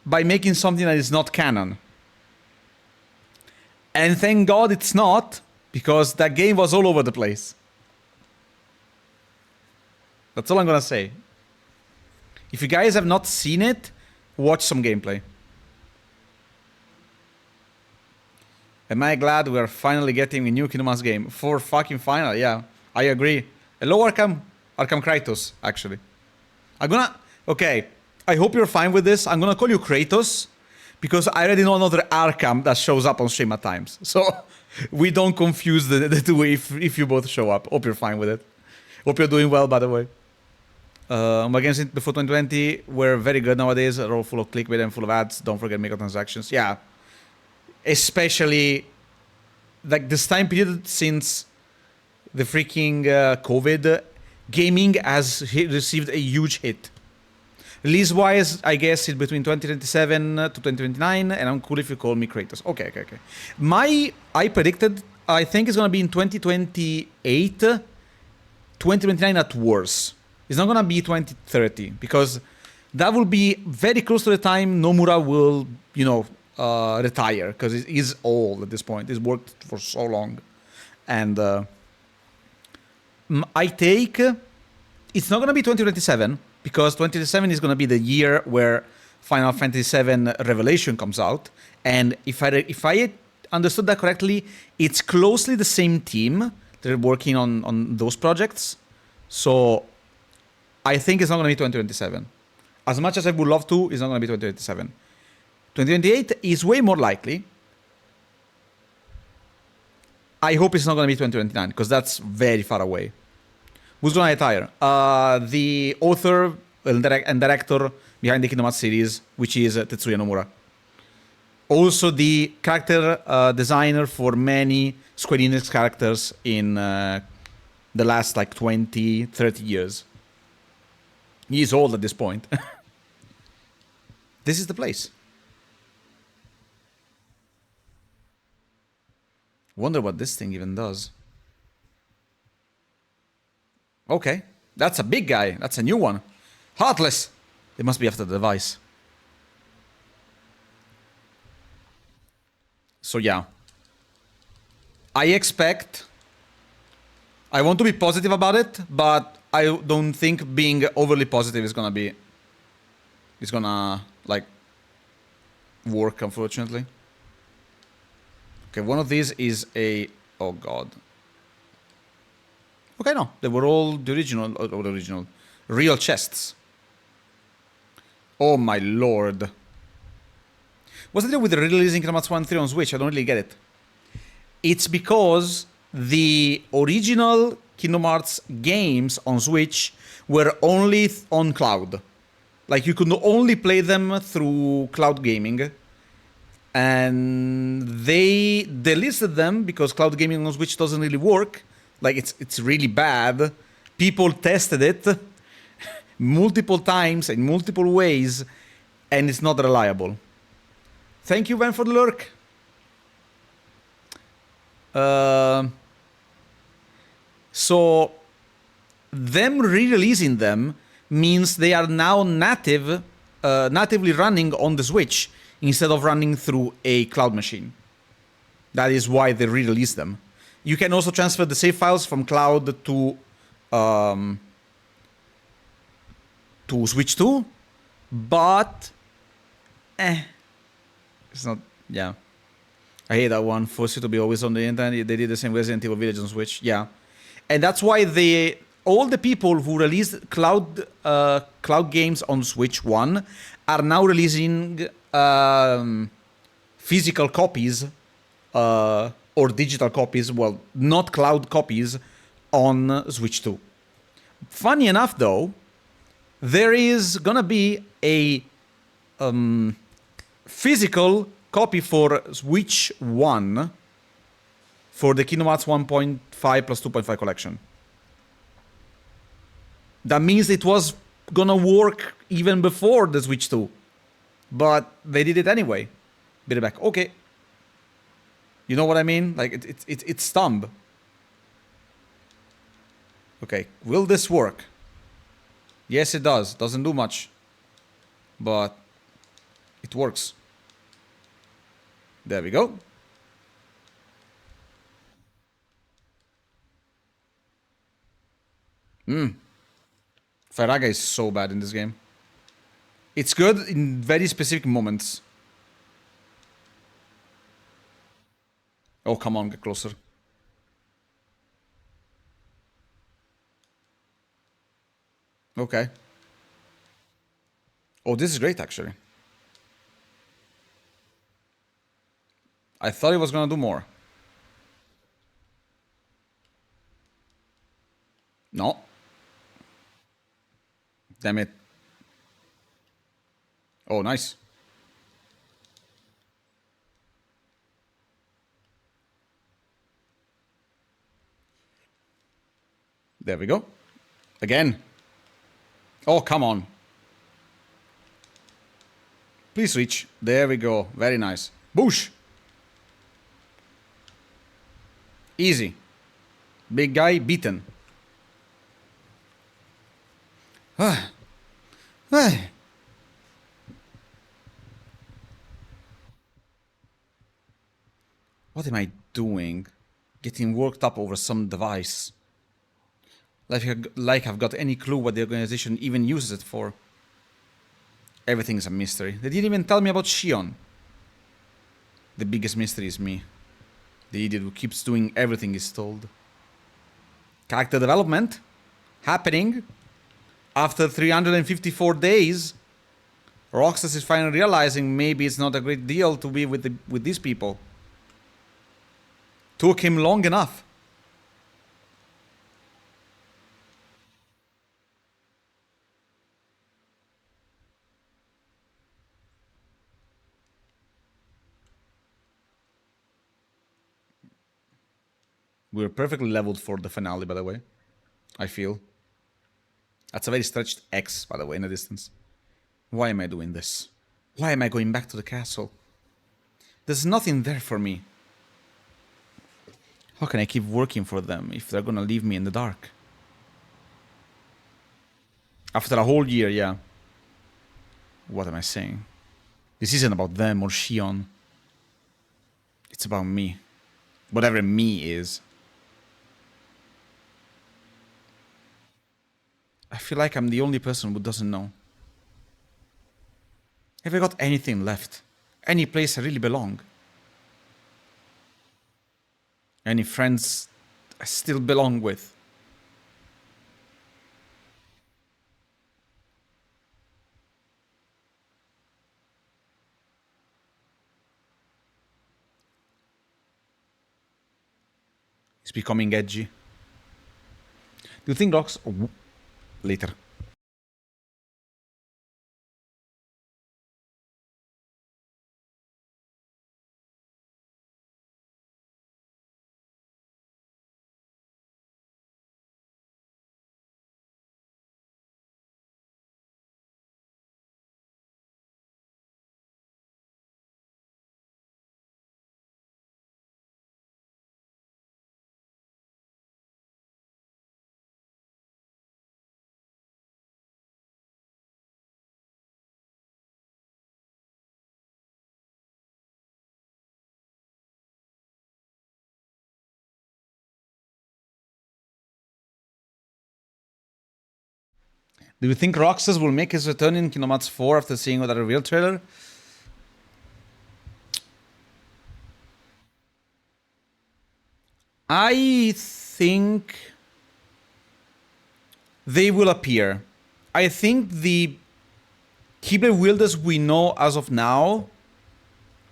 by making something that is not canon. And thank God it's not, because that game was all over the place. That's all I'm gonna say. If you guys have not seen it, watch some gameplay. Am I glad we're finally getting a new Kingdom Hearts game? For fucking final, yeah. I agree. Hello, Arkham Kratos, actually. Okay, I hope you're fine with this. I'm gonna call you Kratos, because I already know another Arkham that shows up on stream at times. So, we don't confuse the two if you both show up. Hope you're fine with it. Hope you're doing well, by the way. My games before 2020 were very good nowadays. They're all full of clickbait and full of ads. Don't forget microtransactions. Yeah, especially like this time period since the freaking COVID, gaming has received a huge hit. Release-wise, I guess it's between 2027 to 2029, and I'm cool if you call me Kratos. Okay. I predicted, I think it's gonna be in 2028, 2029 at worst. It's not gonna be 2030, because that will be very close to the time Nomura will, retire, because he's old at this point. He's worked for so long. And I take, it's not gonna be 2027, because 2027 is gonna be the year where Final Fantasy VII Revelation comes out. And if I understood that correctly, it's closely the same team. They're working on those projects. So I think it's not going to be 2027. As much as I would love to, it's not going to be 2027. 2028 is way more likely. I hope it's not going to be 2029, because that's very far away. Who's going to retire? The author and director behind the Kingdom Hearts series, which is Tetsuya Nomura. Also the character designer for many Square Enix characters in the last like 20, 30 years. He's old at this point. This is the place. Wonder what this thing even does. Okay, that's a big guy. That's a new one. Heartless. They must be after the device. So yeah. I want to be positive about it, but I don't think being overly positive is gonna like work, unfortunately. Okay, one of these is a, oh god. Okay, no, they were all the original, real chests. Oh my lord. What's the deal with releasing Kingdom Hearts 1 3 on Switch? I don't really get it. It's because the original Kingdom Hearts games on Switch were only on cloud. Like, you could only play them through cloud gaming. And they delisted them because cloud gaming on Switch doesn't really work. Like, it's really bad. People tested it multiple times in multiple ways, and it's not reliable. Thank you, Van, for the lurk. So them re-releasing them means they are now natively running on the Switch instead of running through a cloud machine. That is why they re-released them. You can also transfer the save files from cloud to Switch 2, but it's not, yeah. I hate that one. Force you to be always on the internet. They did the same Resident Evil Village on Switch. Yeah. And that's why all the people who released cloud games on Switch 1 are now releasing physical copies or digital copies, well, not cloud copies, on Switch 2. Funny enough, though, there is gonna be a physical copy for Switch 1 for the Kingdom Hearts 1.5 plus 2.5 collection. That means it was gonna work even before the Switch 2. But they did it anyway. Bit it back. Okay. You know what I mean? Like, it's thumb. Okay, will this work? Yes, it does. Doesn't do much. But it works. There we go. Firaga is so bad in this game. It's good in very specific moments. Oh, come on, get closer. Okay. Oh, this is great, actually. I thought it was gonna do more. No. Damn it. Oh, nice. There we go. Again. Oh, come on. Please reach. There we go. Very nice. Boosh. Easy. Big guy beaten. What am I doing? Getting worked up over some device. Like I've got any clue what the organization even uses it for. Everything's a mystery. They didn't even tell me about Shion. The biggest mystery is me. The idiot who keeps doing everything he's told. Character development happening. After 354 days, Roxas is finally realizing maybe it's not a great deal to be with these people. Took him long enough. We're perfectly leveled for the finale, by the way. I feel. That's a very stretched X, by the way, in the distance. Why am I doing this? Why am I going back to the castle? There's nothing there for me. How can I keep working for them if they're gonna leave me in the dark? After a whole year, yeah. What am I saying? This isn't about them or Shion. It's about me. Whatever me is. I feel like I'm the only person who doesn't know. Have I got anything left? Any place I really belong? Any friends I still belong with? It's becoming edgy. Do you think Rox... Oh, later. Do you think Roxas will make his return in Kingdom Hearts 4 after seeing that reveal trailer? I think they will appear. I think the Keyblade wielders we know as of now,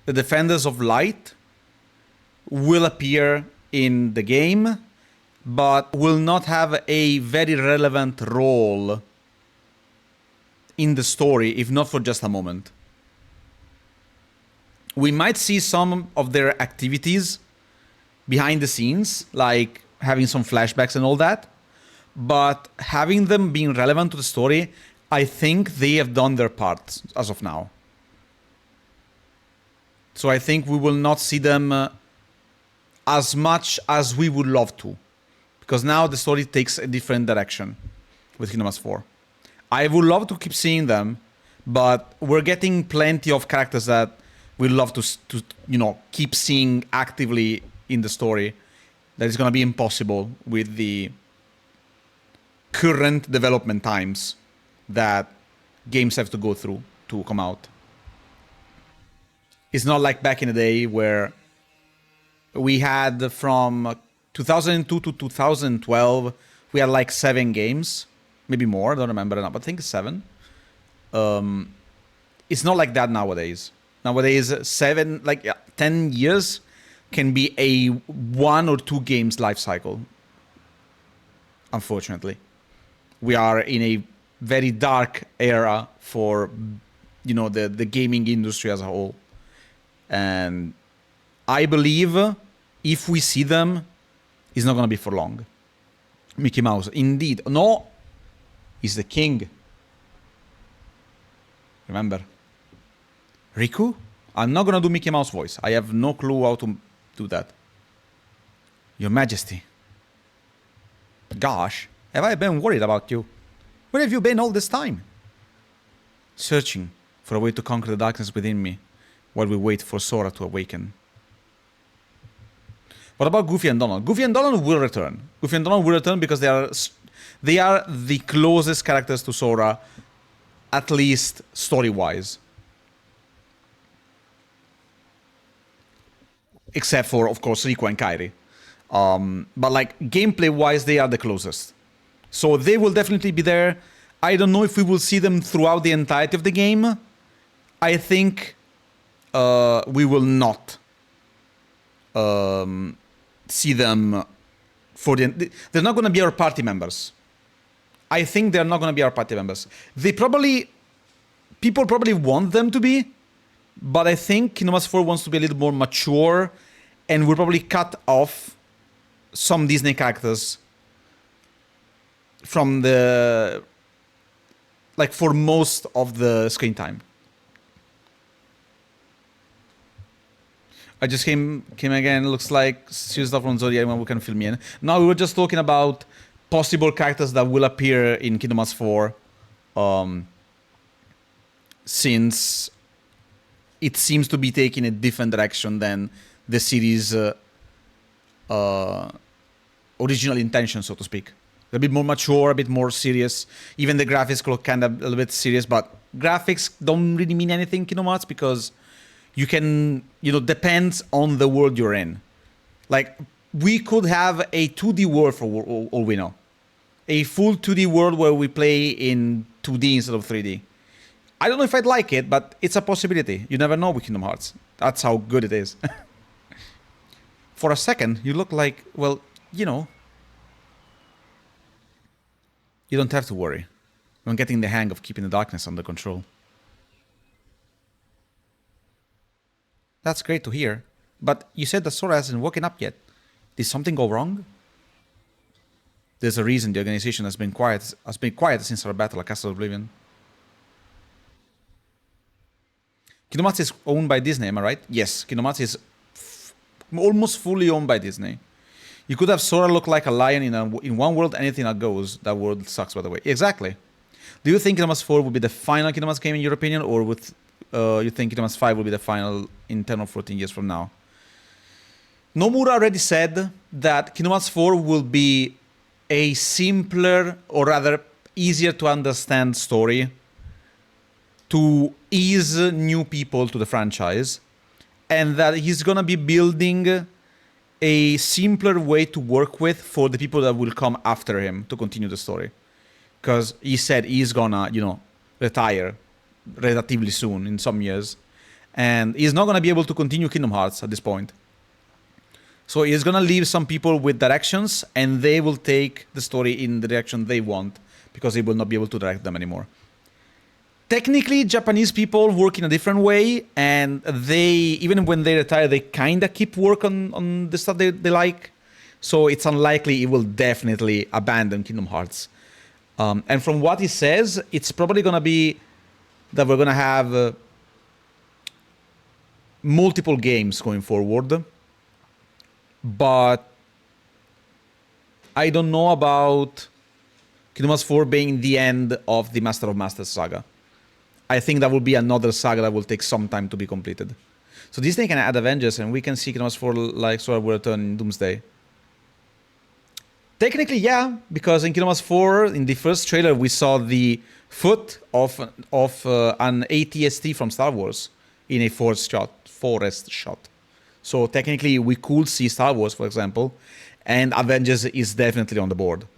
the Defenders of Light, will appear in the game, but will not have a very relevant role in the story, if not for just a moment. We might see some of their activities behind the scenes, like having some flashbacks and all that, but having them being relevant to the story, I think they have done their part as of now. So I think we will not see them as much as we would love to, because now the story takes a different direction with Kingdom Hearts 4. I would love to keep seeing them, but we're getting plenty of characters that we'd love to you know, keep seeing actively in the story. That is going to be impossible with the current development times that games have to go through to come out. It's not like back in the day where we had from 2002 to 2012, we had like 7 games. Maybe more, I don't remember enough, but I think it's 7. It's not like that nowadays. Nowadays, 10 years can be a 1 or 2 games life cycle. Unfortunately. We are in a very dark era for, you know, the gaming industry as a whole. And I believe if we see them, it's not going to be for long. Mickey Mouse, indeed. No, he's the king. Remember? Riku? I'm not going to do Mickey Mouse voice. I have no clue how to do that. Your Majesty. Gosh, have I been worried about you? Where have you been all this time? Searching for a way to conquer the darkness within me while we wait for Sora to awaken. What about Goofy and Donald? Goofy and Donald will return. Goofy and Donald will return because they are the closest characters to Sora, at least story-wise. Except for, of course, Riku and Kairi. But like gameplay-wise, they are the closest. So they will definitely be there. I don't know if we will see them throughout the entirety of the game. I think we will not see them for the... They're not going to be our party members. I think they're not going to be our party members. They probably... People probably want them to be, but I think Kingdom Hearts 4 wants to be a little more mature and will probably cut off some Disney characters from the... like for most of the screen time. I just came again. Looks like serious stuff from Zodiac when we can fill me in. Now we were just talking about possible characters that will appear in Kingdom Hearts 4, since it seems to be taking a different direction than the series' original intention, so to speak. A bit more mature, a bit more serious. Even the graphics look kind of a little bit serious, but graphics don't really mean anything in Kingdom Hearts because you can, you know, depends on the world you're in. Like, we could have a 2D world for all we know. A full 2D world where we play in 2D instead of 3D. I don't know if I'd like it, but it's a possibility. You never know with Kingdom Hearts. That's how good it is. For a second, you look like, well, you know, you don't have to worry. I'm getting the hang of keeping the darkness under control. That's great to hear. But you said that Sora hasn't woken up yet. Did something go wrong? There's a reason the organization has been quiet since our battle at Castle Oblivion. Kingdom Hearts is owned by Disney, am I right? Yes, Kingdom Hearts is almost fully owned by Disney. You could have Sora look like a lion in one world, anything that goes. That world sucks, by the way. Exactly. Do you think Kingdom Hearts 4 will be the final Kingdom Hearts game in your opinion, or would you think Kingdom Hearts 5 will be the final in 10 or 14 years from now? Nomura already said that Kingdom Hearts 4 will be a simpler, or rather easier to understand story to ease new people to the franchise, and that he's gonna be building a simpler way to work with for the people that will come after him to continue the story. Because he said he's gonna, you know, retire relatively soon, in some years. And he's not gonna be able to continue Kingdom Hearts at this point. So he's gonna leave some people with directions, and they will take the story in the direction they want, because he will not be able to direct them anymore. Technically, Japanese people work in a different way, and they, even when they retire, they kind of keep work on the stuff they like. So it's unlikely he will definitely abandon Kingdom Hearts. And from what he says, it's probably going to be that we're going to have multiple games going forward. But I don't know about Kingdom Hearts 4 being the end of the Master of Masters saga. I think that will be another saga that will take some time to be completed. So Disney can add Avengers, and we can see Kingdom Hearts 4 like Sora will return in Doomsday. Technically, yeah, because in Kingdom Hearts 4, in the first trailer, we saw the foot of an AT-ST from Star Wars in a forest shot. So technically, we could see Star Wars, for example, and Avengers is definitely on the board.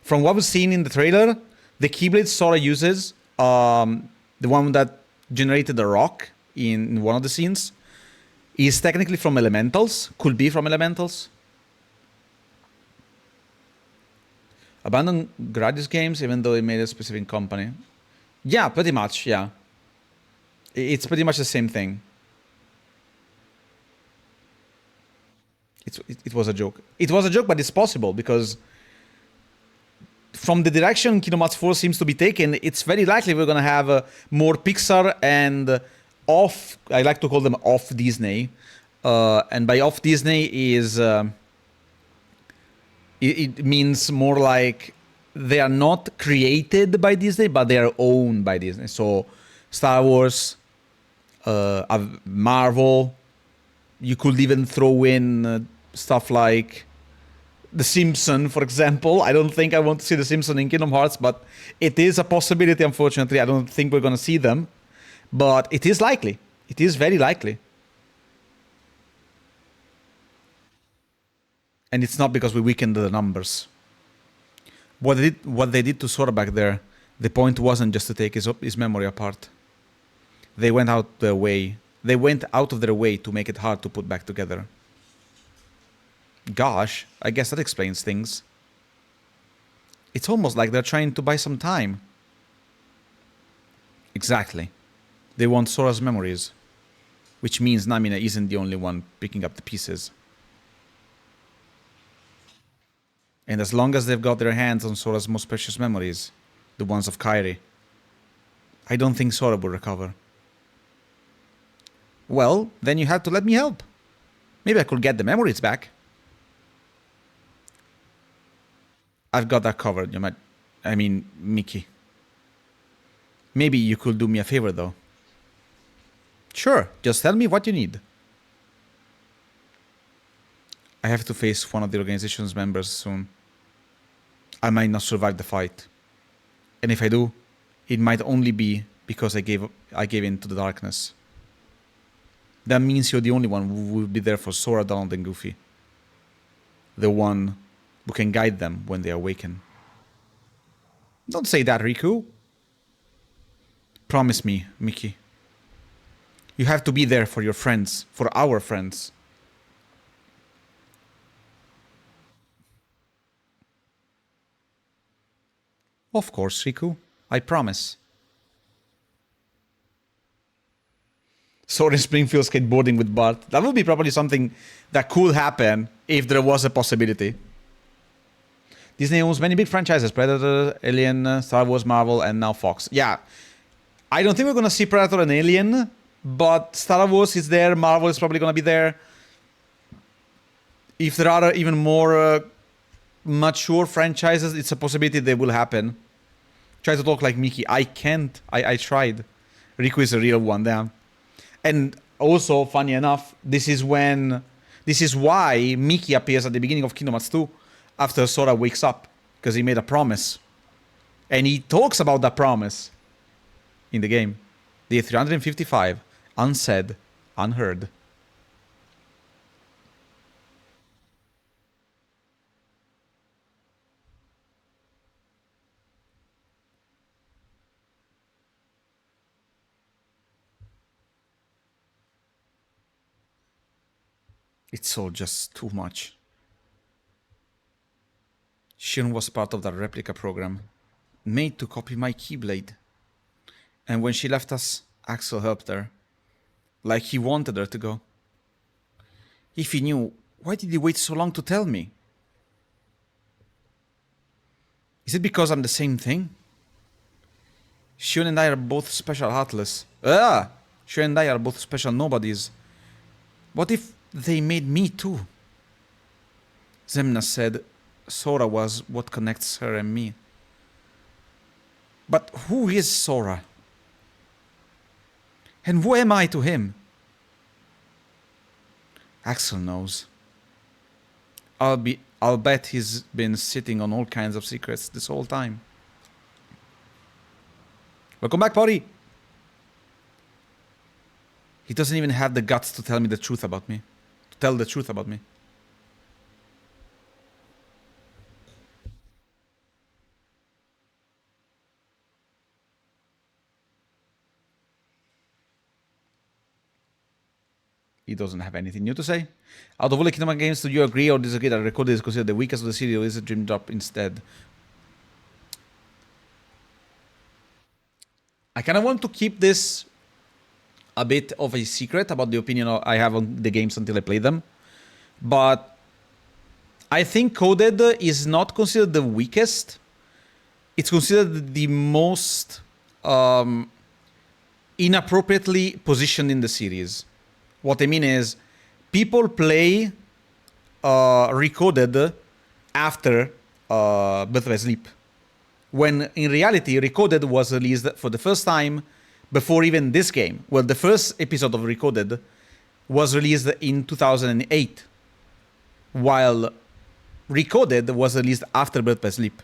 From what we've seen in the trailer, the Keyblade Sora uses, the one that generated the rock in one of the scenes, is technically from Elementals. Could be from Elementals. Abandon Gradius games even though it made a specific company. Yeah, pretty much, yeah. It's pretty much the same thing. It was a joke. It was a joke, but it's possible because from the direction Kingdom Hearts 4 seems to be taken, it's very likely we're gonna have more Pixar and off. I like to call them off Disney, and by off Disney is it means more like they are not created by Disney, but they are owned by Disney. So Star Wars, Marvel. You could even throw in stuff like The Simpsons, for example. I don't think I want to see The Simpsons in Kingdom Hearts, but it is a possibility, unfortunately. I don't think we're going to see them, but it is likely. It is very likely. And it's not because we weakened the numbers. What they did to Sora back there, the point wasn't just to take his memory apart. They went out their way. They went out of their way to make it hard to put back together. Gosh, I guess that explains things. It's almost like they're trying to buy some time. Exactly. They want Sora's memories. Which means Namina isn't the only one picking up the pieces. And as long as they've got their hands on Sora's most precious memories, the ones of Kairi, I don't think Sora will recover. Well, then you have to let me help. Maybe I could get the memories back. I've got that covered, Mickey. Maybe you could do me a favor, though. Sure, just tell me what you need. I have to face one of the organization's members soon. I might not survive the fight. And if I do, it might only be because I gave in to the darkness. That means you're the only one who will be there for Sora, Donald, and Goofy. The one who can guide them when they awaken. Don't say that, Riku. Promise me, Mickey. You have to be there for your friends, for our friends. Of course, Riku. I promise. Sora in Springfield skateboarding with Bart. That would be probably something that could happen if there was a possibility. Disney owns many big franchises. Predator, Alien, Star Wars, Marvel, and now Fox. Yeah. I don't think we're going to see Predator and Alien, but Star Wars is there. Marvel is probably going to be there. If there are even more mature franchises, it's a possibility they will happen. Try to talk like Mickey. I can't. I tried. Riku is a real one, damn. And also, funny enough, this is why Mickey appears at the beginning of Kingdom Hearts 2 after Sora wakes up, because he made a promise. And he talks about that promise in the game. Day 355, unsaid, unheard. It's all just too much. Shion was part of that replica program, made to copy my Keyblade. And when she left us, Axel helped her. Like he wanted her to go. If he knew, why did he wait so long to tell me? Is it because I'm the same thing? Shion and I are both special heartless. Shion and I are both special nobodies. What if they made me too? Zemna said Sora was what connects her and me. But who is Sora? And who am I to him? Axel knows. I'll bet he's been sitting on all kinds of secrets this whole time. Welcome back, Potty. He doesn't even have the guts to tell me the truth about me. To tell the truth about me. He doesn't have anything new to say. Out of all the Kingdom Hearts games, do you agree or disagree that Record is considered the weakest of the series or is it dreamed up instead? I kind of want to keep this a bit of a secret about the opinion I have on the games until I play them. But I think Coded is not considered the weakest. It's considered the most inappropriately positioned in the series. What I mean is, people play Recoded after Birth by Sleep, when in reality Recoded was released for the first time before even this game. Well, the first episode of Recoded was released in 2008, while Recoded was released after Birth by Sleep.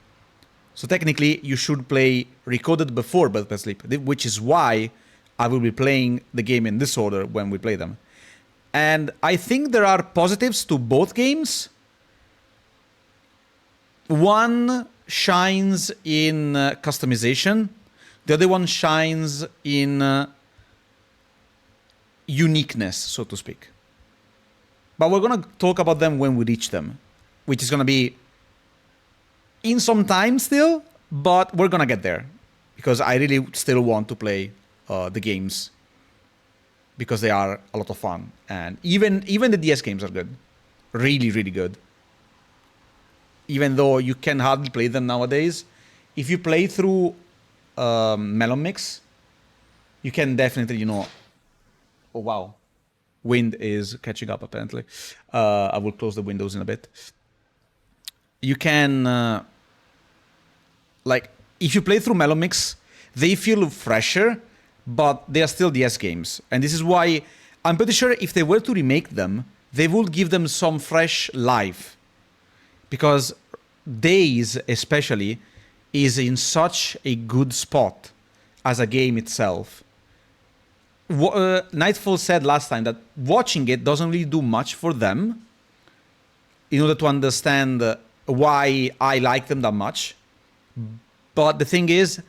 So technically, you should play Recoded before Birth by Sleep, which is why I will be playing the game in this order when we play them. And I think there are positives to both games. One shines in customization. The other one shines in uniqueness, so to speak. But we're going to talk about them when we reach them, which is going to be in some time still, but we're going to get there because I really still want to play the games because they are a lot of fun. And even the DS games are good. Really, really good. Even though you can hardly play them nowadays, if you play through MelonMix, you can definitely, you know... Oh, wow. Wind is catching up, apparently. I will close the windows in a bit. You can... like, if you play through MelonMix, they feel fresher, but they are still DS games. And this is why I'm pretty sure if they were to remake them, they would give them some fresh life. Because Days, especially, is in such a good spot as a game itself. Nightfall said last time that watching it doesn't really do much for them in order to understand why I like them that much. But the thing is,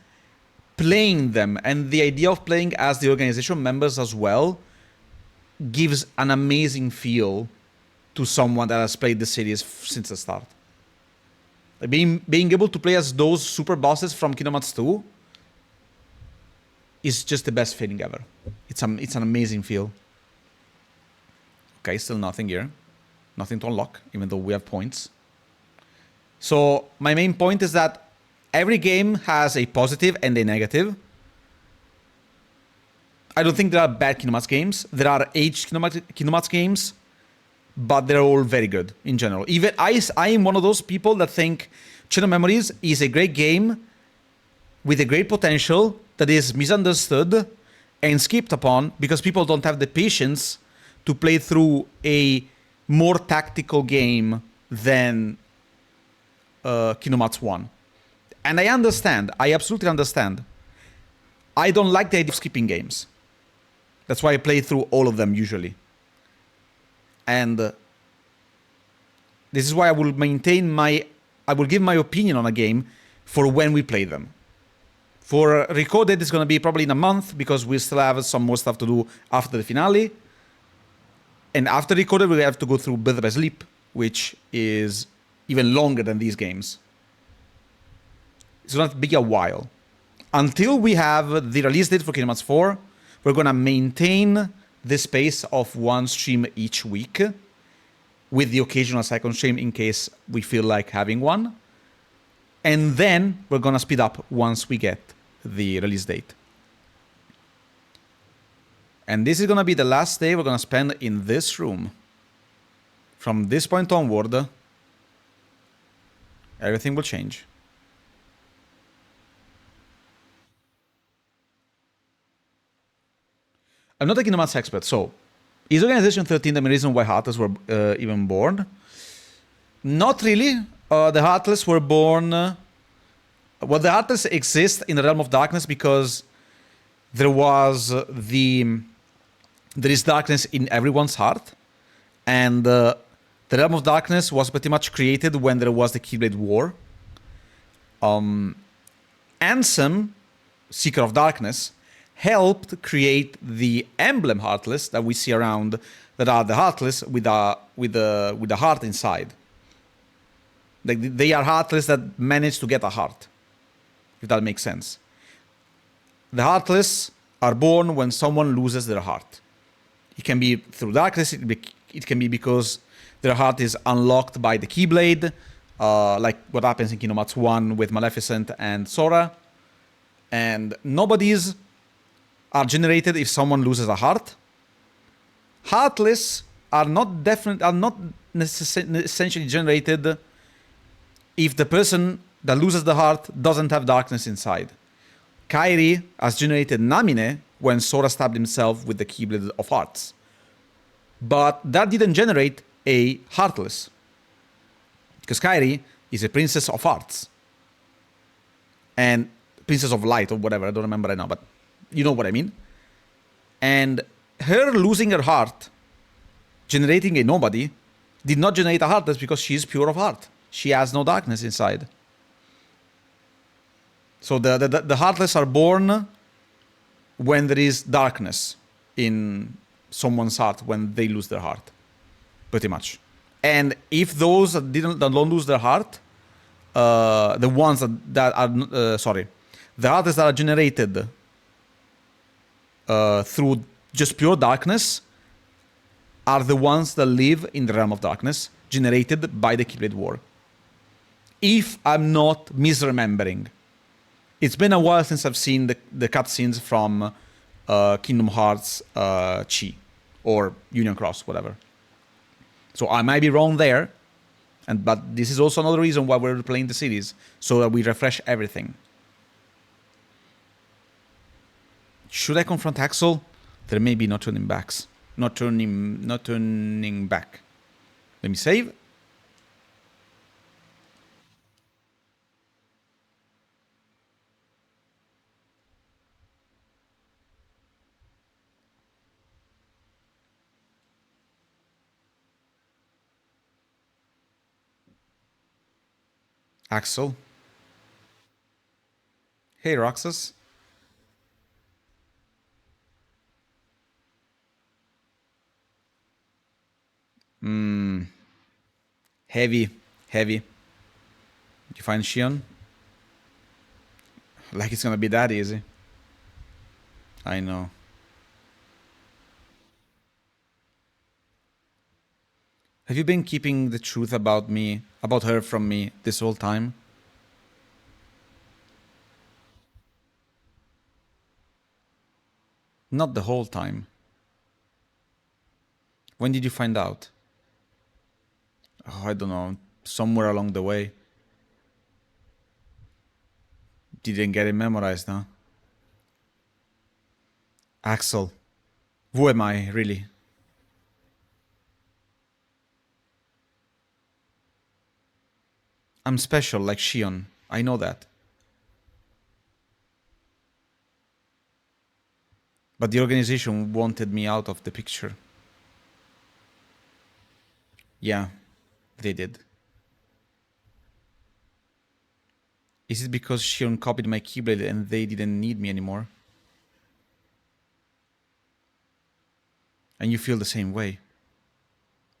playing them and the idea of playing as the organization members as well gives an amazing feel to someone that has played the series since the start. Like being able to play as those super bosses from Kingdom Hearts 2 is just the best feeling ever. It's an amazing feel. Okay, still nothing here. Nothing to unlock, even though we have points. So my main point is that every game has a positive and a negative. I don't think there are bad Kingdom Hearts games. There are aged Kingdom Hearts games, but they're all very good in general. Even I am one of those people that think Chain of Memories is a great game with a great potential that is misunderstood and skipped upon because people don't have the patience to play through a more tactical game than Kingdom Hearts 1. And I understand. I absolutely understand. I don't like the idea of skipping games. That's why I play through all of them usually. And this is why I will give my opinion on a game for when we play them. For Recoded, it's going to be probably in a month because we still have some more stuff to do after the finale. And after Recoded, we have to go through Birth by Sleep, which is even longer than these games. It's going to be a while. Until we have the release date for Kingdom Hearts 4, we're going to maintain this pace of one stream each week with the occasional second stream in case we feel like having one. And then we're going to speed up once we get the release date. And this is going to be the last day we're going to spend in this room. From this point onward, everything will change. I'm not a Kingdom Hearts expert, so is Organization 13 the main reason why Heartless were even born? Not really. The Heartless were born... well, the Heartless exist in the Realm of Darkness because there is darkness in everyone's heart. And the Realm of Darkness was pretty much created when there was the Keyblade War. Ansem, Seeker of Darkness, helped create the emblem Heartless that we see around, that are the Heartless with the heart inside. They are Heartless that managed to get a heart, if that makes sense. The heartless are born when someone loses their heart. It can be through darkness, it can be because their heart is unlocked by the Keyblade, like what happens in Kingdom Hearts 1 with Maleficent and Sora. And nobodies are generated if someone loses a heart. Heartless are not essentially generated if the person that loses the heart doesn't have darkness inside. Kairi has generated Namine when Sora stabbed himself with the Keyblade of Hearts. But that didn't generate a Heartless. Because Kairi is a Princess of Hearts. And Princess of Light or whatever, I don't remember right now, but you know what I mean. And her losing her heart, generating a nobody, did not generate a Heartless because she is pure of heart. She has no darkness inside. So the Heartless are born when there is darkness in someone's heart, when they lose their heart. Pretty much. And if those that don't lose their heart, the ones that are, the Heartless that are generated through just pure darkness are the ones that live in the realm of darkness, generated by the Keyblade War. If I'm not misremembering. It's been a while since I've seen the cutscenes from Kingdom Hearts Chi or Union Cross, whatever. So I might be wrong there, but this is also another reason why we're playing the series, so that we refresh everything. Should I confront Axel? There may be no turning backs. Not turning back. Let me save. Axel. Hey, Roxas. Heavy. Did you find Shion? Like it's gonna be that easy. I know. Have you been keeping the truth about me, about her from me this whole time? Not the whole time. When did you find out? Oh, I don't know. Somewhere along the way. Didn't get it memorized, huh? Axel. Who am I, really? I'm special, like Shion. I know that. But the organization wanted me out of the picture. Yeah, they did. Is it because Shion copied my Keyblade and they didn't need me anymore? And you feel the same way?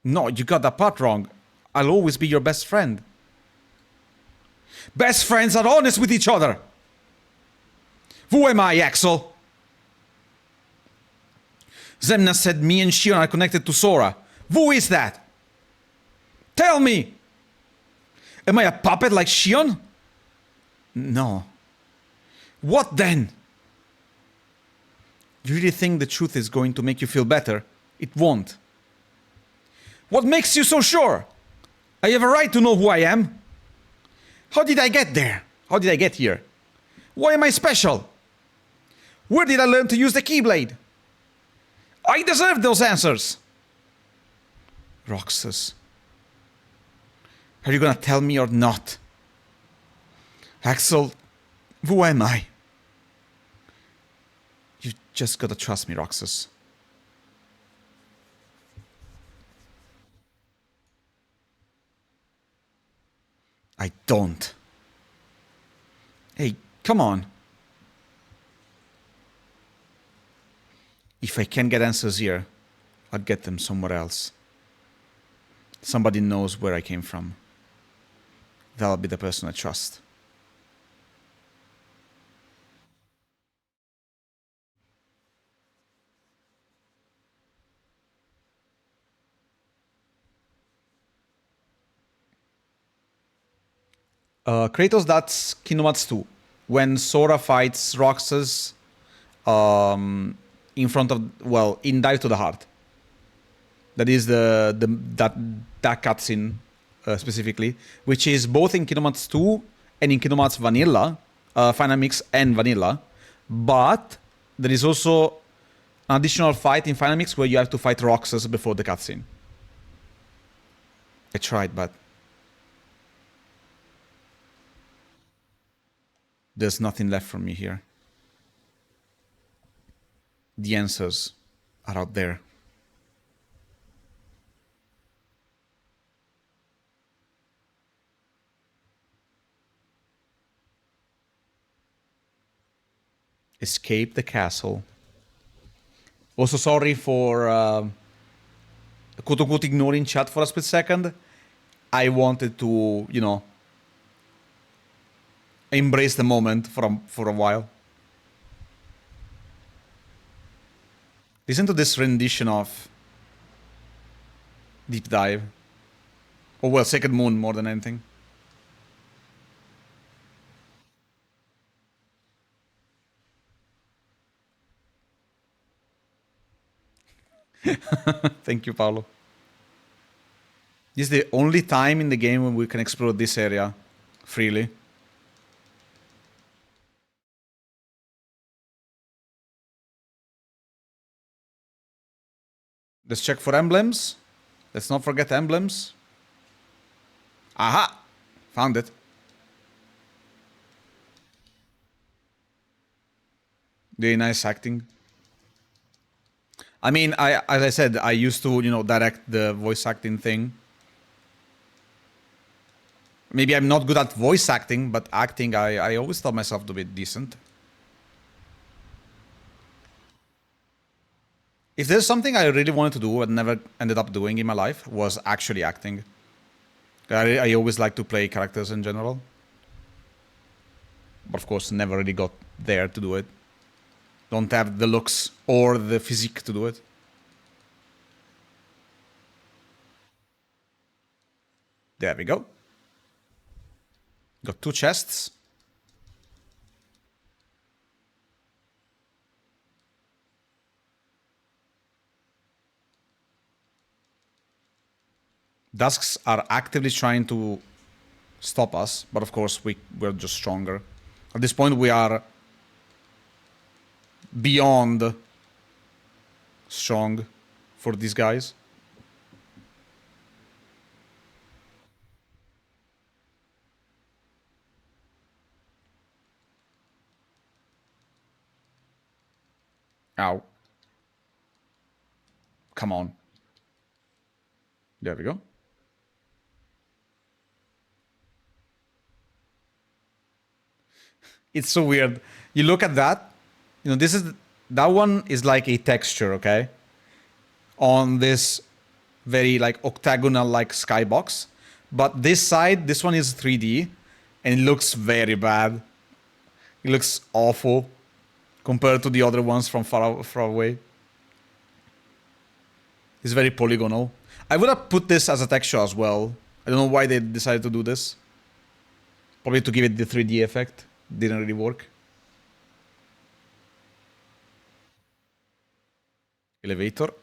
No, you got that part wrong. I'll always be your best friend. Best friends are honest with each other! Who am I, Axel? Zemna said me and Shion are connected to Sora. Who is that? Tell me! Am I a puppet like Shion? No. What then? You really think the truth is going to make you feel better? It won't. What makes you so sure? I have a right to know who I am. How did I get there? How did I get here? Why am I special? Where did I learn to use the Keyblade? I deserve those answers. Roxas. Are you gonna tell me or not? Axel, who am I? You just gotta trust me, Roxas. I don't. Hey, come on. If I can't get answers here, I'll get them somewhere else. Somebody knows where I came from. That'll be the person I trust. Kratos, that's Kingdom Hearts 2. When Sora fights Roxas in front of, well, in Dive to the Heart. That is that cutscene specifically, which is both in Kingdom Hearts 2 and in Kingdom Hearts Vanilla, Final Mix and Vanilla. But there is also an additional fight in Final Mix where you have to fight Roxas before the cutscene. I tried, but there's nothing left for me here. The answers are out there. Escape the castle. Also, sorry for quote-unquote ignoring chat for a split second. I wanted to, you know, embrace the moment for a while. Listen to this rendition of Deep Dive. Or, well, Second Moon more than anything. Thank you, Paolo. This is the only time in the game when we can explore this area freely. Let's check for emblems. Let's not forget emblems. Aha! Found it. Very nice acting. I mean, as I said, I used to, you know, direct the voice acting thing. Maybe I'm not good at voice acting, but acting, I always thought myself to be decent. If there's something I really wanted to do and never ended up doing in my life, was actually acting. I always like to play characters in general. But of course, never really got there to do it. Don't have the looks or the physique to do it. There we go. Got 2 chests. Dusks are actively trying to stop us, but of course we're just stronger. At this point we are beyond strong for these guys. Ow. Come on. There we go. It's so weird. You look at that, you know, that one is like a texture, okay? On this very like octagonal like skybox. But this side, this one is 3D and it looks very bad. It looks awful compared to the other ones from far away. It's very polygonal. I would have put this as a texture as well. I don't know why they decided to do this. Probably to give it the 3D effect. Didn't really work. Elevator.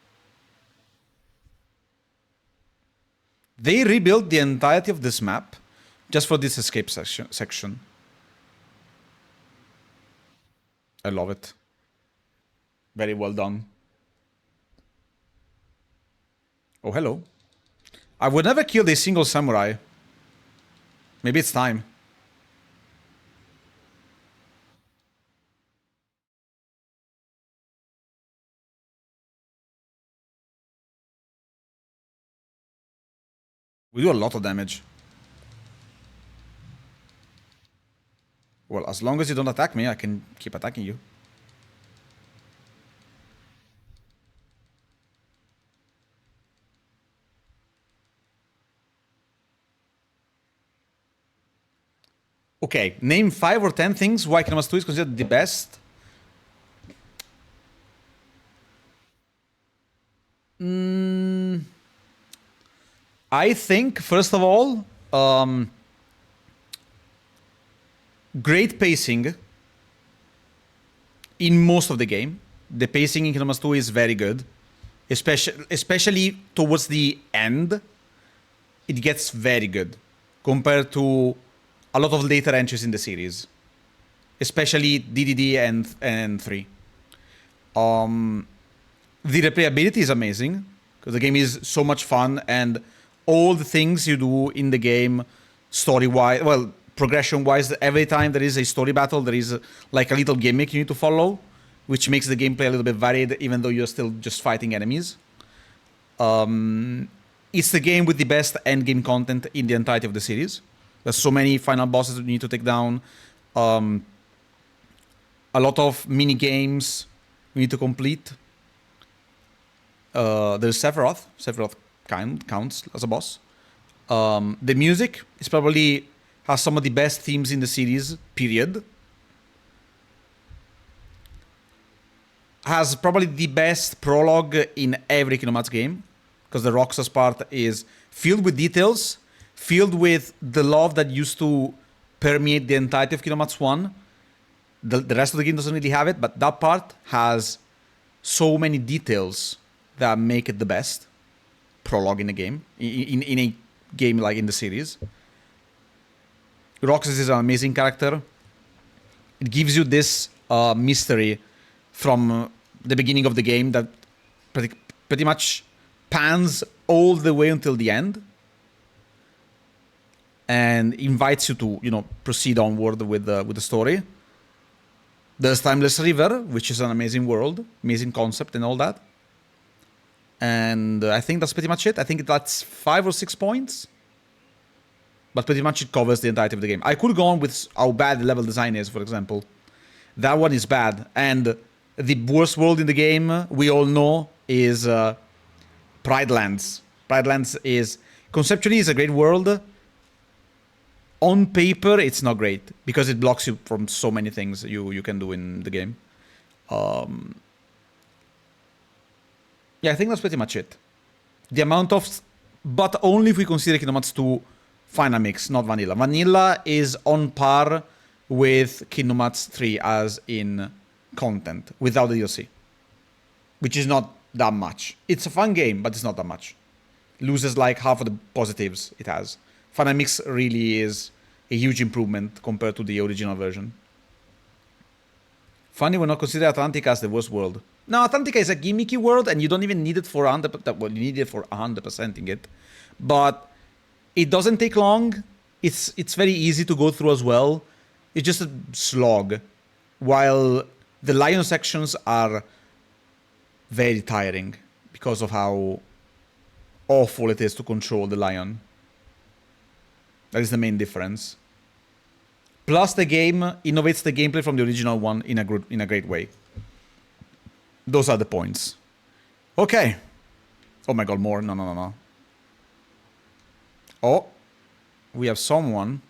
They rebuilt the entirety of this map just for this escape section. I love it. Very well done. Oh, hello. I would never kill a single samurai. Maybe it's time. We do a lot of damage. Well, as long as you don't attack me, I can keep attacking you. Okay, name 5 or 10 things why Kingdom Hearts 2 is considered the best. I think, first of all, Great pacing in most of the game. The pacing in Kingdom Hearts 2 is very good. Especially towards the end, it gets very good compared to a lot of later entries in the series, especially DDD and 3. The replayability is amazing because the game is so much fun, and all the things you do in the game, story-wise, well, progression-wise, every time there is a story battle, there is like a little gimmick you need to follow, which makes the gameplay a little bit varied, even though you're still just fighting enemies. It's the game with the best endgame content in the entirety of the series. There's so many final bosses that you need to take down. A lot of mini games you need to complete. There's Sephiroth. Sephiroth counts as a boss. The music is probably has some of the best themes in the series, period. Has probably the best prologue in every Kingdom Hearts game, because the Roxas part is filled with details, filled with the love that used to permeate the entirety of Kingdom Hearts 1. The rest of the game doesn't really have it, but that part has so many details that make it the best prologue in a game, in a game like in the series. Roxas is an amazing character. It gives you this mystery from the beginning of the game that pretty much pans all the way until the end, and invites you to, proceed onward with the story. There's Timeless River, which is an amazing world, amazing concept and all that. And I think that's pretty much it. I think that's 5 or 6 points. But pretty much it covers the entirety of the game. I could go on with how bad the level design is, for example. That one is bad. And the worst world in the game, we all know, is Pride Lands. Pride Lands is, conceptually, is a great world. On paper, it's not great, because it blocks you from so many things you can do in the game. Yeah, I think that's pretty much it. The amount of... But only if we consider Kingdom Hearts 2 Final Mix, not Vanilla. Vanilla is on par with Kingdom Hearts 3 as in content, without the DLC. Which is not that much. It's a fun game, but it's not that much. Loses like half of the positives it has. Final Mix really is a huge improvement compared to the original version. Funny we're not consider Atlantica as the worst world. No, Atlantica is a gimmicky world, and you don't even need it for 100%. Well, you need it for 100%ing it. But it doesn't take long. It's very easy to go through as well. It's just a slog. While the Lion sections are very tiring because of how awful it is to control the Lion. That is the main difference. Plus, the game innovates the gameplay from the original one in a great way. Those are the points. Okay. Oh my god, more. No. Oh. We have someone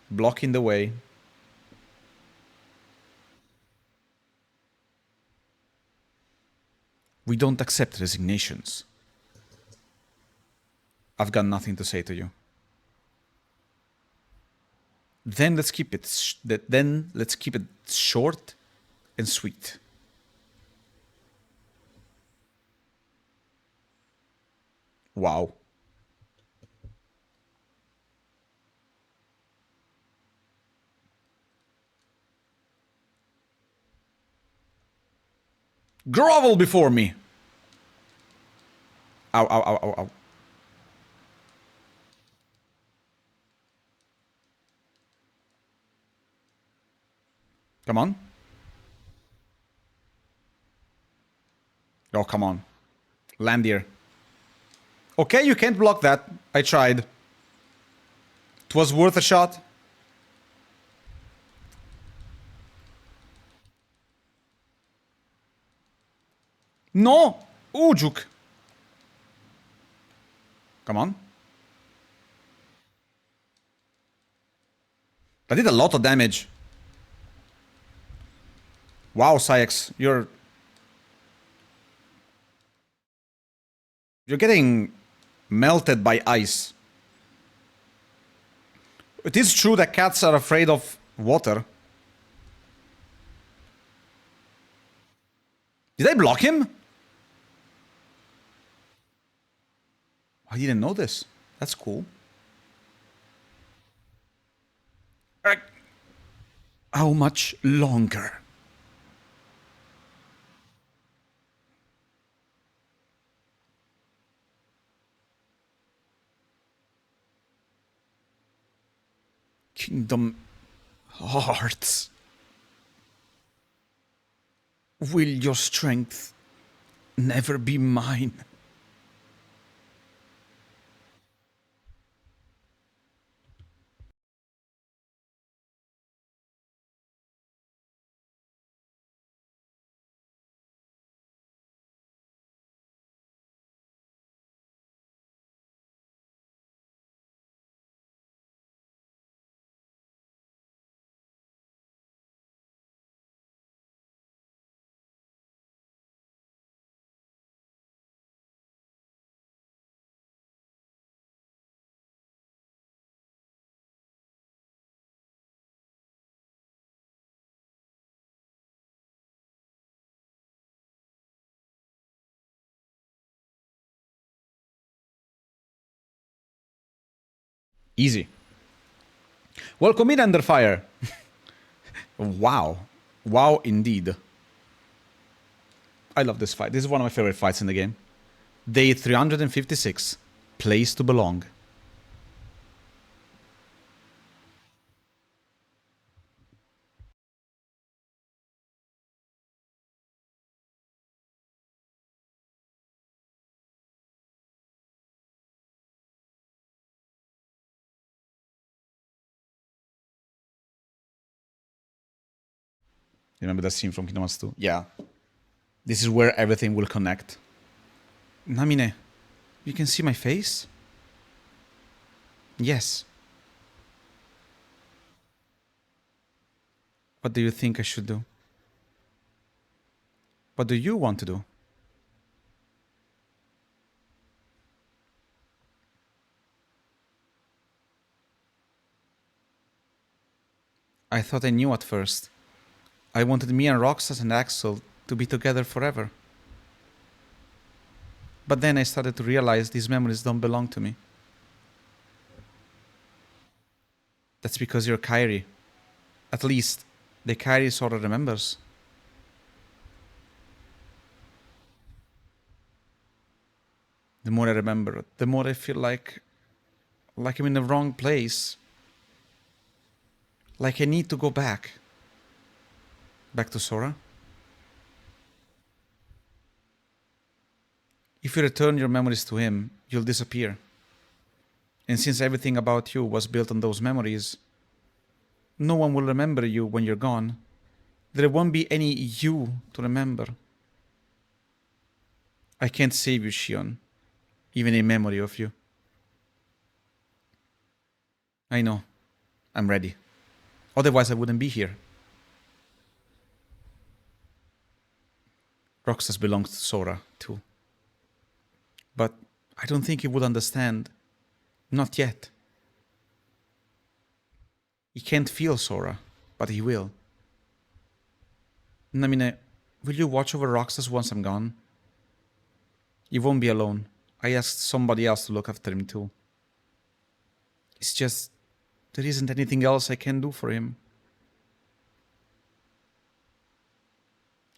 blocking the way. We don't accept resignations. I've got nothing to say to you. Then let's keep it short and sweet. Wow. Grovel before me. Ow. Come on. Oh, come on. Land here. Okay, you can't block that. I tried. It was worth a shot. No! Ujuk. Come on. That did a lot of damage. Wow, Syx, you're getting melted by ice. It is true that cats are afraid of water. Did I block him? I didn't know this. That's cool. How much longer? Kingdom Hearts. Will your strength never be mine? Easy. Welcome in, Under Fire. Wow. Wow, indeed. I love this fight. This is one of my favorite fights in the game. Day 356. Place to belong. You remember that scene from Kingdom Hearts 2? Yeah. This is where everything will connect. Namine, you can see my face? Yes. What do you think I should do? What do you want to do? I thought I knew at first. I wanted me and Roxas and Axel to be together forever. But then I started to realize these memories don't belong to me. That's because you're Kairi. At least, the Kairi SORA remembers. The more I remember, the more I feel like I'm in the wrong place. Like I need to go back. Back to SORA. If you return your memories to him, you'll disappear. And since everything about you was built on those memories, no one will remember you when you're gone. There won't be any you to remember. I can't save you, Shion. Even in memory of you. I know. I'm ready. Otherwise I wouldn't be here. Roxas belongs to SORA, too. But I don't think he would understand. Not yet. He can't feel SORA, but he will. Namine, will you watch over Roxas once I'm gone? You won't be alone. I asked somebody else to look after him too. It's just, there isn't anything else I can do for him.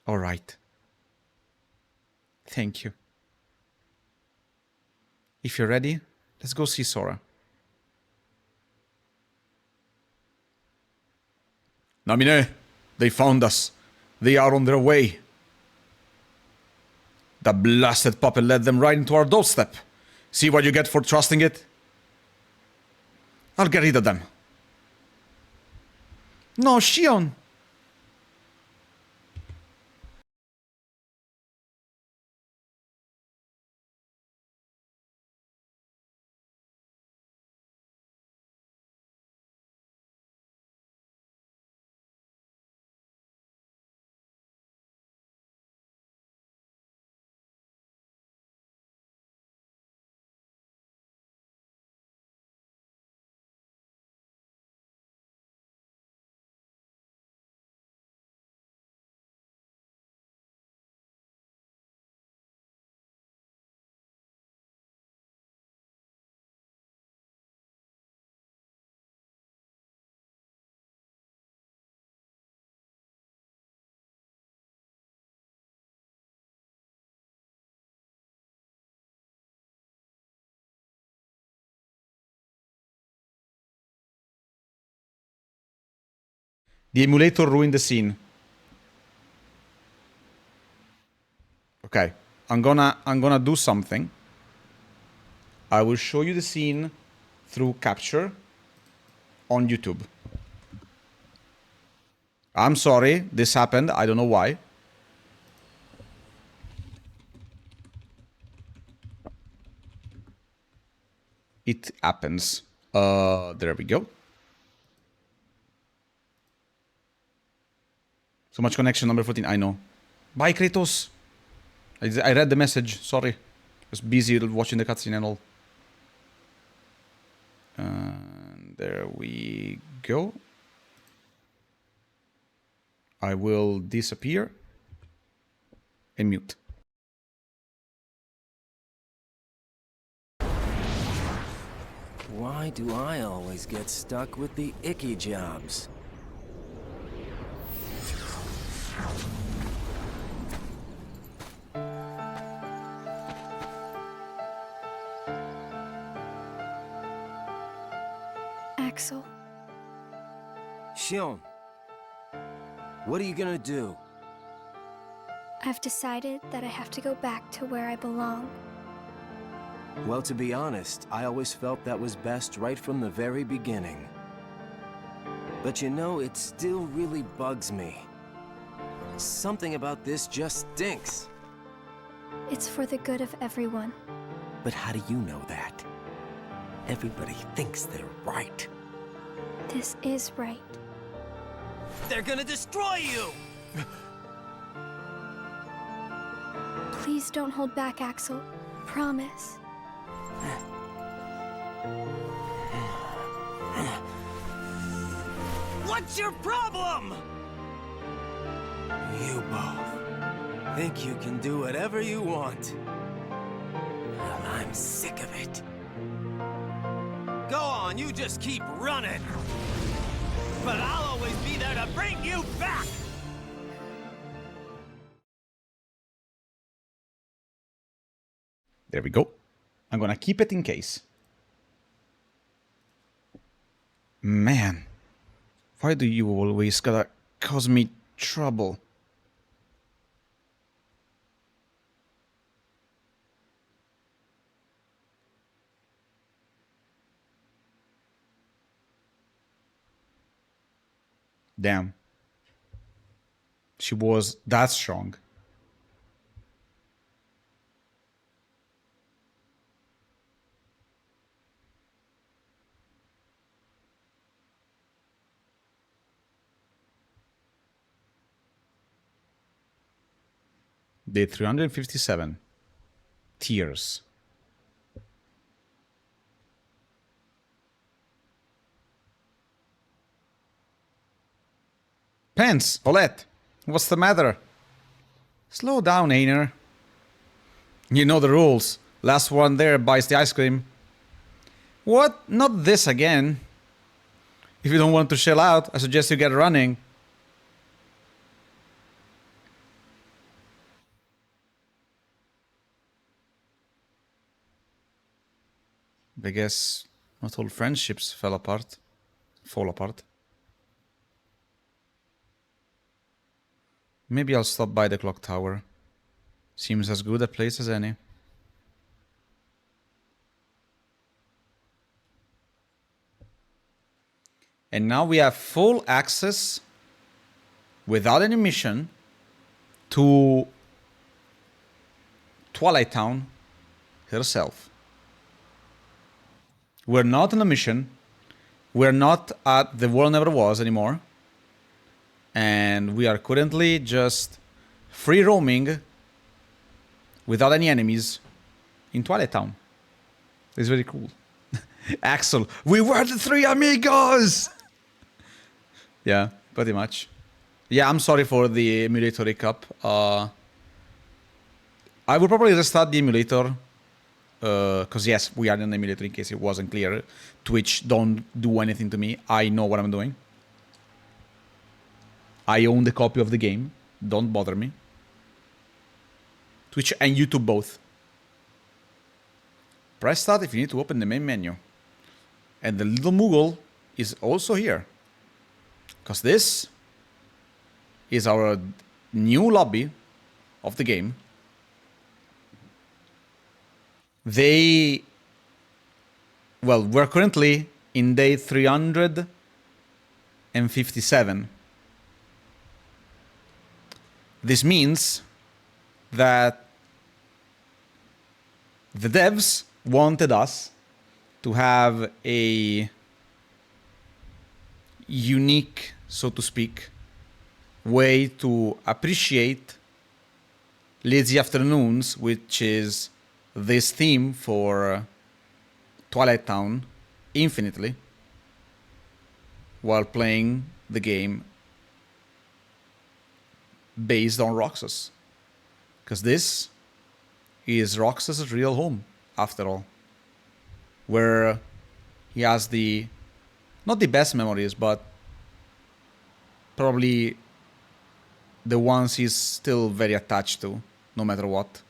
Alright. Thank you. If you're ready, let's go see SORA. Namine, they found us. They are on their way. The blasted puppet led them right into our doorstep. See what you get for trusting it? I'll get rid of them. No, Shion! The emulator ruined the scene. Okay, I'm gonna do something. I will show you the scene through capture on YouTube. I'm sorry, this happened. I don't know why. It happens. There we go. So much connection, number 14. I know. Bye, Kratos. I read the message. Sorry. I was busy watching the cutscene and all. There we go. I will disappear and mute. Why do I always get stuck with the icky jobs? Axel, Shion, what are you gonna do? I've decided that I have to go back to where I belong. Well, to be honest, I always felt that was best right from the very beginning. But you know, it still really bugs me. Something about this just stinks. It's for the good of everyone. But how do you know that? Everybody thinks they're right. This is right. They're gonna destroy you! Please don't hold back, Axel. Promise. What's your problem? You both think you can do whatever you want. Well, I'm sick of it. Go on, you just keep running. But I'll always be there to bring you back! There we go. I'm gonna keep it in case. Man, why do you always gotta cause me trouble? Damn. She was that strong. Day 357. Tears. Pence, Paulette, what's the matter? Slow down, Ainer. You know the rules. Last one there buys the ice cream. What? Not this again. If you don't want to shell out, I suggest you get running. I guess not all friendships fall apart. Maybe I'll stop by the clock tower. Seems as good a place as any. And now we have full access, without any mission, to Twilight Town herself. We're not on a mission. We're not at the World Never Was anymore. And we are currently just free roaming without any enemies in Twilight Town. It's very cool. Axel, we were the three amigos! Yeah, pretty much. Yeah, I'm sorry for the emulator hiccup. I will probably restart the emulator. Because yes, we are in an emulator in case it wasn't clear. Twitch, don't do anything to me. I know what I'm doing. I own the copy of the game. Don't bother me. Twitch and YouTube both. Press start if you need to open the main menu. And the little Moogle is also here. Because this is our new lobby of the game. Well, we're currently in day 357. This means that the devs wanted us to have a unique, so to speak, way to appreciate lazy afternoons, which is this theme for Twilight Town infinitely, while playing the game based on Roxas. Because this is Roxas' real home, after all. Where he has not the best memories, but probably the ones he's still very attached to, no matter what.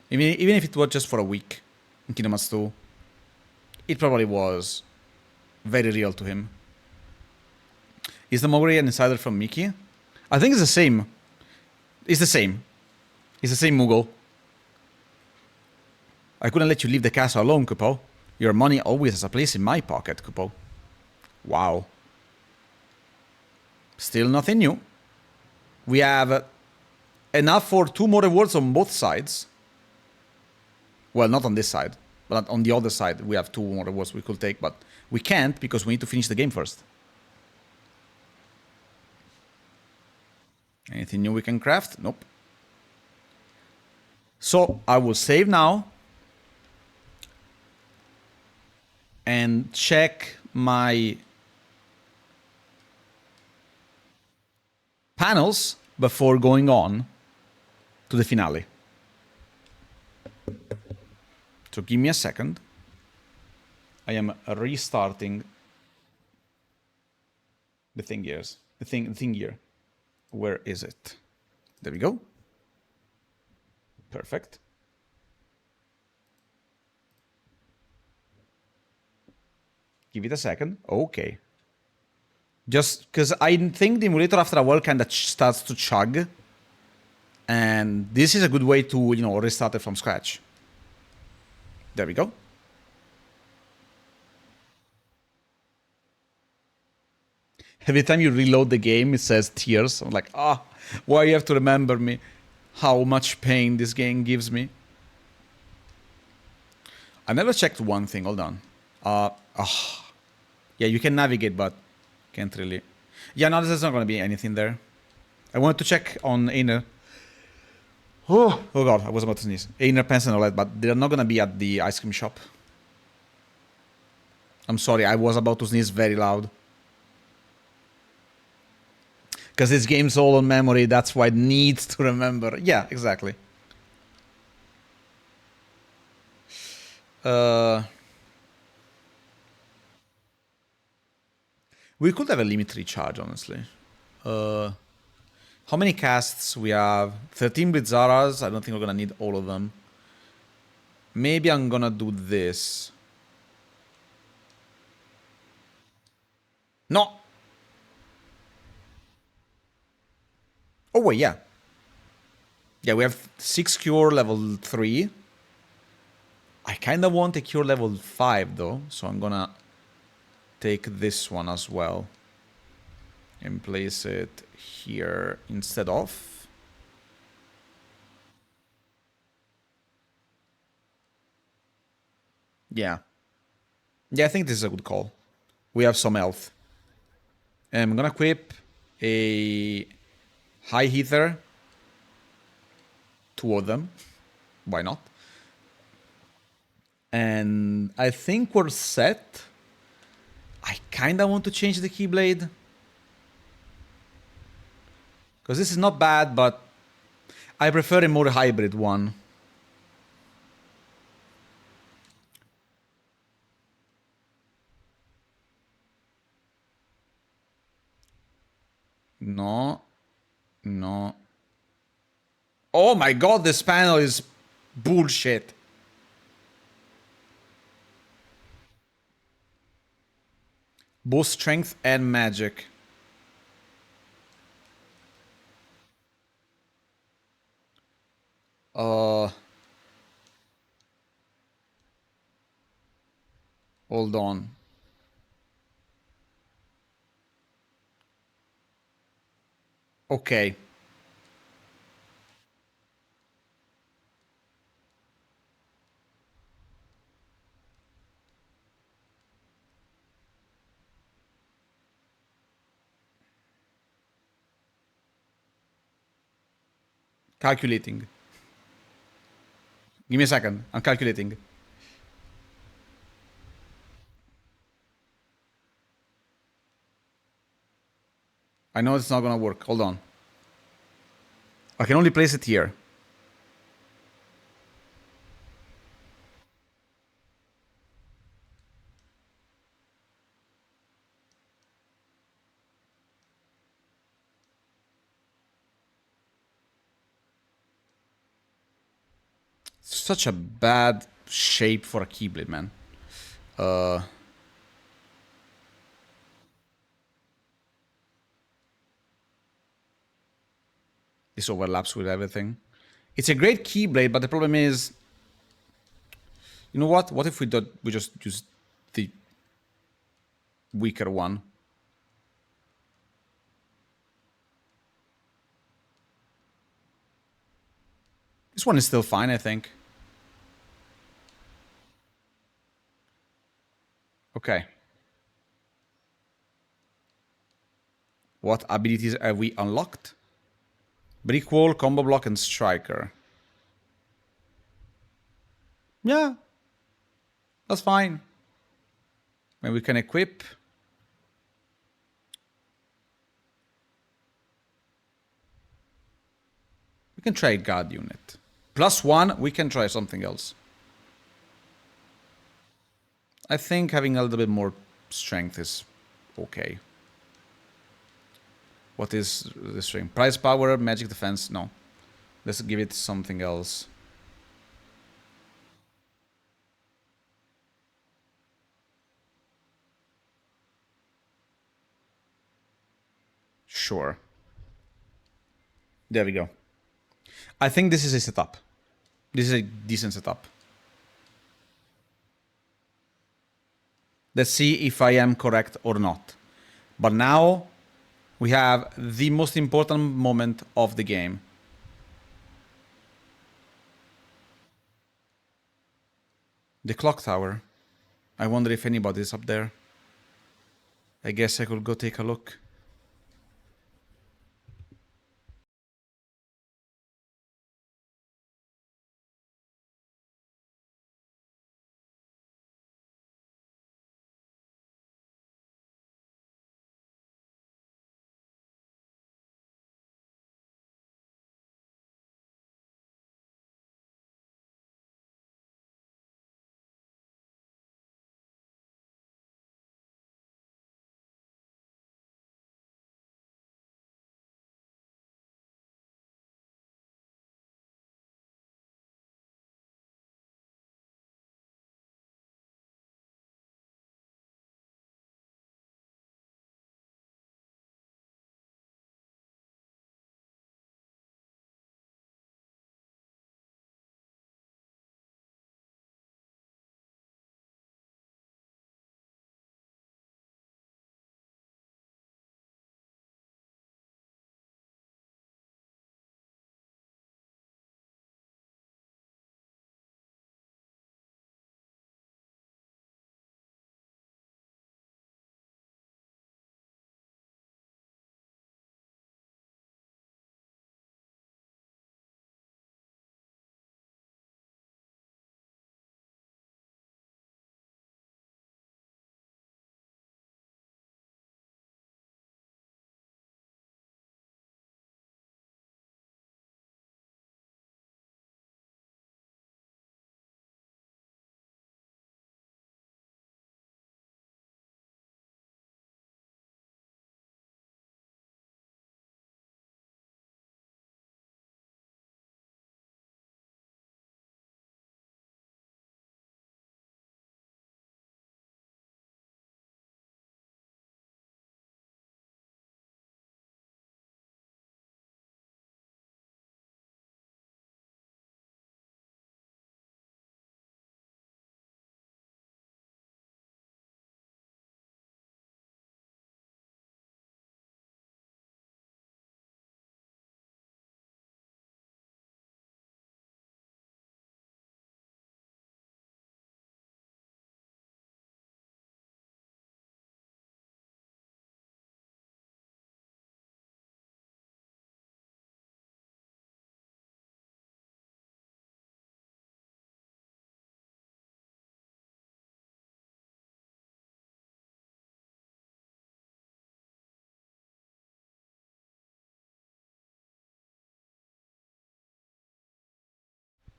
Even if it was just for a week in Kingdom Hearts 2, it probably was very real to him. Is the Moguri an insider from Mickey? I think it's the same. It's the same. It's the same Moogle. I couldn't let you leave the castle alone, Kupo. Your money always has a place in my pocket, Kupo. Wow. Still nothing new. We have enough for 2 more rewards on both sides. Well, not on this side, but on the other side we have 2 more rewards we could take, but we can't because we need to finish the game first. Anything new we can craft? Nope. So I will save now and check my panels before going on to the finale. So give me a second. I am restarting the thing gears. The thing gear. Where is it? There we go. Perfect. Give it a second. Okay. Just because I think the emulator after a while kind of starts to chug. And this is a good way to, restart it from scratch. There we go. Every time you reload the game, it says tears. I'm like, why you have to remember me? How much pain this game gives me. I never checked one thing. Hold on. Yeah, you can navigate, but can't really. Yeah, no, there's not going to be anything there. I wanted to check on Einer. Oh god, I was about to sneeze. Einer Pants and all that, but they're not going to be at the ice cream shop. I'm sorry, I was about to sneeze very loud. Because this game's all on memory, that's why it needs to remember. Yeah, exactly. We could have a limit recharge, honestly. How many casts we have? 13 Blizzaras. I don't think we're gonna need all of them. Maybe I'm gonna do this. No! Oh wait, yeah. Yeah, we have 6 cure level 3. I kinda want a cure level 5 though, so I'm gonna take this one as well. And place it here instead of. Yeah. Yeah, I think this is a good call. We have some health. And I'm gonna equip a high heather. 2 of them. Why not? And I think we're set. I kinda want to change the Keyblade. Because this is not bad, but I prefer a more hybrid one. No. No. Oh my god, this panel is bullshit. Both strength and magic. Uh, hold on. Okay. Calculating. Give me a second. I'm calculating. I know it's not gonna work. Hold on. I can only place it here. Such a bad shape for a Keyblade, man. This overlaps with everything. It's a great Keyblade, but the problem is, you know what? What if we just use the weaker one? This one is still fine, I think. Okay. What abilities have we unlocked? Brick Wall, Combo Block, and Striker. Yeah. That's fine. And we can equip. We can try God Unit. +1, we can try something else. I think having a little bit more strength is okay. What is the string? Price power, magic defense? No. Let's give it something else. Sure. There we go. I think this is a setup. This is a decent setup. Let's see if I am correct or not. But now we have the most important moment of the game. The clock tower. I wonder if anybody's up there. I guess I could go take a look.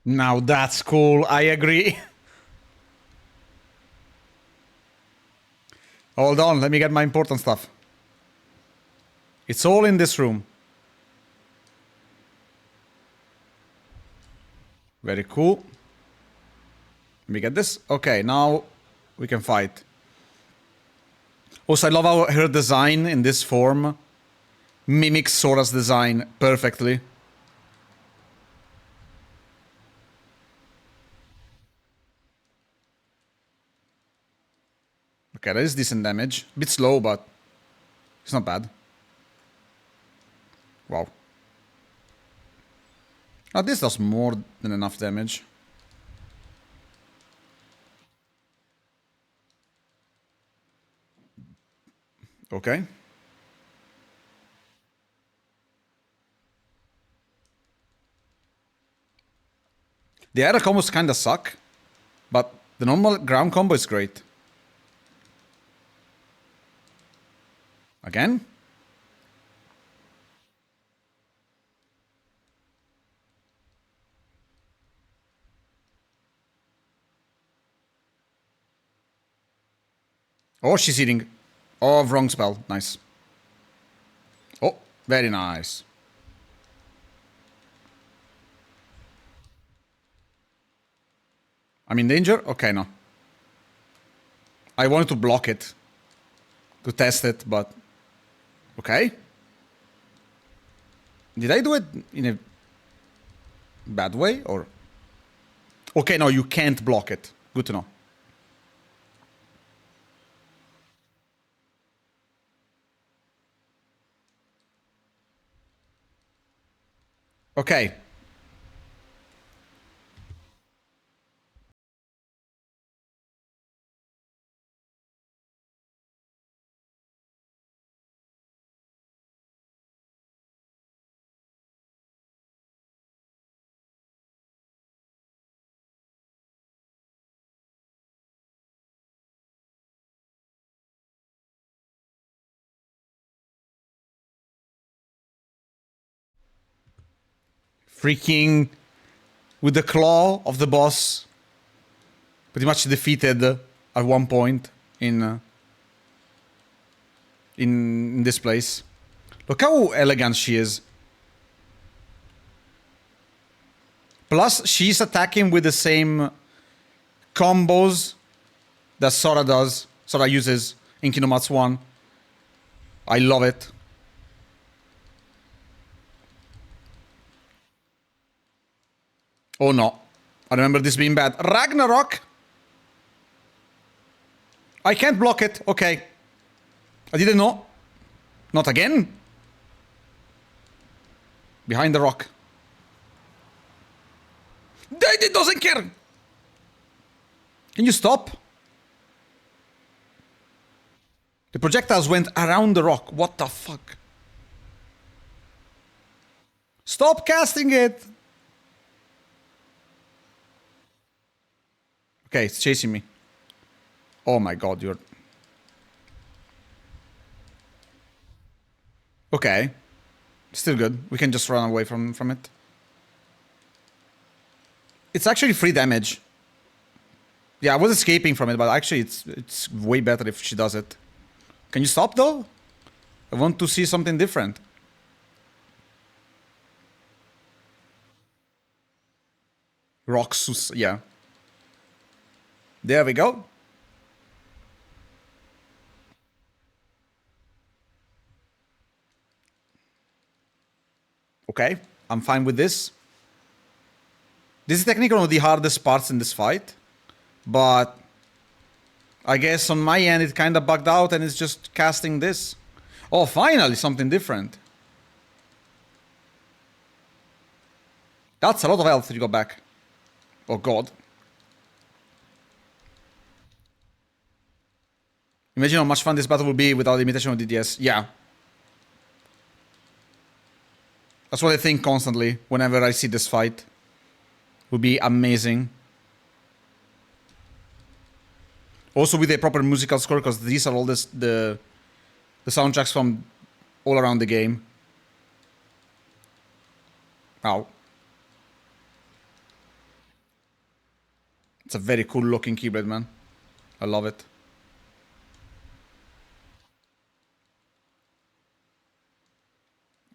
Now that's cool. I agree. Hold on, let me get my important stuff. It's all in this room. Very cool. Let me get this. Okay, now we can fight. Also, I love how her design in this form mimics Sora's design perfectly. Okay, that is decent damage. A bit slow, but it's not bad. Wow. Now this does more than enough damage. Okay. The air combos kinda suck, but the normal ground combo is great. Again? Oh, she's eating. Oh, wrong spell. Nice. Oh, very nice. I'm in danger? Okay, no. I wanted to block it. To test it, but... Okay. Did I do it in a bad way, or... Okay, no, you can't block it. Good to know. Okay. Freaking... With the claw of the boss. Pretty much defeated at one point in this place. Look how elegant she is. Plus, she's attacking with the same combos that Sora does. Sora uses in Kingdom Hearts 1. I love it. Oh no. I remember this being bad. Ragnarok! I can't block it. Okay. I didn't know. Not again. Behind the rock. It doesn't care. Can you stop? The projectiles went around the rock. What the fuck? Stop casting it. Okay, it's chasing me. Oh my god, you're... Okay. Still good. We can just run away from it. It's actually free damage. Yeah, I was escaping from it, but actually it's way better if she does it. Can you stop though? I want to see something different. Roxus, yeah. There we go. Okay, I'm fine with this. This is technically one of the hardest parts in this fight, but I guess on my end it kind of bugged out and it's just casting this. Oh, finally something different. That's a lot of health you got back. Oh god. Imagine how much fun this battle will be without the imitation of DDS. Yeah. That's what I think constantly whenever I see this fight. Would be amazing. Also with a proper musical score, because these are all the soundtracks from all around the game. Ow. That's a very cool looking Keyblade, man. I love it.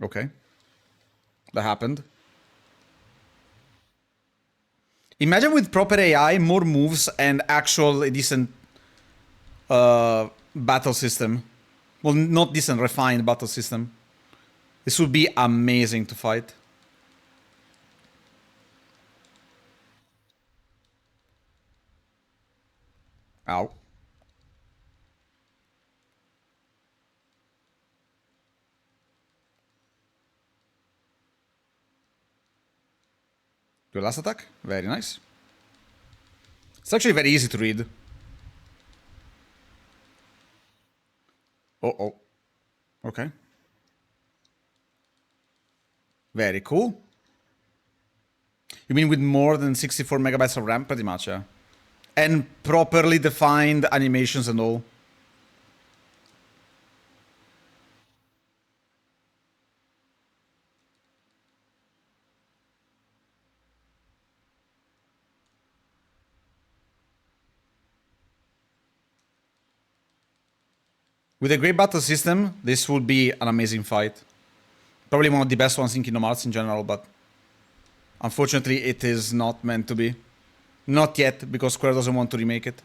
Okay. That happened. Imagine with proper AI, more moves, and actual decent battle system. Well, not decent, refined battle system. This would be amazing to fight. Ow. Your last attack? Very nice. It's actually very easy to read. Oh. Okay. Very cool. You mean with more than 64 megabytes of RAM? Pretty much, yeah. And properly defined animations and all. With a great battle system, this would be an amazing fight. Probably one of the best ones in Kingdom Hearts in general, but unfortunately it is not meant to be. Not yet, because Square doesn't want to remake it.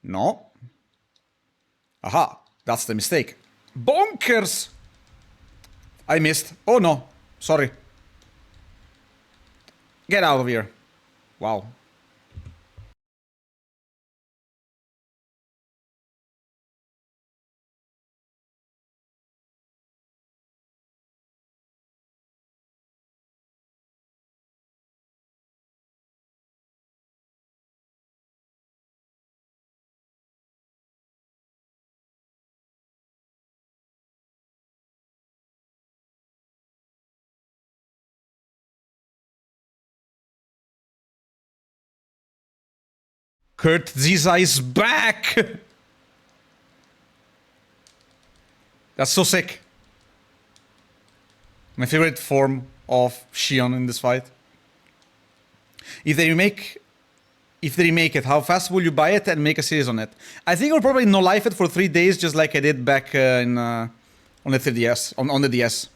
No. Aha, that's the mistake. Bonkers! I missed. Oh no, sorry. Get out of here. Wow. Kurt Ziza is back! That's so sick. My favorite form of Shion in this fight. If they remake it, how fast will you buy it and make a series on it? I think I'll probably no life it for 3 days, just like I did back on the 3DS, on the DS.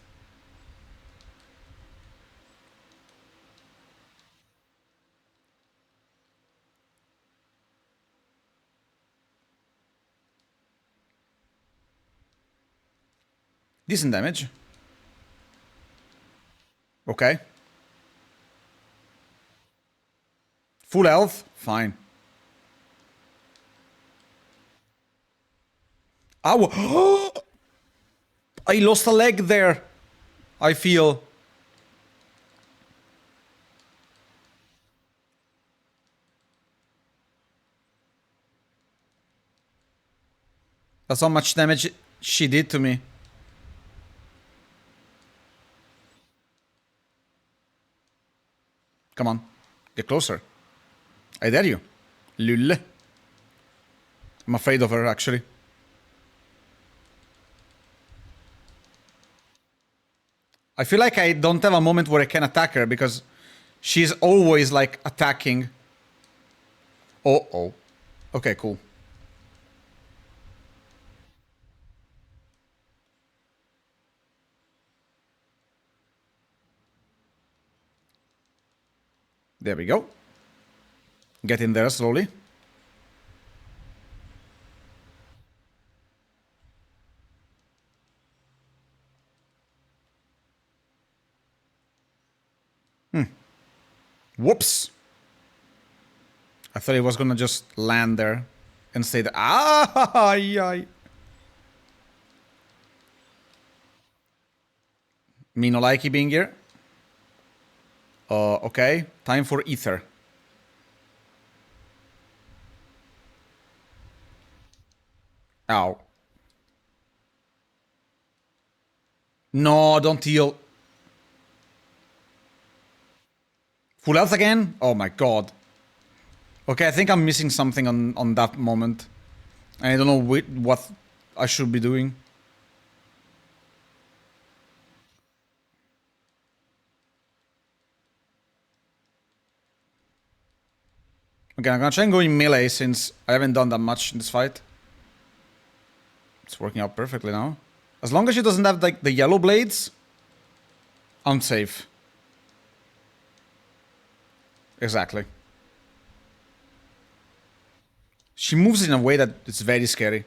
Decent damage. Okay. Full health? Fine. Ow! I lost a leg there. I feel. That's how much damage she did to me. Come on. Get closer. I dare you. Lulle. I'm afraid of her, actually. I feel like I don't have a moment where I can attack her because she's always like attacking. Oh. Okay, cool. There we go. Get in there slowly. Whoops. I thought it was gonna just land there and stay there. Ah! Me no likey being here. Okay. Time for ether. Ow. No, don't heal. Full health again? Oh my god. Okay, I think I'm missing something on that moment. I don't know what I should be doing. Okay, I'm gonna try and go in melee since I haven't done that much in this fight. It's working out perfectly now. As long as she doesn't have like the yellow blades, I'm safe. Exactly. She moves in a way that it's very scary.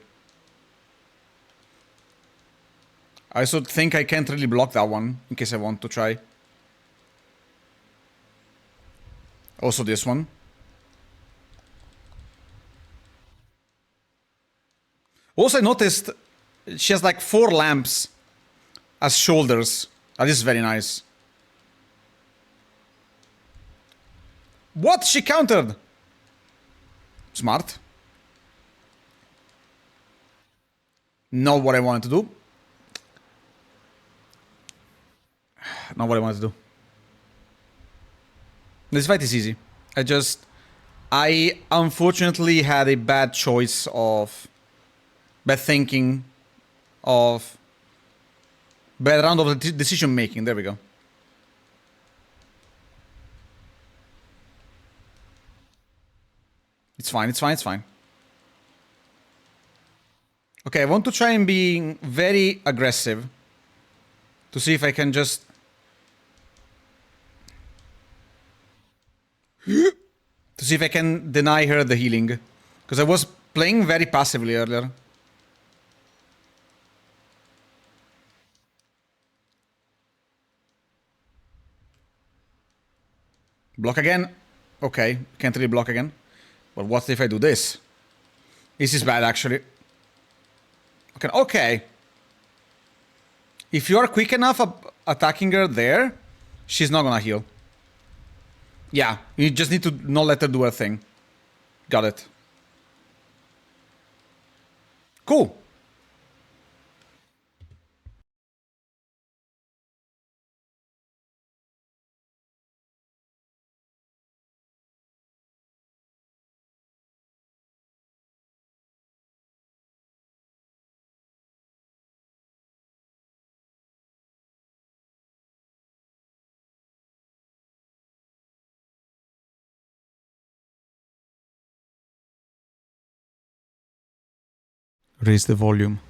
I also think I can't really block that one in case I want to try. Also this one. Also I noticed she has like 4 lamps as shoulders. That is very nice. What? She countered! Smart. Not what I wanted to do. Not what I wanted to do. This fight is easy. I unfortunately had a bad choice of... bad thinking of... bad round of the decision making. There we go. It's fine, it's fine, it's fine. Okay, I want to try and be very aggressive. To see if I can just... to see if I can deny her the healing. Because I was playing very passively earlier. Block again. Okay, can't really block again. But what if I do this? This is bad, actually. Okay, okay. If you are quick enough attacking her there, she's not gonna heal. Yeah, you just need to not let her do her thing. Got it. Cool. Raise the volume.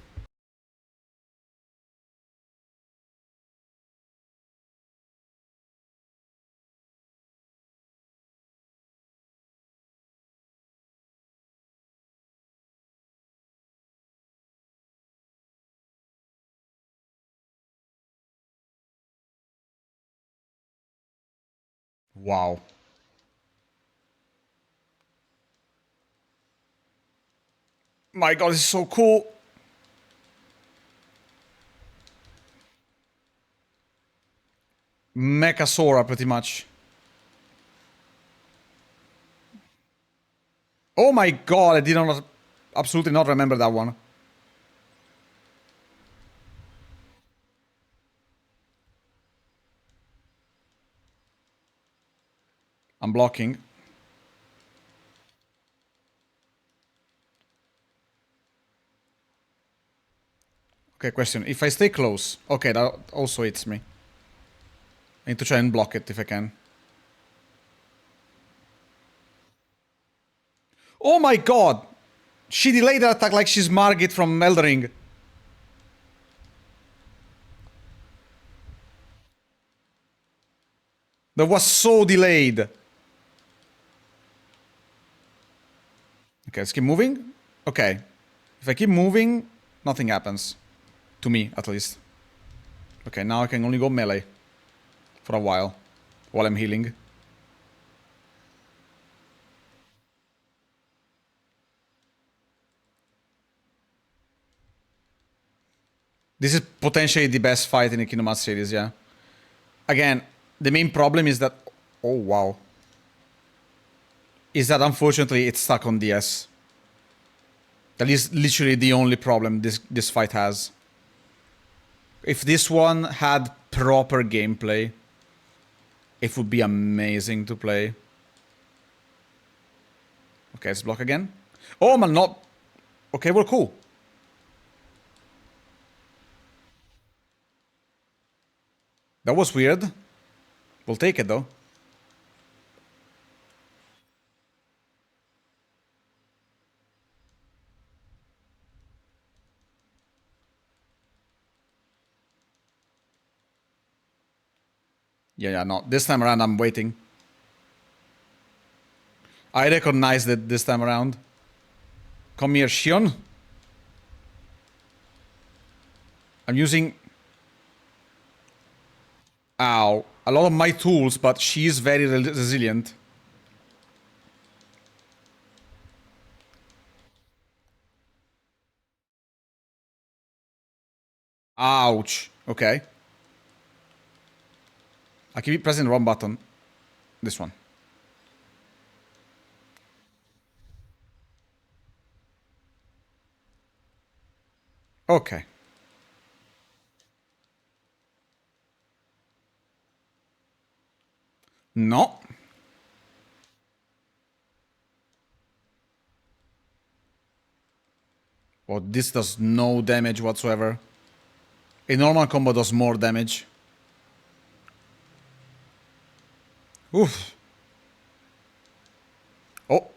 Wow. My god, this is so cool. Mecha SORA, pretty much. Oh my god, I did not... absolutely not remember that one. I'm blocking. Okay, question. If I stay close... okay, that also hits me. I need to try and block it if I can. Oh my god! She delayed the attack like she's Margit from Elden Ring. That was so delayed. Okay, let's keep moving. Okay. If I keep moving, nothing happens. To me, at least. Okay, now I can only go melee. For a while. While I'm healing. This is potentially the best fight in the Kingdom Hearts series, yeah. Again, the main problem is that... oh, wow. Is that unfortunately it's stuck on DS. That is literally the only problem this fight has. If this one had proper gameplay, It would be amazing to play. Okay, let's block again. Oh, man, not... Okay, we're cool. That was weird. We'll take it, though. Yeah, no. This time around, I'm waiting. I recognized it this time around. Come here, Shion. I'm using... Ow. A lot of my tools, but she is very resilient. Ouch. Okay. I keep pressing the wrong button. This one. Okay. No. Oh, this does no damage whatsoever. A normal combo does more damage. Oof. Oh.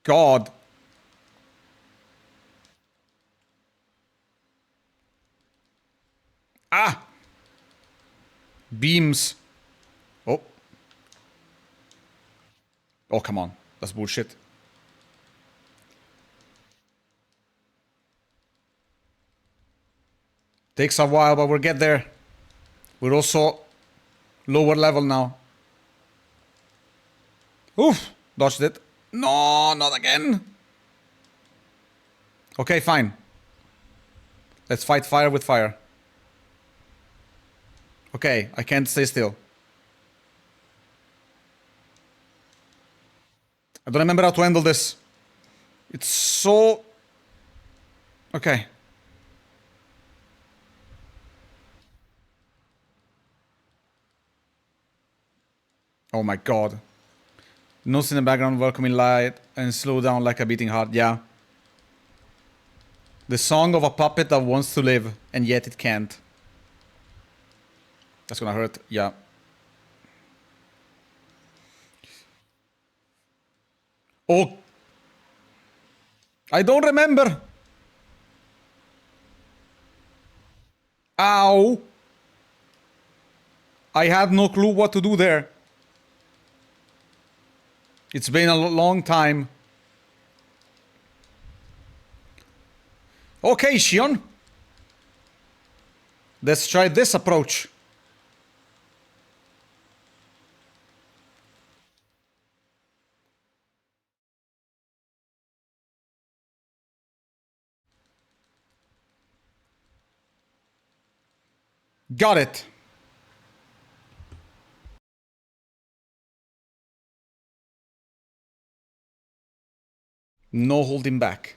God. Ah. Beams. Oh. Oh, come on. That's bullshit. Takes a while, but we'll get there. We're also lower level now. Oof. Dodged it. No, not again. Okay, fine. Let's fight fire with fire. Okay, I can't stay still. I don't remember how to handle this. It's so... Okay. Oh my god. Notes in the background, welcoming light, and slow down like a beating heart. Yeah. The song of a puppet that wants to live, and yet it can't. That's gonna hurt. Yeah. Oh. I don't remember. Ow. I had no clue what to do there. It's been a long time. Okay, Shion. Let's try this approach. Got it. No holding back.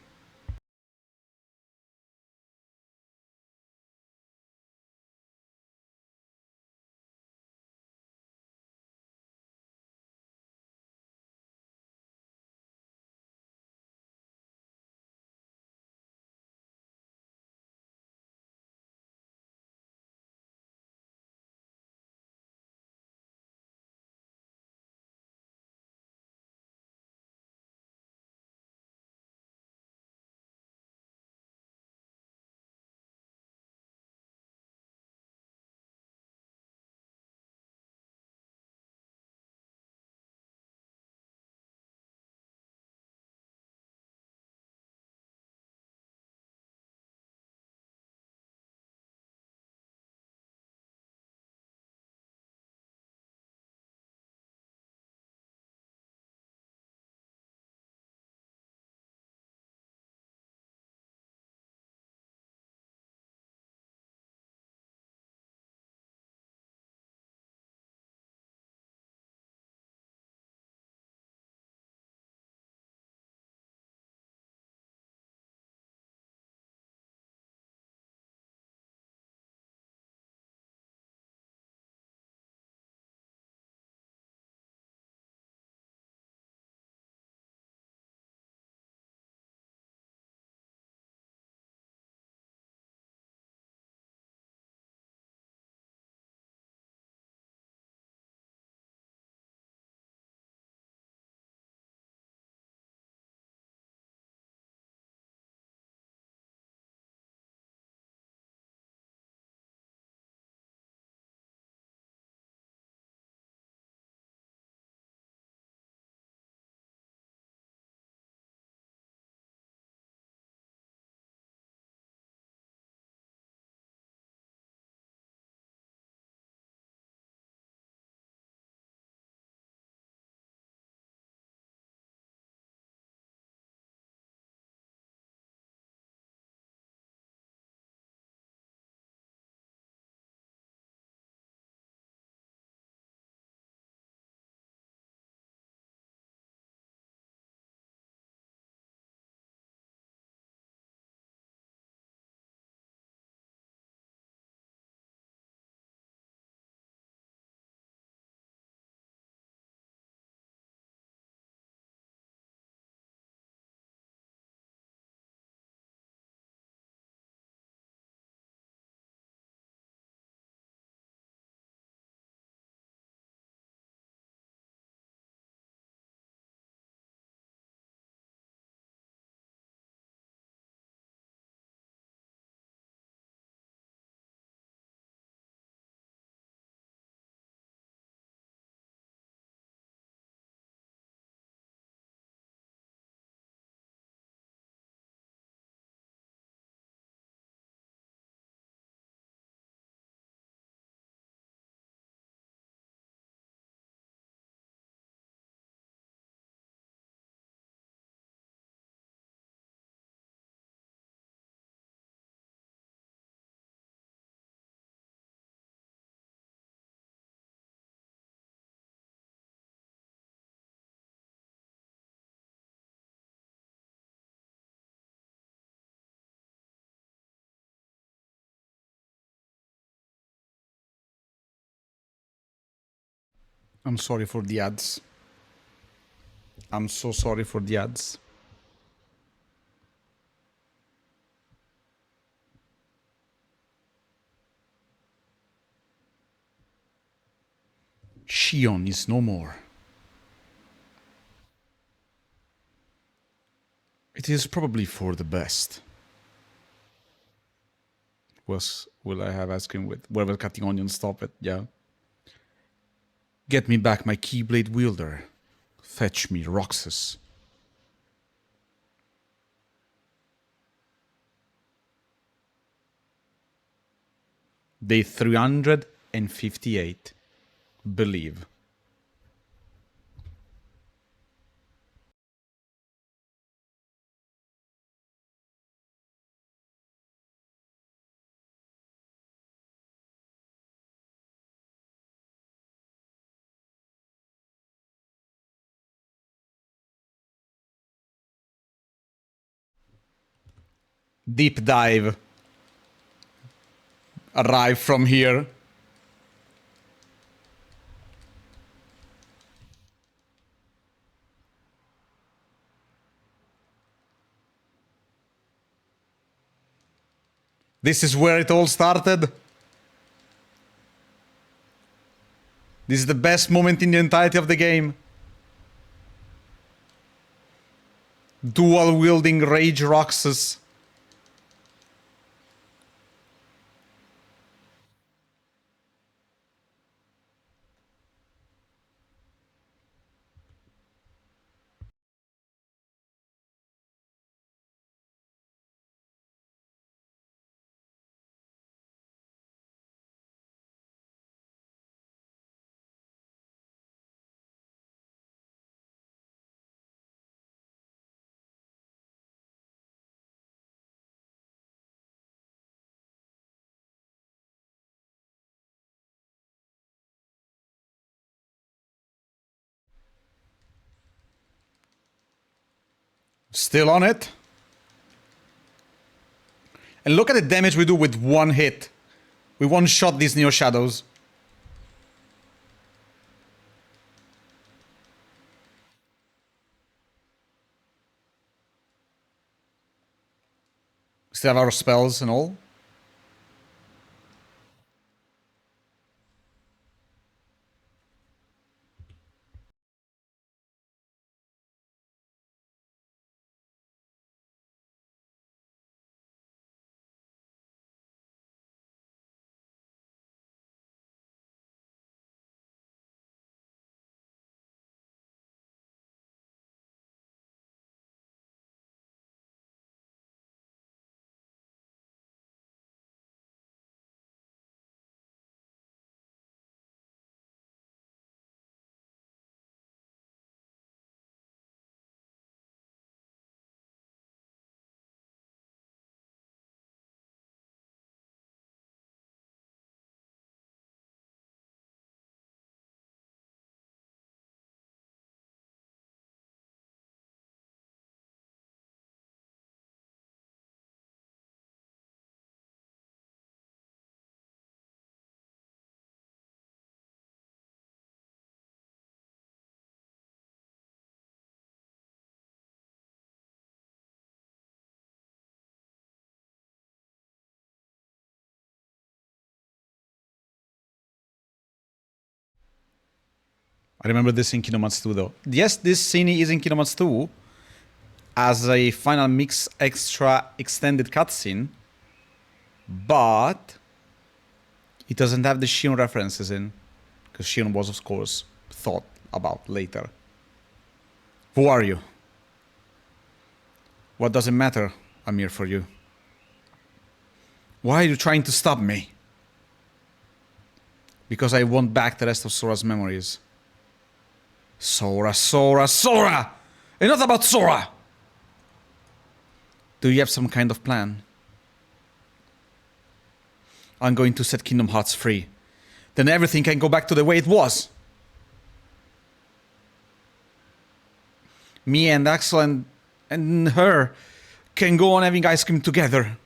I'm sorry for the ads. I'm so sorry for the ads. Shion is no more. It is probably for the best. Will I have ice cream with? Where will cutting onion stop it? Yeah. Get me back my Keyblade wielder. Fetch me Roxas. Day 358. Believe. Deep dive. Arrive from here. This is where it all started. This is the best moment in the entirety of the game. Dual wielding Rage Roxas. Still on it. And look at the damage we do with one hit. We one-shot these Neo Shadows. Still have our spells and all. I remember this in Kingdom Hearts 2 though. Yes, this scene is in Kingdom Hearts 2 as a final mix extra extended cutscene, but it doesn't have the Shion references in, because Shion was of course thought about later. Who are you? What does it matter? I'm here for you. Why are you trying to stop me? Because I want back the rest of Sora's memories. Sora, Sora, Sora! Enough about Sora! Do you have some kind of plan? I'm going to set Kingdom Hearts free. Then everything can go back to the way it was. Me and Axel and her can go on having ice cream together.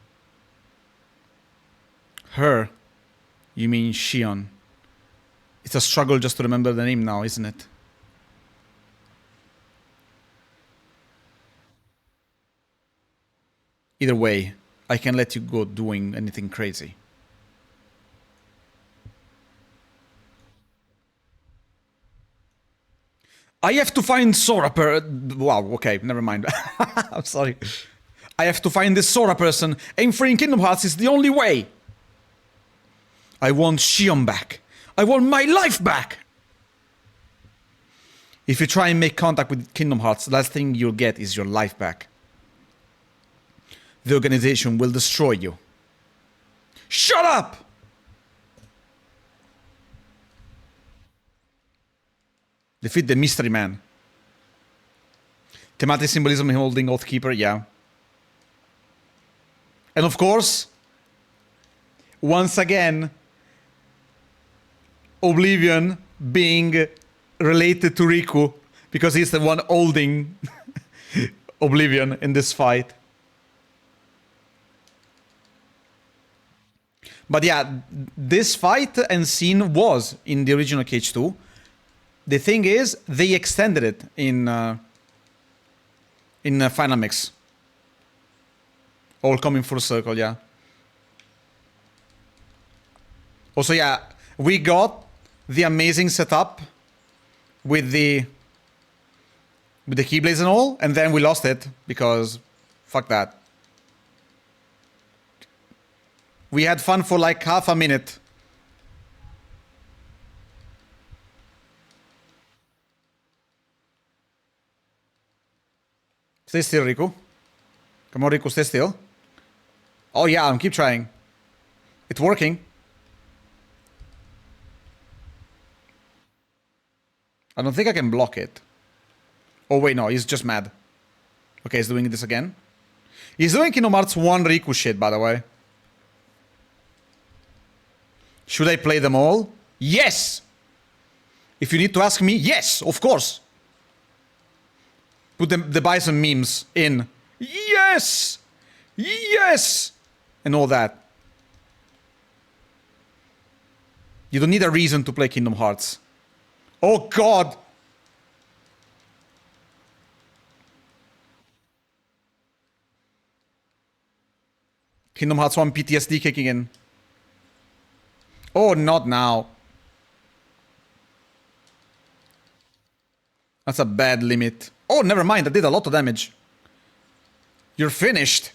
Her? You mean Shion? It's a struggle just to remember the name now, isn't it? Either way, I can let you go doing anything crazy. I have to find Sora wow, okay, never mind. I'm sorry. I have to find this Sora person, and freeing Kingdom Hearts is the only way. I want Shion back. I want my life back! If you try and make contact with Kingdom Hearts, the last thing you'll get is your life back. The organization will destroy you. Shut up! Defeat the mystery man. Thematic symbolism holding Oathkeeper, yeah. And of course, once again, Oblivion being related to Riku, because he's the one holding Oblivion in this fight. But yeah, this fight and scene was in the original KH2. The thing is, they extended it in Final Mix. All coming full circle, yeah. Also, yeah, we got the amazing setup with the Keyblades and all, and then we lost it because fuck that. We had fun for like half a minute. Stay still, Riku. Come on, Riku, stay still. Oh yeah, keep trying. It's working. I don't think I can block it. Oh wait, no, he's just mad. Okay, he's doing this again. He's doing Kingdom Hearts 1 Riku shit, by the way. Should I play them all? Yes! If you need to ask me, yes, of course. Put the Bison memes in. Yes! Yes! And all that. You don't need a reason to play Kingdom Hearts. Oh god! Kingdom Hearts 1 PTSD kicking in. Oh, not now. That's a bad limit. Oh, never mind, I did a lot of damage. You're finished.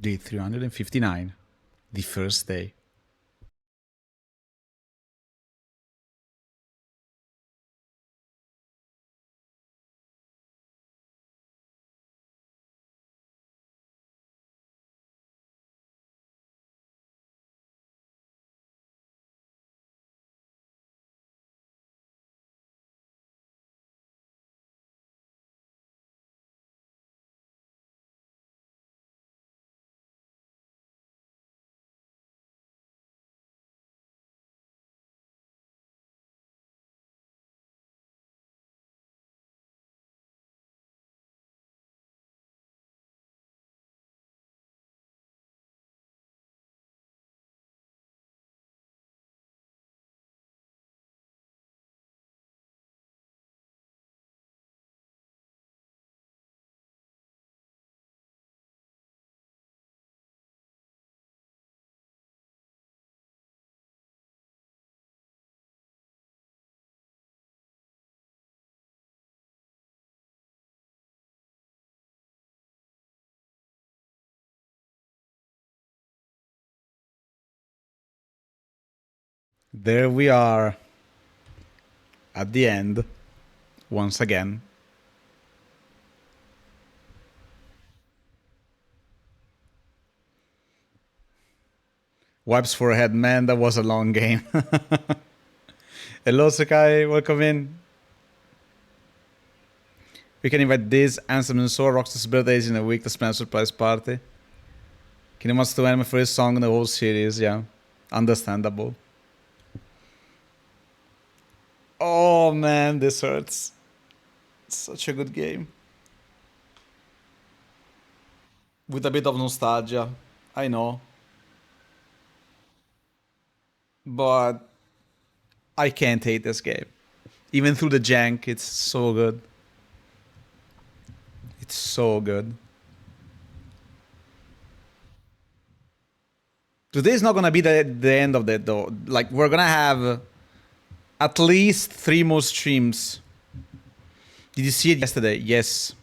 Day 359. The first day. There we are. At the end. Once again. Wipes forehead. Man, that was a long game. Hello, Sakai. Welcome in. We can invite this Ansem and SORA. Rockstar's birthday is in a week to plan a surprise party. Kingdom Hearts 2 anime first song in the whole series, yeah. Understandable. Oh man, this hurts. It's such a good game. With a bit of nostalgia, I know. But I can't hate this game. Even through the jank, it's so good. It's so good. Today's not gonna be the end of that though. Like, we're gonna have at least 3 more streams. Did you see it yesterday? Yes.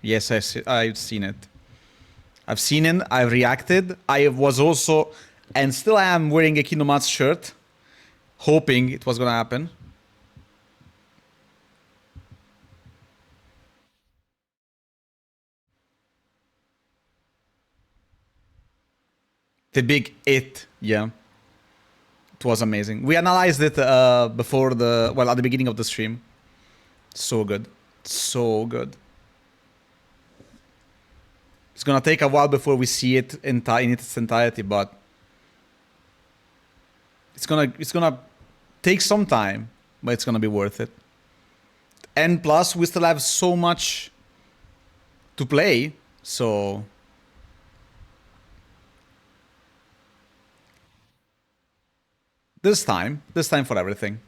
Yes, I've seen it. I've seen it, I've reacted. I was also, and still am wearing a Kingdom Hearts shirt, hoping it was gonna happen. The big it, yeah. It was amazing. We analyzed it before the, well, at the beginning of the stream. So good. So good. It's gonna take a while before we see it in its entirety, but it's gonna take some time, but it's gonna be worth it. And plus, we still have so much to play, so there's time for everything.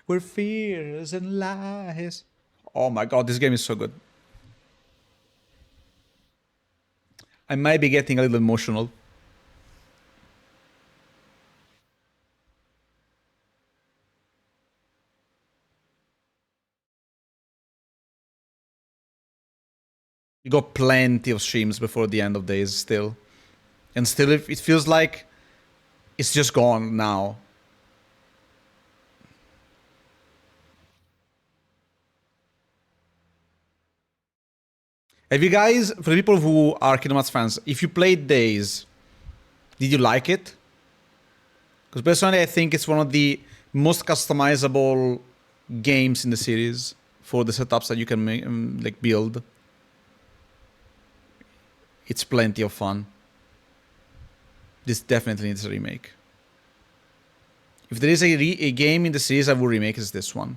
Where fears and lies. Oh my god, this game is so good. I might be getting a little emotional. You got plenty of streams before the end of days still. And still, it feels like it's just gone now. Have you guys, for the people who are Kingdom Hearts fans, if you played Days, did you like it? Because personally, I think it's one of the most customizable games in the series for the setups that you can make, like build. It's plenty of fun. This definitely needs a remake. If there is a game in the series I will remake, is this one.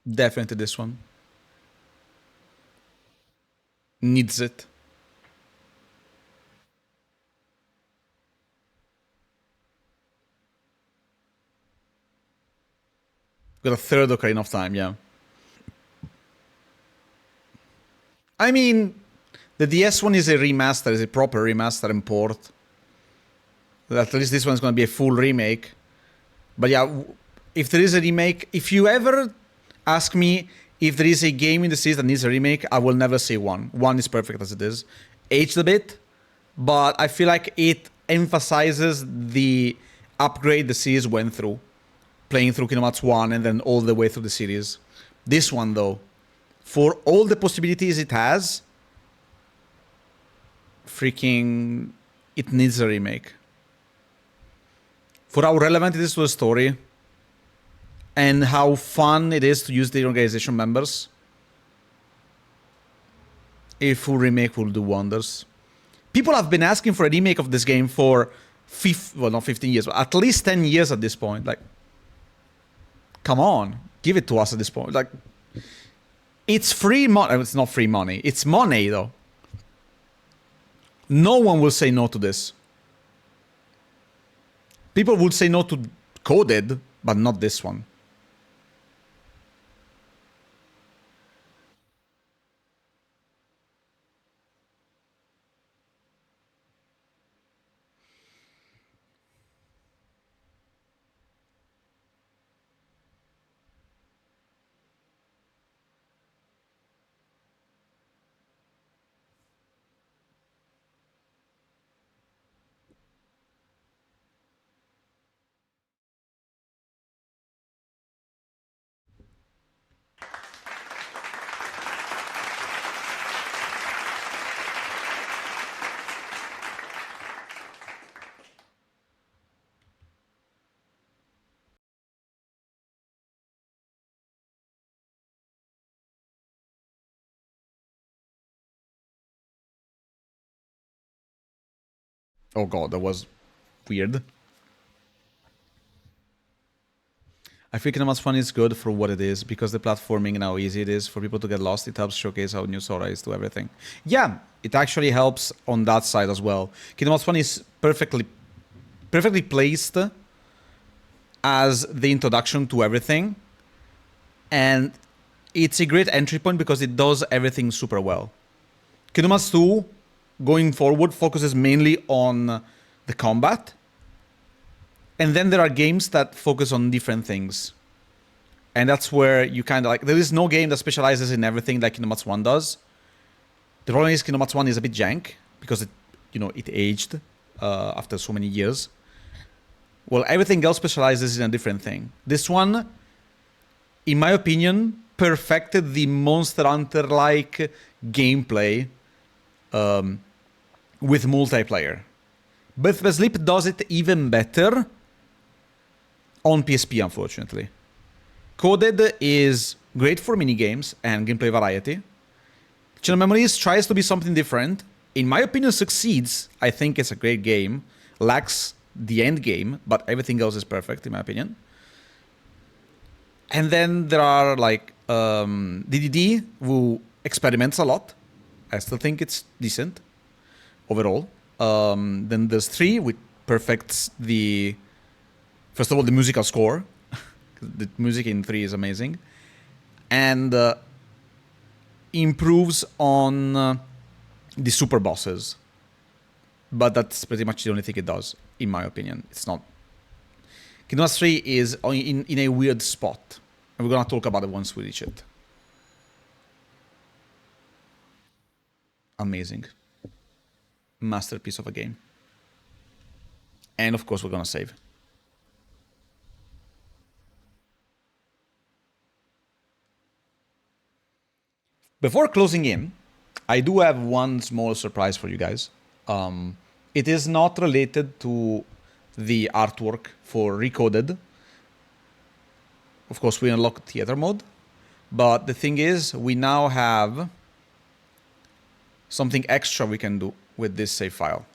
Definitely this one. Needs it. Got a third Ocarina of Time, yeah. I mean, the DS one is a remaster, is a proper remaster and port. At least this one's going to be a full remake. But yeah, if there is a remake, if you ever ask me if there is a game in the series that needs a remake, I will never say one. One is perfect as it is. Aged a bit, but I feel like it emphasizes the upgrade the series went through. Playing through Kingdom Hearts 1 and then all the way through the series. This one, though, for all the possibilities it has, freaking, it needs a remake. For how relevant it is to the story, and how fun it is to use the organization members, a full remake will do wonders. People have been asking for a remake of this game for, not 15 years, but at least 10 years at this point. Like, come on, give it to us at this point. Like, it's free money. It's not free money. It's money, though. No one will say no to this. People would say no to Coded, but not this one. Oh god, that was weird. I think Kingdom Hearts Fun is good for what it is, because the platforming and how easy it is for people to get lost. It helps showcase how new SORA is to everything. Yeah, it actually helps on that side as well. Kingdom Hearts Fun is perfectly placed as the introduction to everything. And it's a great entry point because it does everything super well. Kingdom Hearts 2, going forward, focuses mainly on the combat. And then there are games that focus on different things. And that's where you kind of like... There is no game that specializes in everything like Kingdom Hearts 1 does. The problem is Kingdom Hearts 1 is a bit jank because it, it aged after so many years. Well, everything else specializes in a different thing. This one, in my opinion, perfected the Monster Hunter-like gameplay with multiplayer. Birth by Sleep does it even better on PSP, unfortunately. Coded is great for minigames and gameplay variety. Channel Memories tries to be something different. In my opinion, succeeds. I think it's a great game. Lacks the end game, but everything else is perfect, in my opinion. And then there are, like, DDD, who experiments a lot. I still think it's decent, overall. Then there's 3, which perfects the... First of all, the musical score. The music in 3 is amazing. And improves on the super bosses. But that's pretty much the only thing it does, in my opinion. It's not... Kingdom Hearts 3 is in a weird spot. And we're going to talk about it once we reach it. Amazing. Masterpiece of a game. And of course we're going to save. Before closing in, I do have one small surprise for you guys. It is not related to the artwork for Recoded. Of course, we unlock theater mode. But the thing is, we now have something extra we can do with this save file.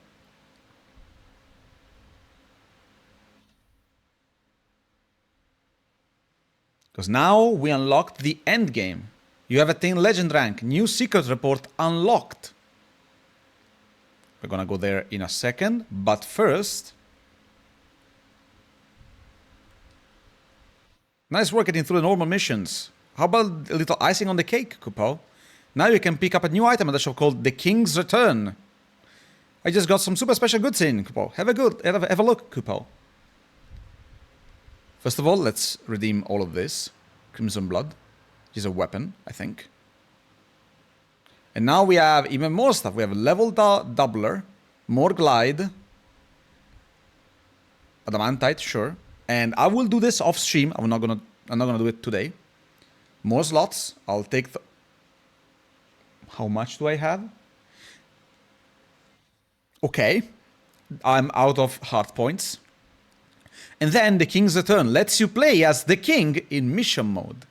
Because now we unlocked the end game. You have attained legend rank. New secret report unlocked. We're gonna go there in a second, but first, Nice work getting through the normal missions. How about a little icing on the cake, Kupo? Now you can pick up a new item at the shop called The King's Return. I just got some super special goods in, Kupo. Have a look, Kupo. First of all, let's redeem all of this. Crimson Blood, which is a weapon, I think. And now we have even more stuff. We have a level doubler, more glide, adamantite, sure. And I will do this off stream. I'm not gonna do it today. More slots. I'll take the... How much do I have? Okay. I'm out of heart points. And then the King's Return lets you play as the king in mission mode.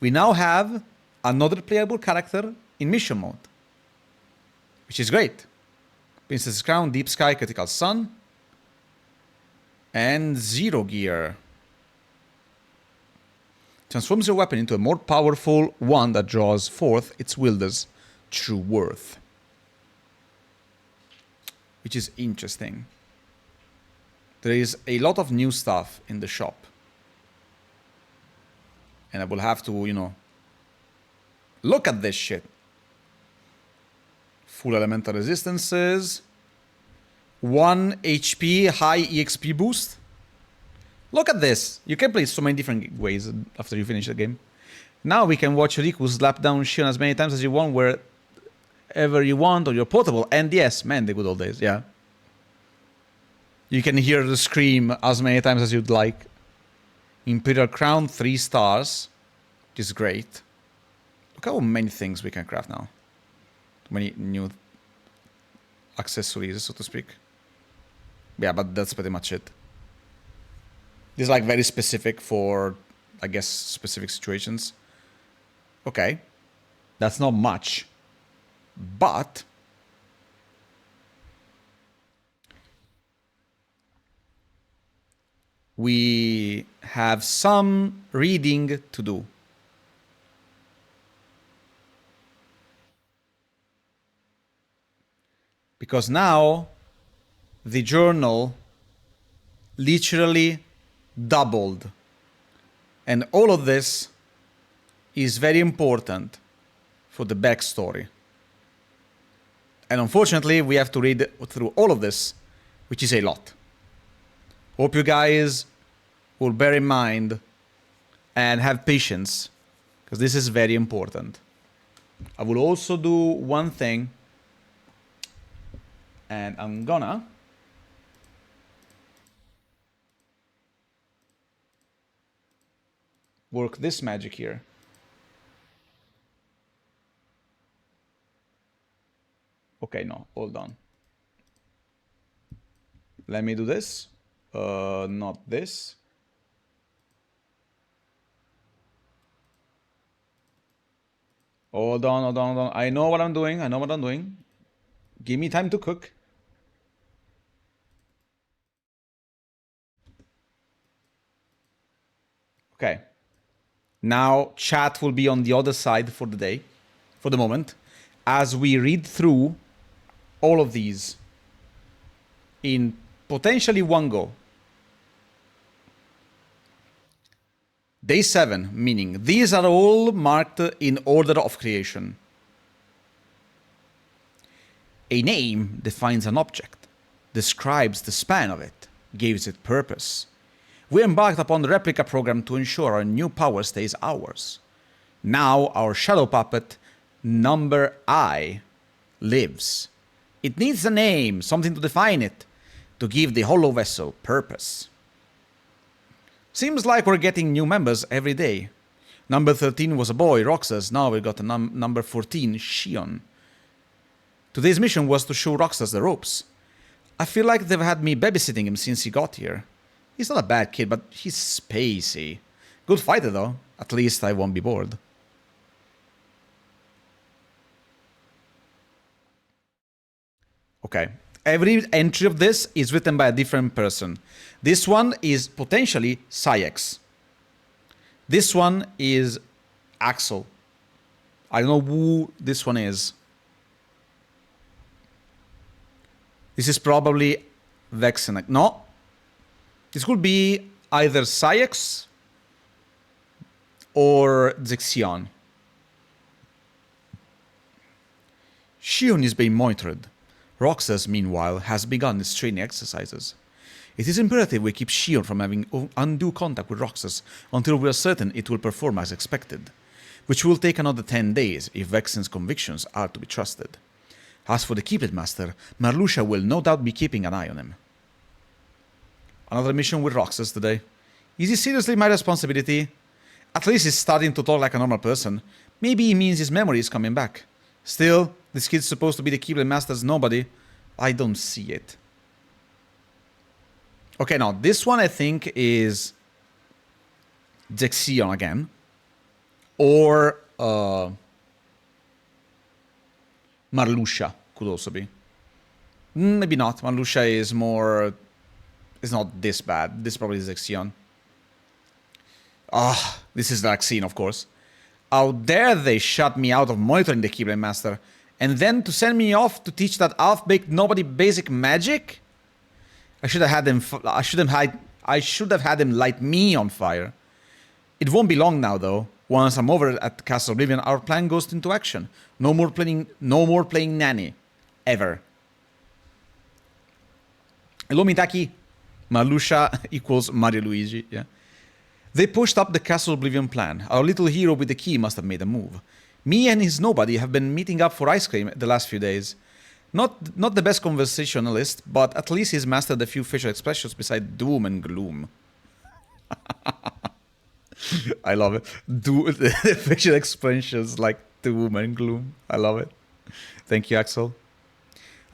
We now have another playable character in mission mode, which is great. Princess Crown, Deep Sky, Critical Sun, and Zero Gear. Transforms your weapon into a more powerful one that draws forth its wielder's true worth. Which is interesting. There is a lot of new stuff in the shop. And I will have to, you know, look at this shit. Full elemental resistances. 1 HP high EXP boost. Look at this. You can play so many different ways after you finish the game. Now we can watch Riku slap down Shion as many times as you want, wherever you want, on your portable. And yes, man, the good old days, yeah. You can hear the scream as many times as you'd like. Imperial Crown, 3 stars, which is great. Look how many things we can craft now. Many new accessories, so to speak. Yeah, but that's pretty much it. This is like very specific for, I guess, specific situations. Okay. That's not much. But we have some reading to do. Because now the journal literally doubled. And all of this is very important for the backstory. And unfortunately, we have to read through all of this, which is a lot. Hope you guys will bear in mind and have patience, because this is very important. I will also do one thing, and I'm gonna work this magic here. Okay, no, hold on. Let me do this. Not this. Hold on, hold on, hold on. I know what I'm doing. I know what I'm doing. Give me time to cook. Okay. Now chat will be on the other side for the day, for the moment, as we read through all of these in potentially one go. Day 7, meaning these are all marked in order of creation. A name defines an object, describes the span of it, gives it purpose. We embarked upon the replica program to ensure our new power stays ours. Now our shadow puppet, number I, lives. It needs a name, something to define it, to give the hollow vessel purpose. Seems like we're getting new members every day. Number 13 was a boy, Roxas. Now we got a number 14, Shion. Today's mission was to show Roxas the ropes. I feel like they've had me babysitting him since he got here. He's not a bad kid, but he's spacey. Good fighter though. At least I won't be bored. Okay. Every entry of this is written by a different person. This one is potentially Sayex. This one is Axel. I don't know who this one is. This is probably Vexenac. No. This could be either Sayex or Zexion. Shion is being monitored. Roxas, meanwhile, has begun its training exercises. It is imperative we keep Shion from having undue contact with Roxas until we are certain it will perform as expected, which will take another 10 days if Vexen's convictions are to be trusted. As for the Keeplet Master, Marluxia will no doubt be keeping an eye on him. Another mission with Roxas today. Is he seriously my responsibility? At least he's starting to talk like a normal person. Maybe it means his memory is coming back. Still, this kid's supposed to be the Keeplet Master's nobody. I don't see it. Okay, now this one I think is Zexion again. Or Marluxia could also be. Maybe not. Marluxia is more... It's not this bad. This probably is Zexion. This is Vaccine, of course. How dare they shut me out of monitoring the Keyblade Master, and then to send me off to teach that half-baked nobody basic magic? I should have had him. I should have had him light me on fire. It won't be long now, though. Once I'm over at Castle Oblivion, our plan goes into action. No more playing nanny, ever. Hello, Mitaki. Marluxia equals Mario Luigi. Yeah. They pushed up the Castle Oblivion plan. Our little hero with the key must have made a move. Me and his nobody have been meeting up for ice cream the last few days. Not the best conversationalist, but at least he's mastered a few facial expressions beside doom and gloom. I love it. The facial expressions like doom and gloom. I love it. Thank you, Axel.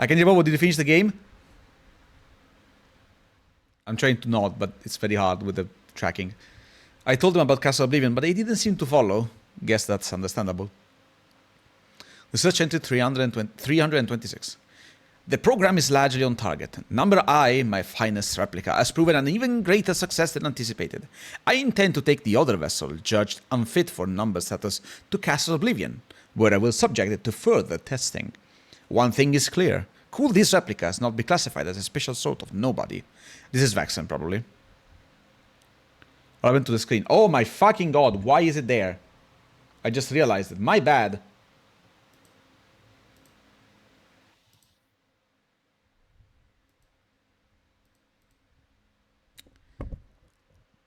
Akenjabo, did you finish the game? I'm trying to nod, but it's very hard with the tracking. I told them about Castle Oblivion, but they didn't seem to follow. Guess that's understandable. Research entry 326. The program is largely on target. Number I, my finest replica, has proven an even greater success than anticipated. I intend to take the other vessel, judged unfit for number status, to Castle Oblivion, where I will subject it to further testing. One thing is clear. Could these replicas not be classified as a special sort of nobody? This is Vexen, probably. I went to the screen. Oh my fucking god, why is it there? I just realized it. My bad.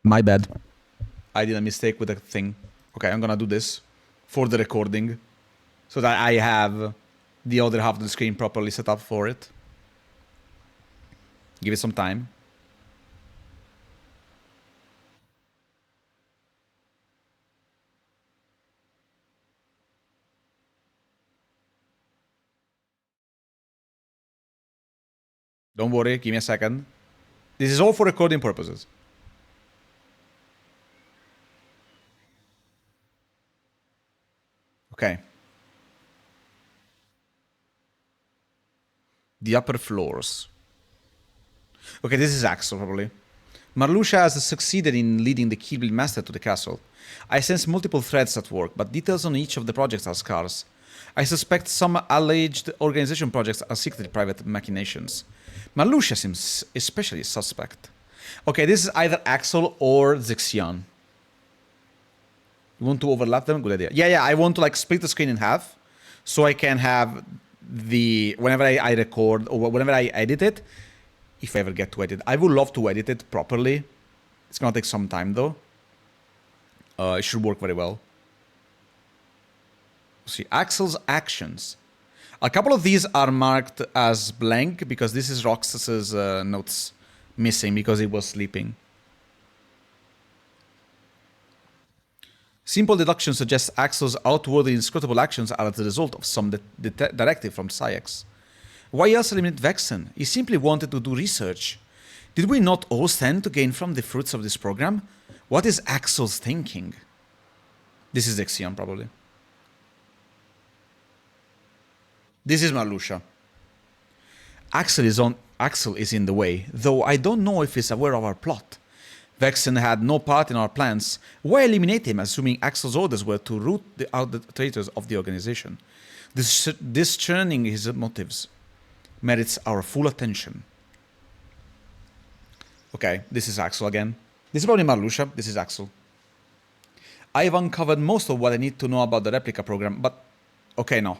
My bad. I did a mistake with the thing. Okay, I'm gonna do this for the recording so that I have the other half of the screen properly set up for it. Give it some time. Don't worry, give me a second. This is all for recording purposes. Okay. The upper floors. Okay, this is Axel, probably. Marluxia has succeeded in leading the Keyblade Master to the castle. I sense multiple threads at work, but details on each of the projects are scarce. I suspect some alleged organization projects are secretly private machinations. Marluxia seems especially suspect. Okay, this is either Axel or Zexion. You want to overlap them? Good idea. Yeah, I want to like split the screen in half so I can have the... Whenever I record or whenever I edit it, if I ever get to edit. I would love to edit it properly. It's gonna take some time though. It should work very well. See, Axel's actions. A couple of these are marked as blank because this is Roxas's notes missing because he was sleeping. Simple deduction suggests Axel's outwardly inscrutable actions are the result of some directive from Psyx. Why else eliminate Vexen? He simply wanted to do research. Did we not all stand to gain from the fruits of this program? What is Axel's thinking? This is Zexion, probably. This is Marluxia. Axel is in the way, though I don't know if he's aware of our plot. Vexen had no part in our plans. Why eliminate him, assuming Axel's orders were to root out the traitors of the organization? Discerning his motives merits our full attention. Okay, this is Axel again. This is probably Marluxia. This is Axel. I've uncovered most of what I need to know about the replica program, but... Okay, no.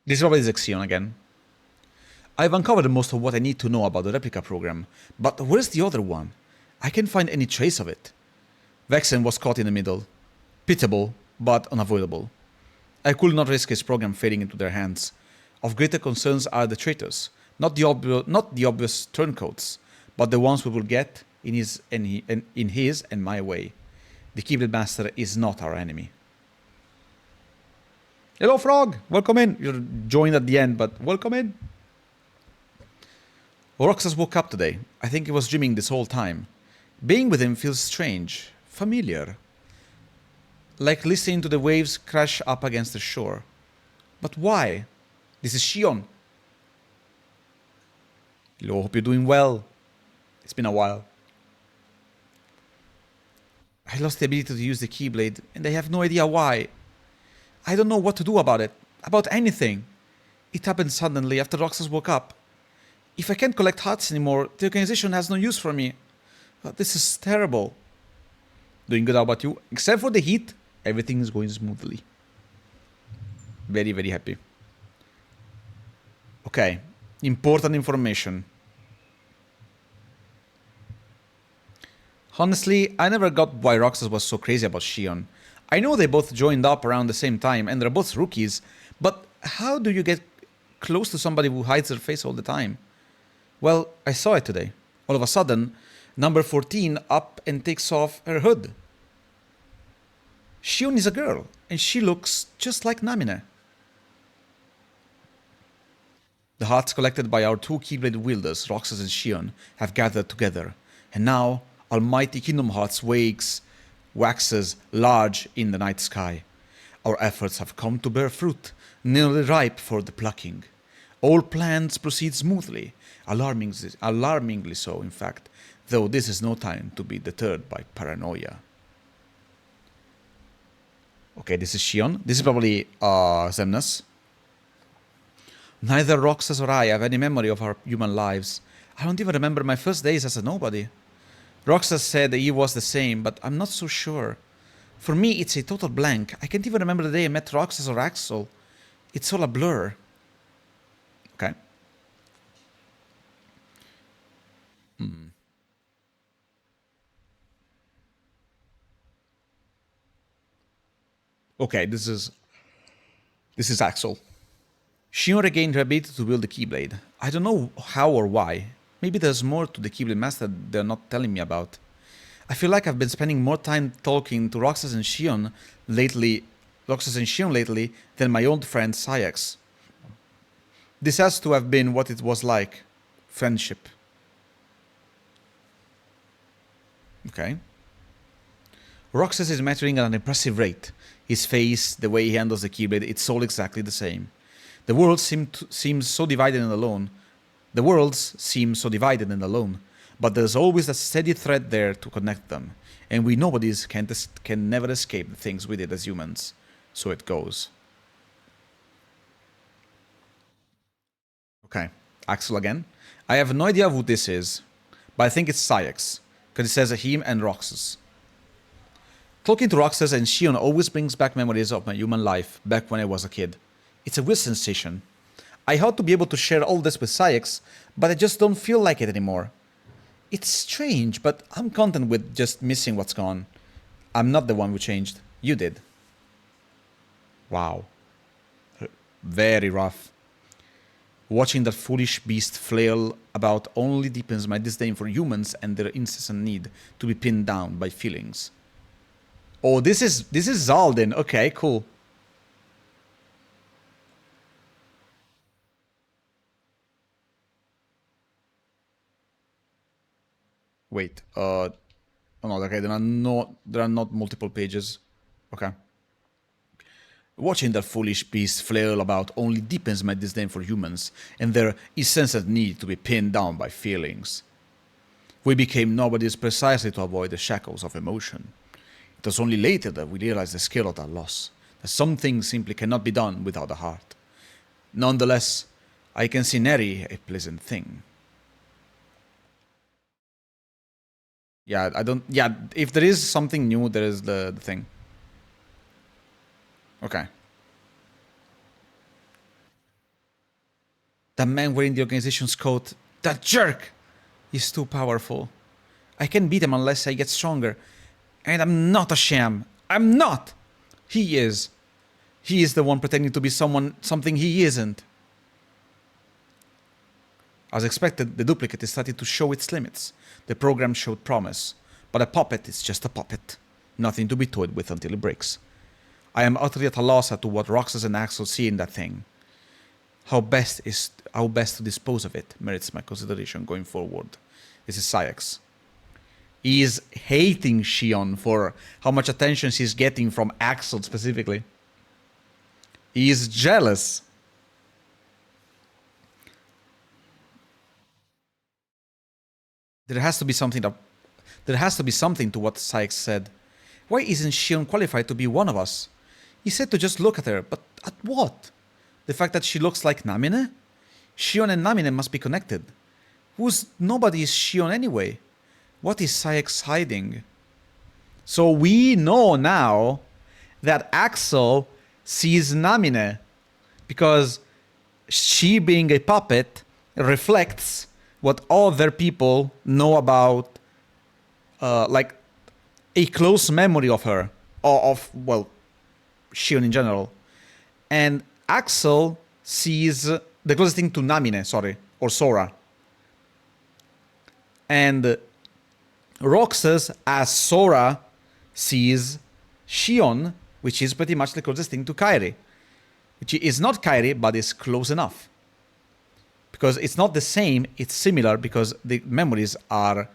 This is probably Zexion again. I've uncovered most of what I need to know about the replica program, but where's the other one? I can't find any trace of it. Vexen was caught in the middle. Pitiable, but unavoidable. I could not risk his program fading into their hands. Of greater concerns are the traitors, not the obvious turncoats, but the ones we will get in his and my way. The Keyblade Master is not our enemy. Hello, Frog! Welcome in! You're joined at the end, but welcome in! Roxas woke up today. I think he was dreaming this whole time. Being with him feels strange, familiar. Like listening to the waves crash up against the shore. But why? This is Shion. Hello, hope you're doing well. It's been a while. I lost the ability to use the Keyblade, and I have no idea why. I don't know what to do about it. About anything. It happened suddenly after Roxas woke up. If I can't collect hearts anymore, the organization has no use for me. This is terrible. Doing good, how about you? Except for the heat, everything is going smoothly. Very, very happy. Okay, important information. Honestly, I never got why Roxas was so crazy about Shion. I know they both joined up around the same time and they're both rookies, but how do you get close to somebody who hides their face all the time? Well, I saw it today. All of a sudden, number 14 up and takes off her hood. Shion is a girl, and she looks just like Namine. The hearts collected by our two Keyblade wielders, Roxas and Shion, have gathered together, and now almighty Kingdom Hearts waxes large in the night sky. Our efforts have come to bear fruit, nearly ripe for the plucking. All plans proceed smoothly, alarmingly so, in fact, though this is no time to be deterred by paranoia. Okay, this is Shion. This is probably Xemnas. Neither Roxas or I have any memory of our human lives. I don't even remember my first days as a nobody. Roxas said that he was the same, but I'm not so sure. For me, it's a total blank. I can't even remember the day I met Roxas or Axel. It's all a blur. Okay. Okay, this is Axel. Shion regained her ability to wield the Keyblade. I don't know how or why. Maybe there's more to the Keyblade Master they're not telling me about. I feel like I've been spending more time talking to Roxas and Shion lately than my old friend Sayax. This has to have been what it was like. Friendship. Okay. Roxas is maturing at an impressive rate. His face, the way he handles the Keyblade, it's all exactly the same. The world seems so divided and alone. The worlds seem so divided and alone, but there's always a steady thread there to connect them, and we nobodies can never escape the things we did as humans. So it goes. Okay, Axel again. I have no idea who this is, but I think it's Sayax, because it says him and Roxas. Talking to Roxas and Shion always brings back memories of my human life back when I was a kid. It's a weird sensation. I hope to be able to share all this with Sayax, but I just don't feel like it anymore. It's strange, but I'm content with just missing what's gone. I'm not the one who changed. You did. Wow. Very rough. Watching that foolish beast flail about only deepens my disdain for humans and their incessant need to be pinned down by feelings. Oh, this is Zaldin. Okay, cool. Wait, oh no, okay, there are not multiple pages. Okay. Watching that foolish beast flail about only deepens my disdain for humans and their incessant need to be pinned down by feelings. We became nobodies precisely to avoid the shackles of emotion. It was only later that we realized the scale of that loss, that some things simply cannot be done without the heart. Nonetheless, I can see Neri, a pleasant thing. Yeah, I don't... Yeah, if there is something new, there is the thing. Okay. The man wearing the organization's coat, that jerk, is too powerful. I can't beat him unless I get stronger. And I'm not a sham. I'm not! He is. He is the one pretending to be something he isn't. As expected, the duplicate is starting to show its limits. The program showed promise. But a puppet is just a puppet. Nothing to be toyed with until it breaks. I am utterly at a loss as to what Roxas and Axel see in that thing. How best to dispose of it merits my consideration going forward. This is Sayax. He is hating Shion for how much attention she's getting from Axel specifically. He is jealous. There has to be something to what Sayax said. Why isn't Shion qualified to be one of us? He said to just look at her, but at what? The fact that she looks like Namine? Shion and Namine must be connected. Nobody is Shion anyway. What is Sayax hiding? So we know now that Axel sees Namine because she, being a puppet, reflects what other people know about, like a close memory of her, or well, Shion in general. And Axel sees the closest thing to Namine, or Sora. And Roxas, as Sora, sees Shion, which is pretty much the closest thing to Kairi. Which is not Kairi, but is close enough. Because it's not the same, it's similar, because the memories are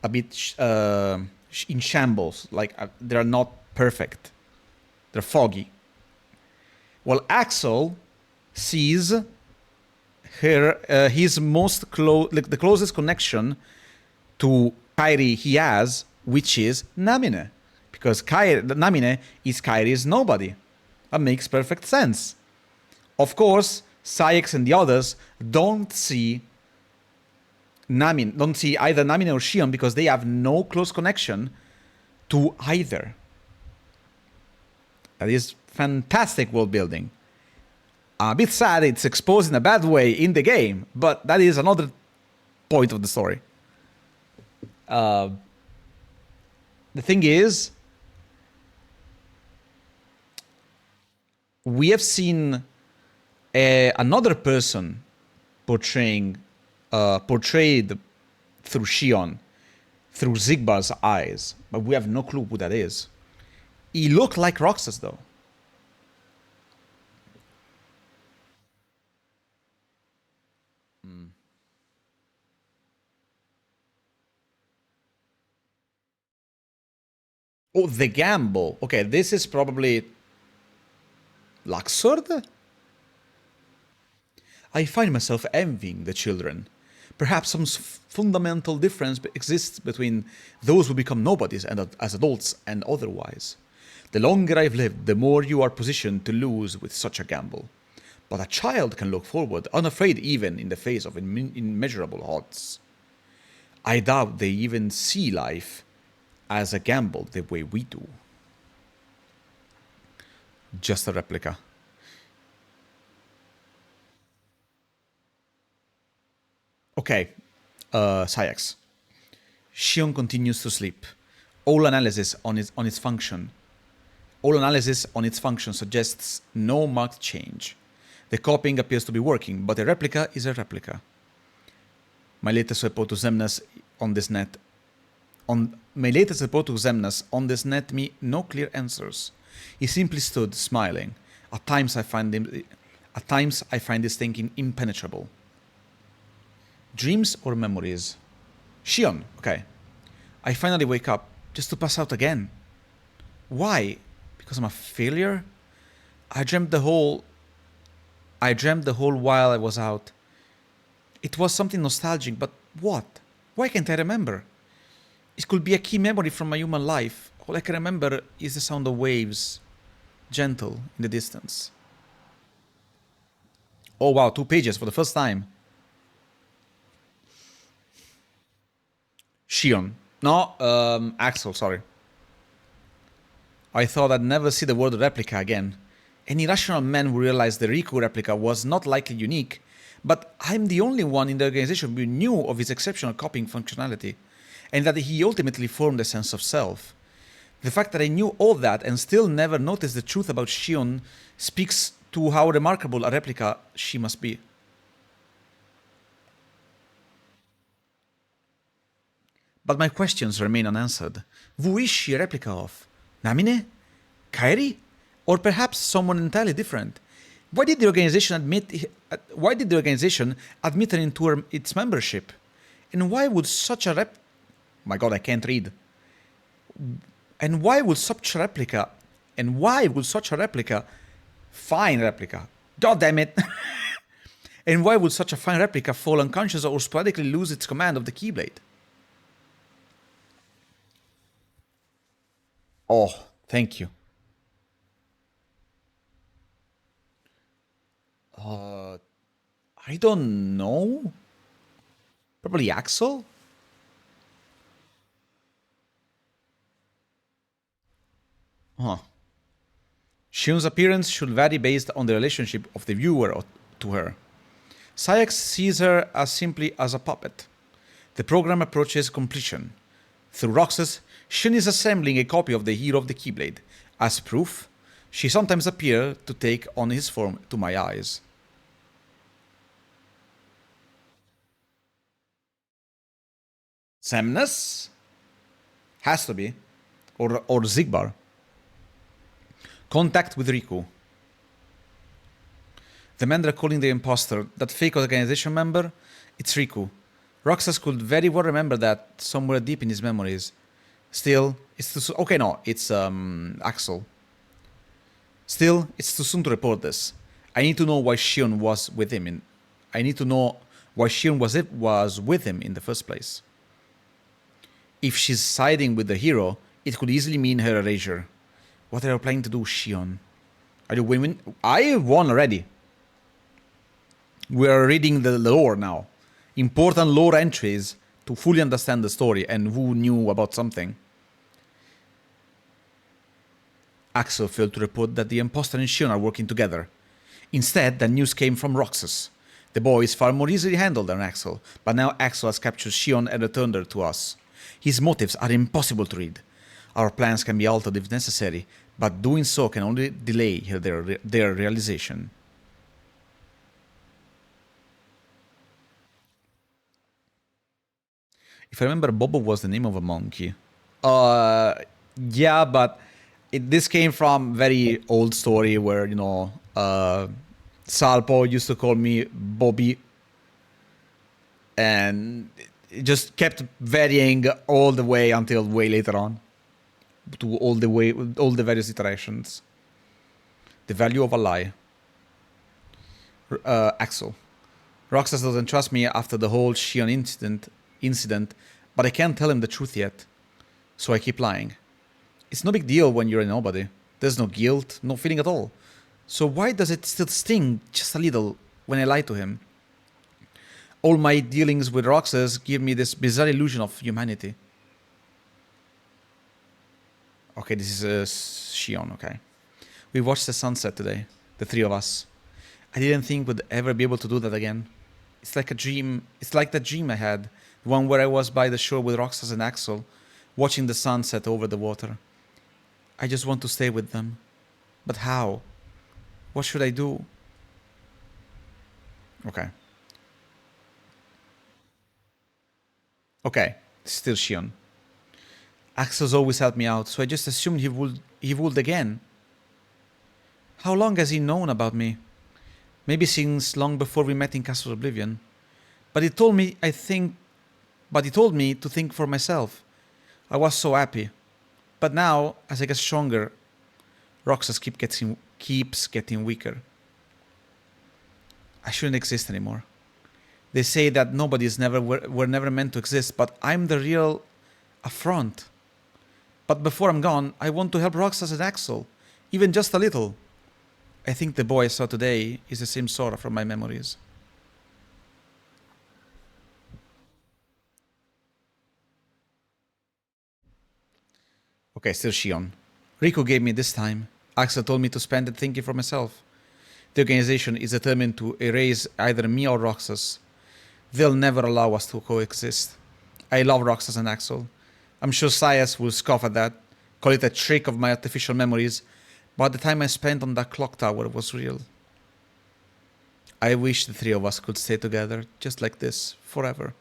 a bit in shambles. Like, they're not perfect. They're foggy. Well, Axel sees her, his the closest connection to Kairi he has, which is Namine. Because Namine is Kairi's nobody. That makes perfect sense. Of course, Sayax and the others don't see either Namine or Shion because they have no close connection to either. That is fantastic world building. A bit sad it's exposed in a bad way in the game, but that is another point of the story. The thing is, we have seen another person portrayed through Shion, through Zigbar's eyes, but we have no clue who that is. He looked like Roxas, though. Oh, the gamble. Okay, this is probably Luxord? I find myself envying the children. Perhaps some fundamental difference exists between those who become nobodies and as adults and otherwise. The longer I've lived, the more you are positioned to lose with such a gamble. But a child can look forward, unafraid even in the face of immeasurable odds. I doubt they even see life as a gamble the way we do. Just a replica. Okay, Sayax. Shion continues to sleep. All analysis on its function suggests no marked change. The copying appears to be working, but a replica is a replica. My latest report to Xemnas on this net me no clear answers. He simply stood smiling. At times I find his thinking impenetrable. Dreams or memories? Shion, okay. I finally wake up just to pass out again. Why? Because I'm a failure? I dreamt the whole while I was out. It was something nostalgic, but what? Why can't I remember? It could be a key memory from my human life. All I can remember is the sound of waves, gentle in the distance. Oh wow, 2 pages for the first time. Shion. No, Axel, sorry. I thought I'd never see the word replica again. Any rational man would realize the Riku replica was not likely unique, but I'm the only one in the organization who knew of his exceptional copying functionality, and that he ultimately formed a sense of self. The fact that I knew all that and still never noticed the truth about Shion speaks to how remarkable a replica she must be. But my questions remain unanswered. Who is she a replica of? Namine? Kairi? Or perhaps someone entirely different? Why did the organization admit her into its membership? And why would such a My god, I can't read. And why would such a replica... Fine replica. God damn it! And why would such a fine replica fall unconscious or sporadically lose its command of the Keyblade? Oh, thank you. I don't know. Probably Axel? Huh. Shion's appearance should vary based on the relationship of the viewer to her. Sayax sees her as simply as a puppet. The program approaches completion. Through Roxas, Shion is assembling a copy of the hero of the Keyblade. As proof, she sometimes appears to take on his form to my eyes. Semnus? Has to be. Or Zigbar. Contact with Riku. The man they're calling the imposter, that fake organization member, it's Riku. Roxas could very well remember that somewhere deep in his memories. Still, it's too soon. Okay, no, it's Axel. Still, it's too soon to report this. I need to know why Shion was with him I need to know why Shion was with him in the first place. If she's siding with the hero, it could easily mean her erasure. What are you planning to do, Shion? Are you winning? I won already. We're reading the lore now. Important lore entries to fully understand the story and who knew about something. Axel failed to report that the imposter and Shion are working together. Instead, the news came from Roxas. The boy is far more easily handled than Axel, but now Axel has captured Shion and returned her to us. His motives are impossible to read. Our plans can be altered if necessary, but doing so can only delay their realization. If I remember, Bobo was the name of a monkey. Yeah, but this came from very old story where, you know, Salpo used to call me Bobby. And it just kept varying all the way until way later on. To all the various iterations. The value of a lie. Axel. Roxas doesn't trust me after the whole Shion incident, but I can't tell him the truth yet. So I keep lying. It's no big deal when you're a nobody. There's no guilt, no feeling at all. So why does it still sting just a little when I lie to him? All my dealings with Roxas give me this bizarre illusion of humanity. Okay, this is Shion, okay. We watched the sunset today, the three of us. I didn't think we'd ever be able to do that again. It's like a dream. It's like that dream I had, the one where I was by the shore with Roxas and Axel, watching the sunset over the water. I just want to stay with them. But how? What should I do? Okay. Okay, still Shion. Axel's always helped me out, so I just assumed he would again. How long has he known about me? Maybe since long before we met in Castle Oblivion. But he told me to think for myself. I was so happy. But now, as I get stronger, Roxas keeps getting weaker. I shouldn't exist anymore. They say that we're never meant to exist, but I'm the real affront. But before I'm gone, I want to help Roxas and Axel, even just a little. I think the boy I saw today is the same Sora from my memories. Okay, still Shion. Riku gave me this time. Axel told me to spend it thinking for myself. The organization is determined to erase either me or Roxas. They'll never allow us to coexist. I love Roxas and Axel. I'm sure Sias will scoff at that, call it a trick of my artificial memories, but the time I spent on that clock tower was real. I wish the three of us could stay together, just like this, forever.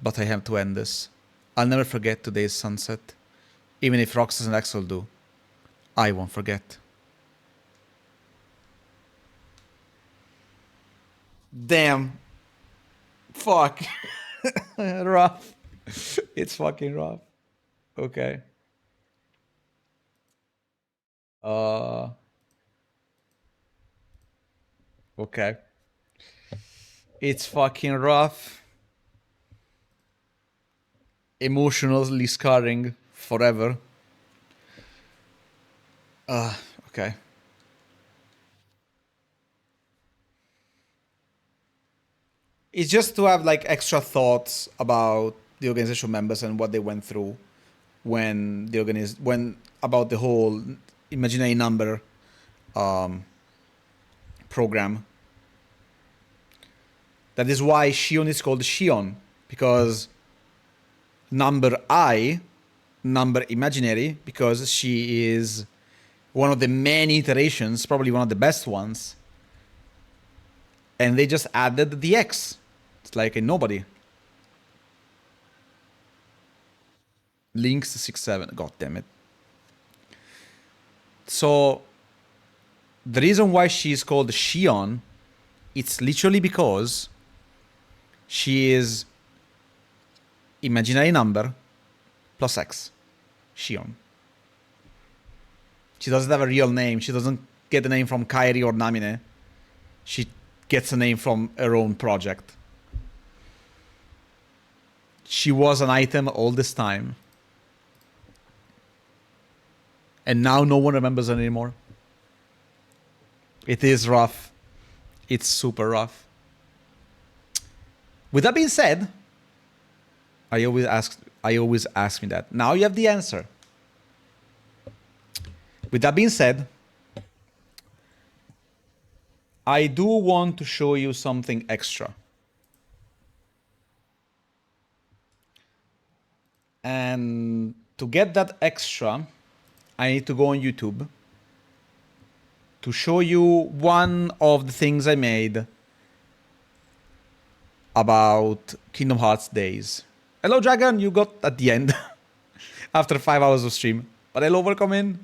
But I have to end this. I'll never forget today's sunset. Even if Roxas and Axel do, I won't forget. Damn. Fuck. Rough. It's fucking rough. Okay. Okay. It's fucking rough. Emotionally scarring forever. Okay. It's just to have like extra thoughts about the organization members and what they went through when about the whole imaginary number program. That is why Shion is called Shion, because number imaginary, because she is one of the many iterations, probably one of the best ones, and they just added the X. It's like a nobody. Links 67. God damn it. So the reason why she's called Shion, it's literally because she is imaginary number plus X. Shion. She doesn't have a real name. She doesn't get the name from Kairi or Namine. She gets a name from her own project. She was an item all this time. And now no one remembers her anymore. It is rough. It's super rough. With that being said, I always ask me that. Now you have the answer. With that being said, I do want to show you something extra. And to get that extra, I need to go on YouTube to show you one of the things I made about Kingdom Hearts days. Hello, Dragon, you got at the end after 5 hours of stream. But hello, welcome in.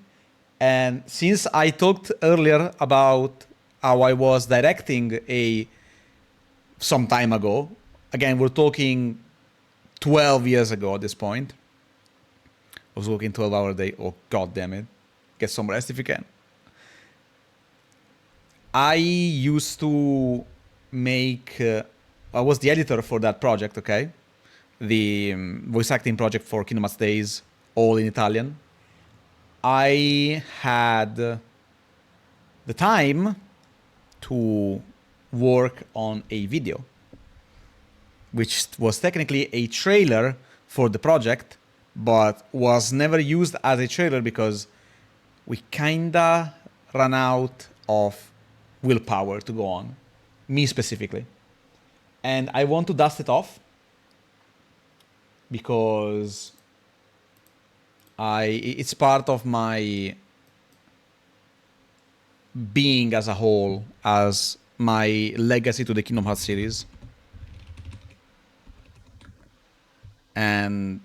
And since I talked earlier about how I was directing some time ago, again, we're talking 12 years ago at this point. I was working 12-hour day. Oh, god damn it. Get some rest if you can. I used to make... I was the editor for that project, okay? The voice acting project for Kingdom Hearts Days, all in Italian. I had the time to work on a video, which was technically a trailer for the project, but was never used as a trailer because we kinda ran out of willpower to go on. Me specifically. And I want to dust it off because it's part of my being as a whole, as my legacy to the Kingdom Hearts series. And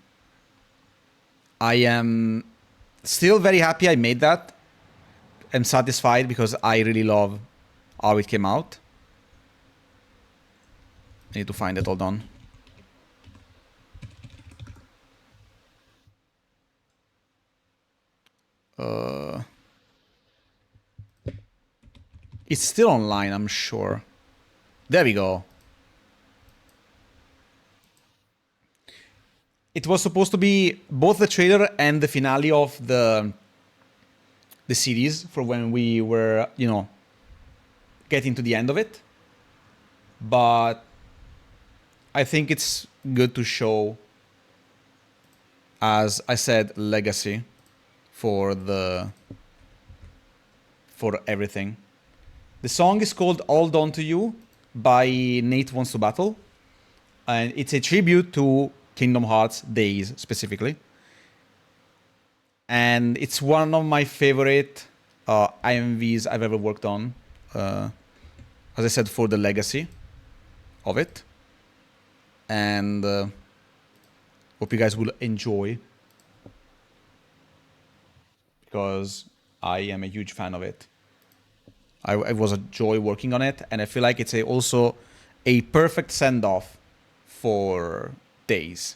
I am still very happy I made that. I'm satisfied because I really love how it came out. I need to find it, hold on. It's still online, I'm sure. There we go. It was supposed to be both the trailer and the finale of the the series for when we were, you know, getting to the end of it. But I think it's good to show, as I said, legacy for everything. The song is called Hold On To You by Nate Wants to Battle. And it's a tribute to Kingdom Hearts Days specifically. And it's one of my favorite IMVs I've ever worked on. As I said, for the legacy of it. And hope you guys will enjoy, because I am a huge fan of it. It was a joy working on it, and I feel like it's also a perfect send-off for Days.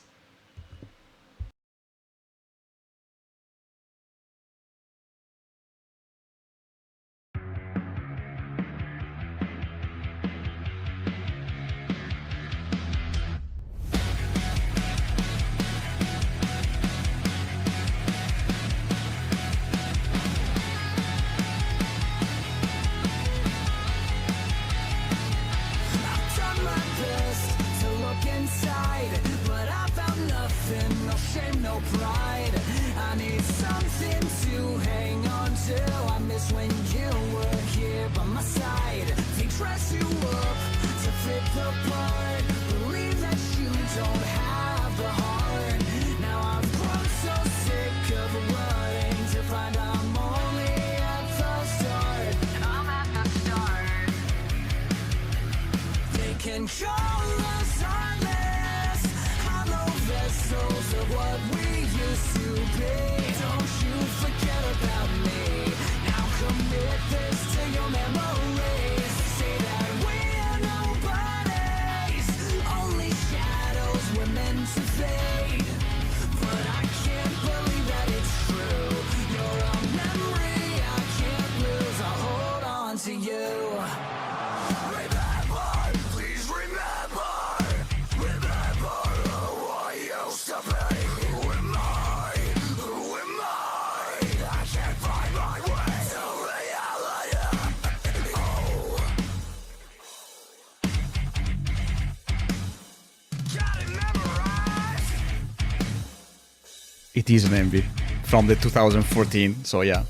It is an MV from the 2014, so yeah.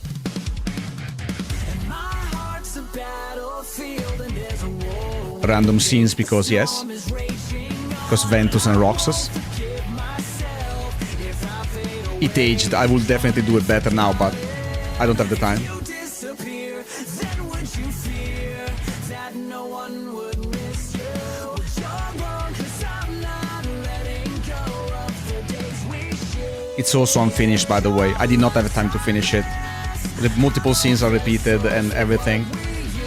Random scenes because yes. Because Ventus and Roxas. It aged. I will definitely do it better now, but I don't have the time. It's also unfinished, by the way. I did not have time to finish it. The multiple scenes are repeated and everything.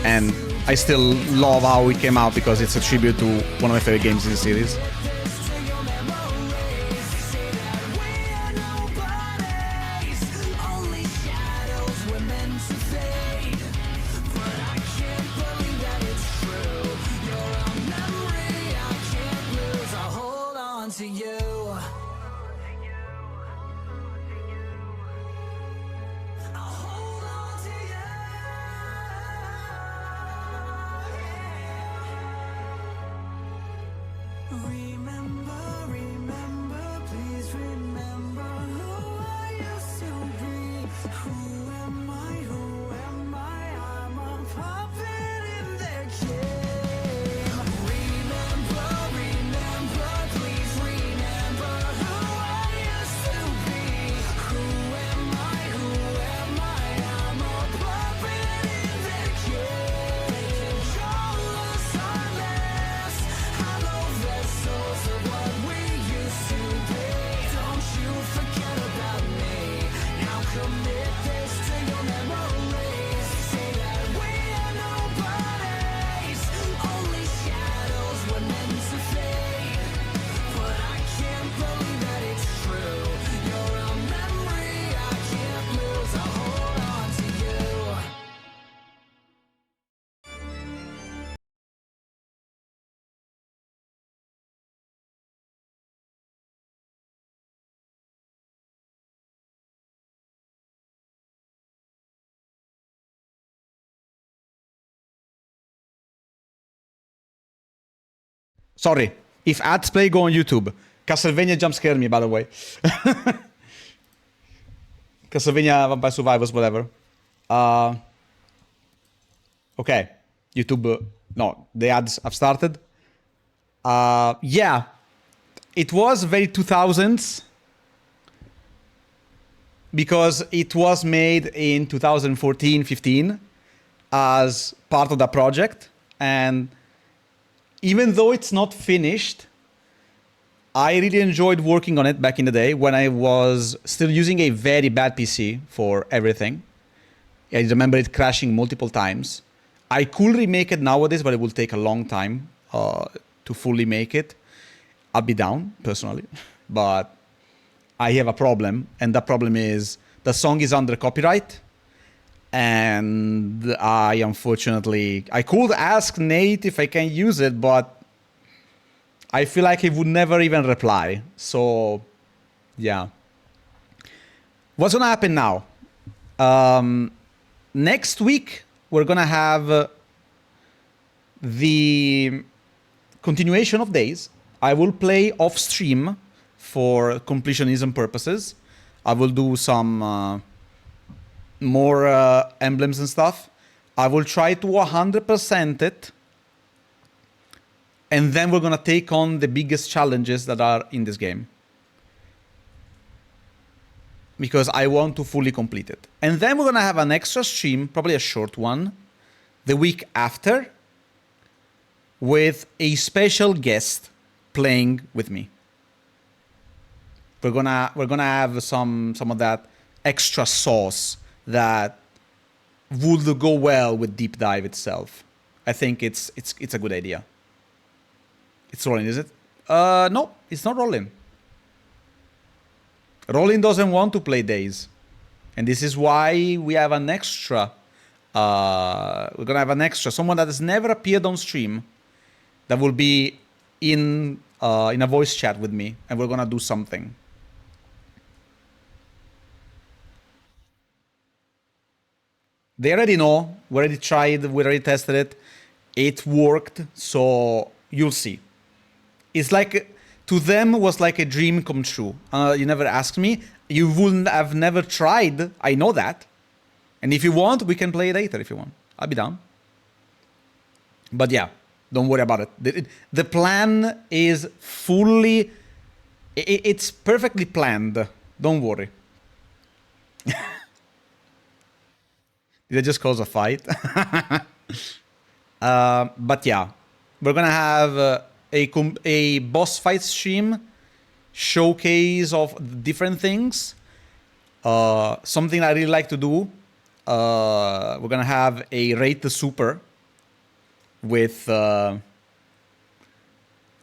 And I still love how it came out because it's a tribute to one of my favorite games in the series. Remember Sorry. If ads play, go on YouTube. Castlevania jump scared me, by the way. Castlevania Vampire Survivors, whatever. Okay. YouTube. No, the ads have started. Yeah. It was very 2000s. Because it was made in 2014-15 as part of the project. And even though it's not finished, I really enjoyed working on it back in the day when I was still using a very bad PC for everything. I remember it crashing multiple times. I could remake it nowadays, but it will take a long time to fully make it. I'll be down, personally. But I have a problem, and that problem is the song is under copyright. And I could ask Nate if I can use it, but I feel like he would never even reply. So, yeah. What's gonna happen now? Next week, we're gonna have the continuation of Days. I will play off stream for completionism purposes. I will do some more emblems and stuff. I will try to 100% it. And then we're gonna take on the biggest challenges that are in this game. Because I want to fully complete it. And then we're gonna have an extra stream, probably a short one, the week after, with a special guest playing with me. We're gonna have some of that extra sauce that would go well with Deep Dive itself. I think it's a good idea. It's rolling, is it? No, it's not rolling. Rolling doesn't want to play Days. And this is why we have an extra. We're gonna have an extra. Someone that has never appeared on stream that will be in a voice chat with me. And we're gonna do something. They already know. We already tried. We already tested it. It worked. So you'll see. It's like, to them, was like a dream come true. You never asked me. You wouldn't have never tried. I know that. And if you want, we can play later if you want. I'll be down. But yeah, don't worry about it. The plan is fully... It's perfectly planned. Don't worry. Did I just cause a fight? But yeah, we're gonna have a boss fight stream, showcase of different things. Something I really like to do. We're gonna have a rate the super with the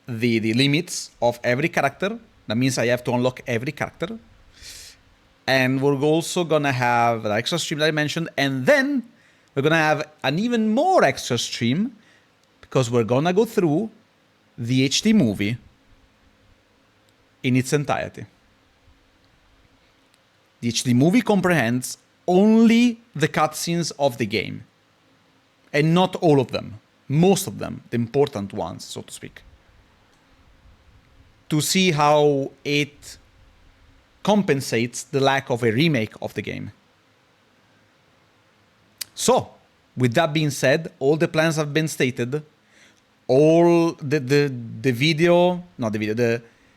limits of every character. That means I have to unlock every character. And we're also gonna have the extra stream that I mentioned, and then we're gonna have an even more extra stream because we're gonna go through the HD movie in its entirety. The HD movie comprehends only the cutscenes of the game, and not all of them, most of them, the important ones, so to speak, to see how it compensates the lack of a remake of the game. So, with that being said, all the plans have been stated. All the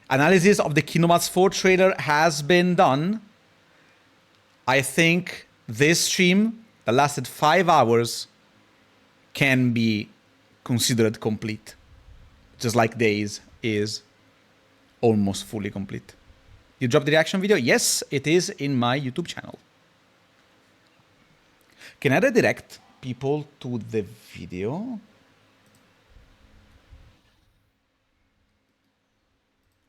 analysis of the Kingdom Hearts 4 trailer has been done. I think this stream that lasted 5 hours can be considered complete. Just like Days is almost fully complete. You dropped the reaction video? Yes, it is in my YouTube channel. Can I redirect people to the video?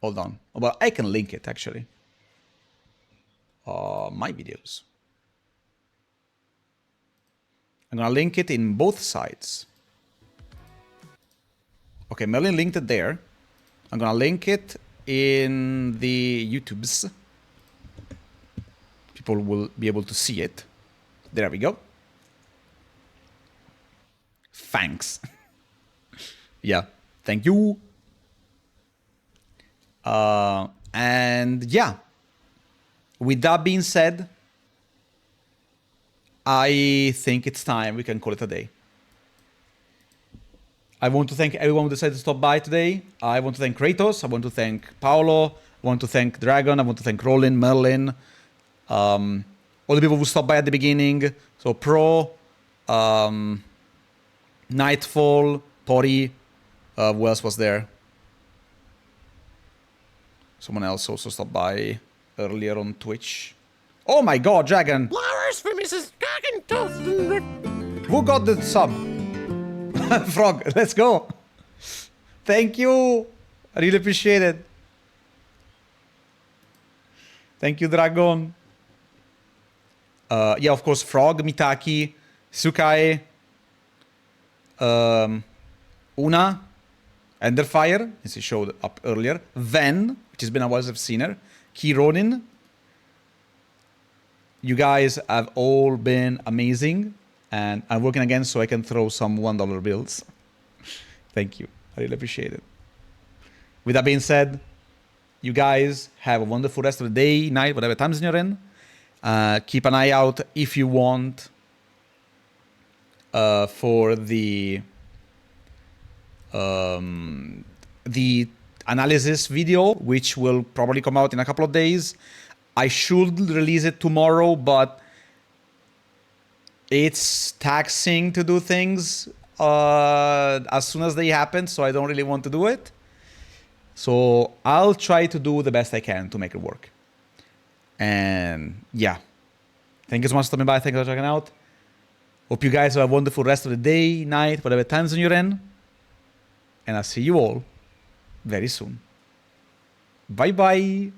Hold on. Well, I can link it actually. My videos. I'm gonna link it in both sides. Okay, Merlin linked it there. I'm gonna link it in the YouTubes. People will be able to see it. There we go. Thanks. Yeah, thank you. And yeah, with that being said, I think it's time we can call it a day. I want to thank everyone who decided to stop by today. I want to thank Kratos. I want to thank Paolo. I want to thank Dragon. I want to thank Rollin, Merlin. All the people who stopped by at the beginning. So Pro, Nightfall, Pori. Who else was there? Someone else also stopped by earlier on Twitch. Oh my god, Dragon! Flowers for Mrs. Dragon Toast. Who got the sub? Frog, let's go. Thank you. I really appreciate it. Thank you, Dragon. Yeah, of course, Frog, Mitaki, Sukai, Una, Enderfire, as he showed up earlier. Ven, which has been a while since I've seen her. Kironin. You guys have all been amazing. And I'm working again so I can throw some $1 bills. Thank you. I really appreciate it. With that being said, you guys have a wonderful rest of the day, night, whatever time you're in. Keep an eye out if you want for the analysis video, which will probably come out in a couple of days. I should release it tomorrow, but it's taxing to do things as soon as they happen, so I don't really want to do it. So I'll try to do the best I can to make it work. And yeah, thank you so much for stopping by. Thank you for checking out. Hope you guys have a wonderful rest of the day, night, whatever time zone you're in. And I'll see you all very soon. Bye bye.